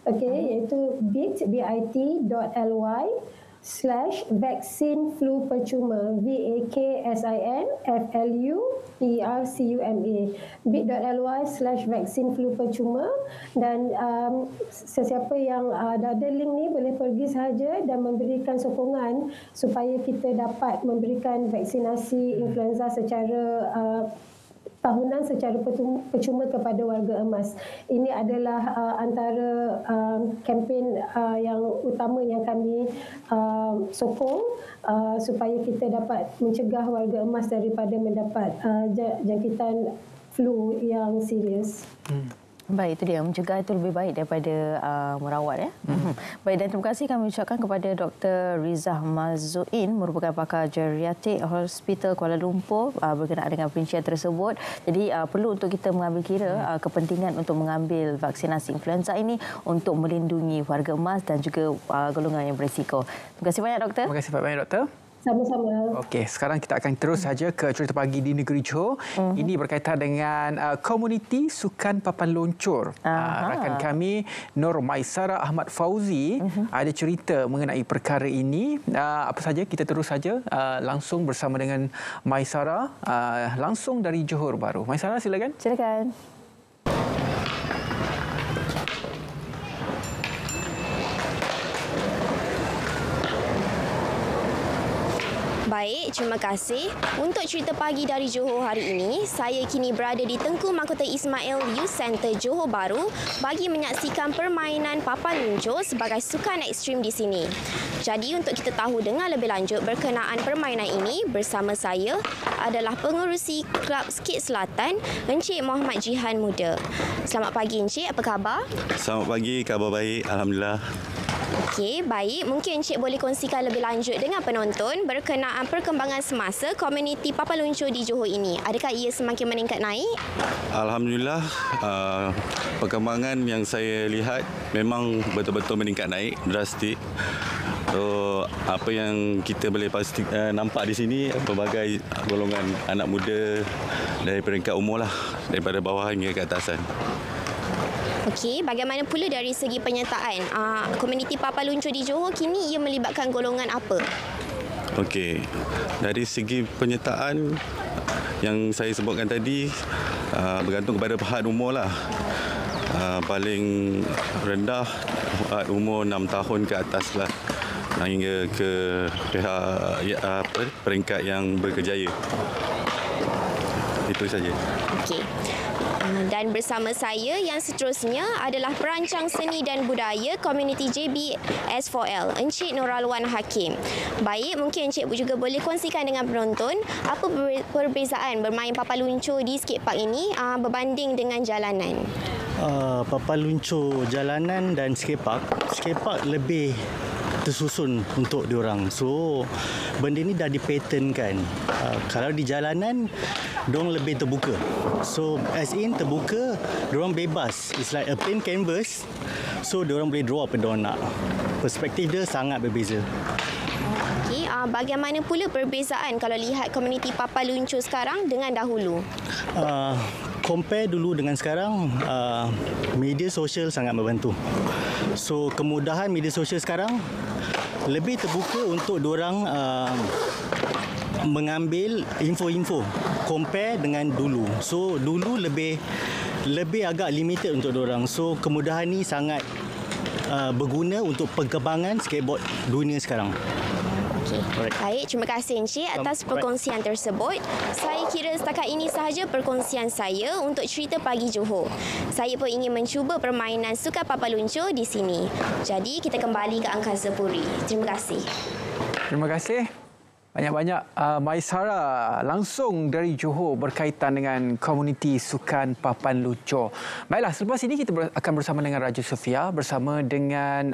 [SPEAKER 5] iaitu bit.ly/vaksin flu percuma, VAKSINFLUPERCUMA, bit.ly/vaksin flu percuma. Dan sesiapa yang ada link ni boleh pergi sahaja dan memberikan sokongan supaya kita dapat memberikan vaksinasi influenza secara tahunan secara percuma kepada warga emas. Ini adalah antara kempen yang utama yang kami sokong supaya kita dapat mencegah warga emas daripada mendapat jangkitan flu yang serius.
[SPEAKER 2] Baik, itu dia. Mencegah itu lebih baik daripada merawat. Baik, dan terima kasih kami ucapkan kepada Dr. Rizah Mazuin, merupakan pakar geriatrik Hospital Kuala Lumpur, berkenaan dengan perincian tersebut. Jadi perlu untuk kita mengambil kira kepentingan untuk mengambil vaksinasi influenza ini untuk melindungi warga emas dan juga golongan yang berisiko. Terima kasih banyak, Doktor.
[SPEAKER 1] Terima kasih banyak, Doktor.
[SPEAKER 5] Sama-sama.
[SPEAKER 1] Okey, sekarang kita akan terus saja ke cerita pagi di negeri Johor. Ini berkaitan dengan komuniti sukan papan luncur. Rakan kami Nur Maisara Ahmad Fauzi ada cerita mengenai perkara ini. Apa saja, kita terus saja langsung bersama dengan Maisara langsung dari Johor Bahru. Maisara, silakan.
[SPEAKER 2] Silakan.
[SPEAKER 4] Baik, terima kasih. Untuk cerita pagi dari Johor hari ini, saya kini berada di Tengku Mahkota Ismail Youth Centre Johor Bahru bagi menyaksikan permainan papan luncur sebagai sukan ekstrim di sini. Jadi untuk kita tahu dengan lebih lanjut berkenaan permainan ini, bersama saya adalah pengerusi Kelab Skate Selatan, Encik Muhammad Jihan Muda. Selamat pagi Encik, apa khabar?
[SPEAKER 22] Selamat pagi, khabar baik, alhamdulillah.
[SPEAKER 4] Okey, baik. Mungkin Encik boleh kongsikan lebih lanjut dengan penonton berkenaan perkembangan semasa komuniti papan luncur di Johor ini. Adakah ia semakin meningkat naik?
[SPEAKER 22] Alhamdulillah, perkembangan yang saya lihat memang betul-betul meningkat naik drastik. So, apa yang kita boleh nampak di sini, pelbagai golongan anak muda dari peringkat umur lah, daripada bawah hingga ke atasan.
[SPEAKER 4] Okey, bagaimana pula dari segi penyertaan? Komuniti papan luncur di Johor kini ia melibatkan golongan apa?
[SPEAKER 22] Okey, dari segi penyertaan yang saya sebutkan tadi, bergantung kepada pahad umur lah. Paling rendah pahad umur 6 tahun ke atas lah, hingga ke pihak peringkat yang berkejaya. Itu saja.
[SPEAKER 4] Okey. Dan bersama saya yang seterusnya adalah perancang seni dan budaya komuniti JB S4L, Encik Nuralwan Hakim. Baik, mungkin Encik juga boleh kongsikan dengan penonton apa perbezaan bermain papan luncur di skatepark ini berbanding dengan jalanan.
[SPEAKER 23] Papan luncur jalanan dan skatepark lebih tersusun untuk diorang. So benda ni dah dipatternkan. Kalau di jalanan diorang lebih terbuka. So as in terbuka, diorang bebas. It's like a plain canvas. So diorang boleh draw apa diorang nak. Perspektif dia sangat berbeza.
[SPEAKER 4] Okey, bagaimana pula perbezaan kalau lihat komuniti papan luncur sekarang dengan dahulu?
[SPEAKER 23] Compare dulu dengan sekarang, media sosial sangat membantu. So kemudahan media sosial sekarang lebih terbuka untuk diorang mengambil info-info compare dengan dulu. So dulu lebih agak limited untuk diorang. So kemudahan ni sangat berguna untuk perkembangan skateboard dunia sekarang.
[SPEAKER 4] Okey. Baik, terima kasih Encik atas perkongsian tersebut. Saya kira setakat ini sahaja perkongsian saya untuk cerita pagi Johor. Saya pun ingin mencuba permainan sukan papan luncur di sini. Jadi kita kembali ke Angkasa Puri. Terima kasih.
[SPEAKER 1] Terima kasih. Banyak-banyak Maisara langsung dari Johor berkaitan dengan komuniti sukan papan luncur. Baiklah, selepas ini kita akan bersama dengan Raja Sofia bersama dengan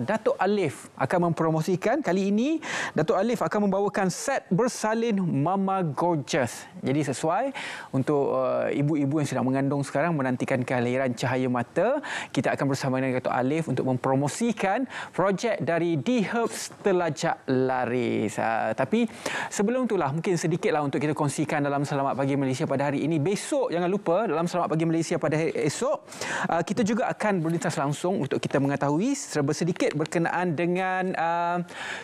[SPEAKER 1] Datuk Alif akan mempromosikan. Kali ini Datuk Alif akan membawakan set bersalin Mama Gorgeous. Jadi sesuai untuk ibu-ibu yang sedang mengandung sekarang menantikan kelahiran cahaya mata. Kita akan bersama dengan Datuk Alif untuk mempromosikan projek dari The Herbs Telajak Laris. Tapi sebelum itulah mungkin sedikitlah untuk kita kongsikan dalam Selamat Pagi Malaysia pada hari ini. Besok jangan lupa dalam Selamat Pagi Malaysia pada hari esok kita juga akan berlintas langsung untuk kita mengetahui serba sedikit berkenaan dengan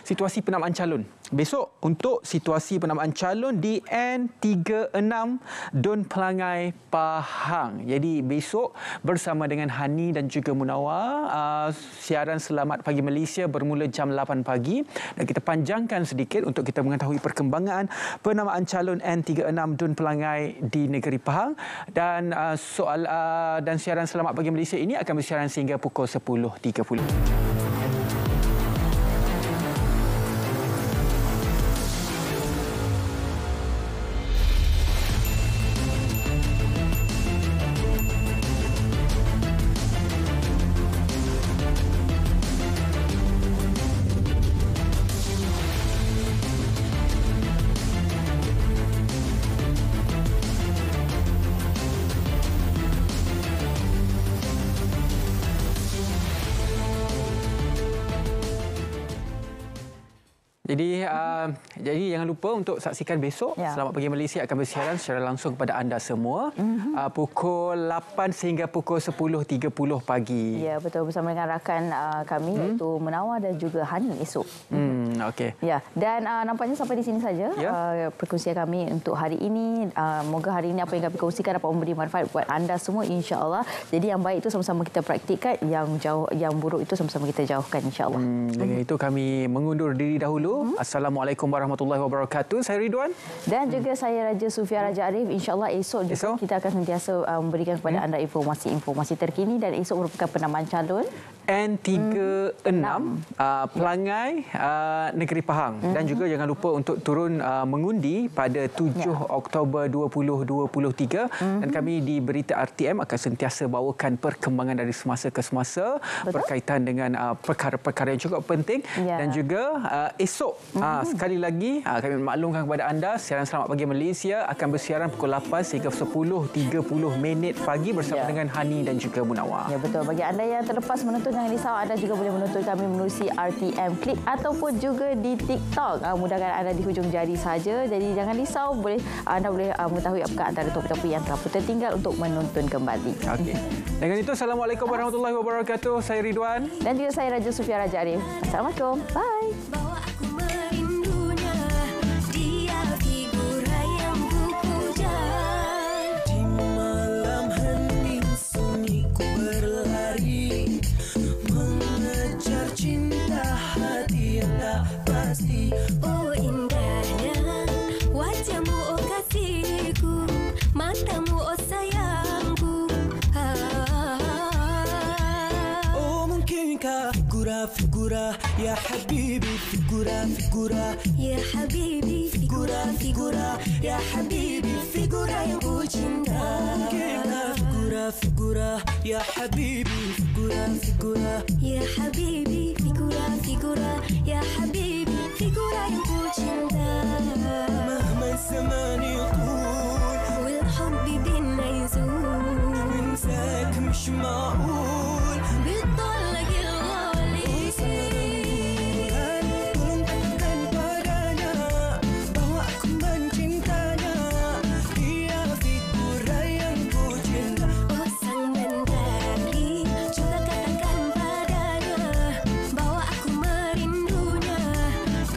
[SPEAKER 1] situasi penamaan calon. Besok untuk situasi penamaan calon di N36 Dun Pelangai Pahang. Jadi besok bersama dengan Hani dan juga Munawar siaran Selamat Pagi Malaysia bermula jam 8 pagi dan kita panjangkan sedikit untuk kita mengetahui perkembangan penamaan calon N36 Dun Pelangai di negeri Pahang dan dan siaran Selamat Pagi Malaysia ini akan bersiaran sehingga pukul 10.30. Jadi jangan lupa untuk saksikan besok Selamat Pagi Malaysia akan bersiaran secara langsung kepada anda semua pukul 8 sehingga pukul 10.30 pagi.
[SPEAKER 2] Ya, betul, bersama dengan rakan kami iaitu Munawar dan juga Hani esok.
[SPEAKER 1] Okey.
[SPEAKER 2] Ya, dan nampaknya sampai di sini saja perkongsian kami untuk hari ini. Moga hari ini apa yang kami kongsikan dapat memberi manfaat buat anda semua insya-Allah. Jadi yang baik itu sama-sama kita praktikkan, yang buruk itu sama-sama kita jauhkan insya-Allah.
[SPEAKER 1] Dengan itu kami mengundur diri dahulu. Assalamualaikum warahmatullahi wabarakatuh. Saya Ridwan
[SPEAKER 2] dan juga saya Raja Sofia Raja Arif. InsyaAllah esok juga kita akan sentiasa memberikan kepada anda informasi-informasi terkini dan esok merupakan penamaan calon
[SPEAKER 1] N36 Pelangai Negeri Pahang dan juga jangan lupa untuk turun mengundi pada 7 Oktober 2023 dan kami di Berita RTM akan sentiasa bawakan perkembangan dari semasa ke semasa berkaitan dengan perkara-perkara yang cukup penting dan juga esok sekali lagi kami maklumkan kepada anda siaran Selamat Pagi Malaysia akan bersiaran pukul 8 sehingga 10.30 pagi bersama dengan Hani dan juga Munawar.
[SPEAKER 2] Ya, betul. Bagi anda yang terlepas menonton jangan risau, anda juga boleh menonton kami menerusi RTM Klik ataupun juga di TikTok. Mudahkan anda di hujung jari saja. Jadi jangan risau, anda boleh mengetahui apakah antara topik-topik yang telah tertinggal untuk menonton kembali.
[SPEAKER 1] Okey. Dengan itu Assalamualaikum warahmatullahi wabarakatuh. Saya Ridwan
[SPEAKER 2] dan juga saya Raja Sofia Raja Arif. Assalamualaikum. Bye.
[SPEAKER 6] Oh indahnya wajahmu, oh kasihku, matamu, oh sayangku.
[SPEAKER 7] Oh mungkinkah figura ya habibi, figura ya habibi, figura ya habibi, figura yang ku cinta. Mungkinkah figura ya habibi, figura ya habibi, figura ya habibi, figura yang ku cinta. Mahma zamani yaqul wal hubbi bina yazul winsak mish ma'ul bitalaq al-ghali. Tolong katakan padanya bahwa aku mencintanya. Dia figura yang ku cinta.
[SPEAKER 6] Oh sang mentari, coba katakan padanya bahwa aku merindunya.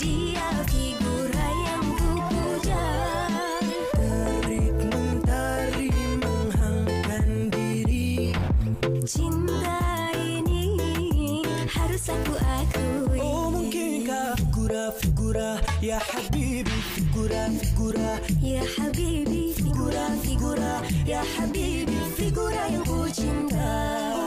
[SPEAKER 6] Dia figura yang ku puja.
[SPEAKER 7] Terik mentari menghangkan diri.
[SPEAKER 6] Cinta ini harus aku akui.
[SPEAKER 7] Oh mungkinkah figura, figura, ya habibi, figura, figura, ya habibi, figura, figura, ya habibi, figura yang ku cinta.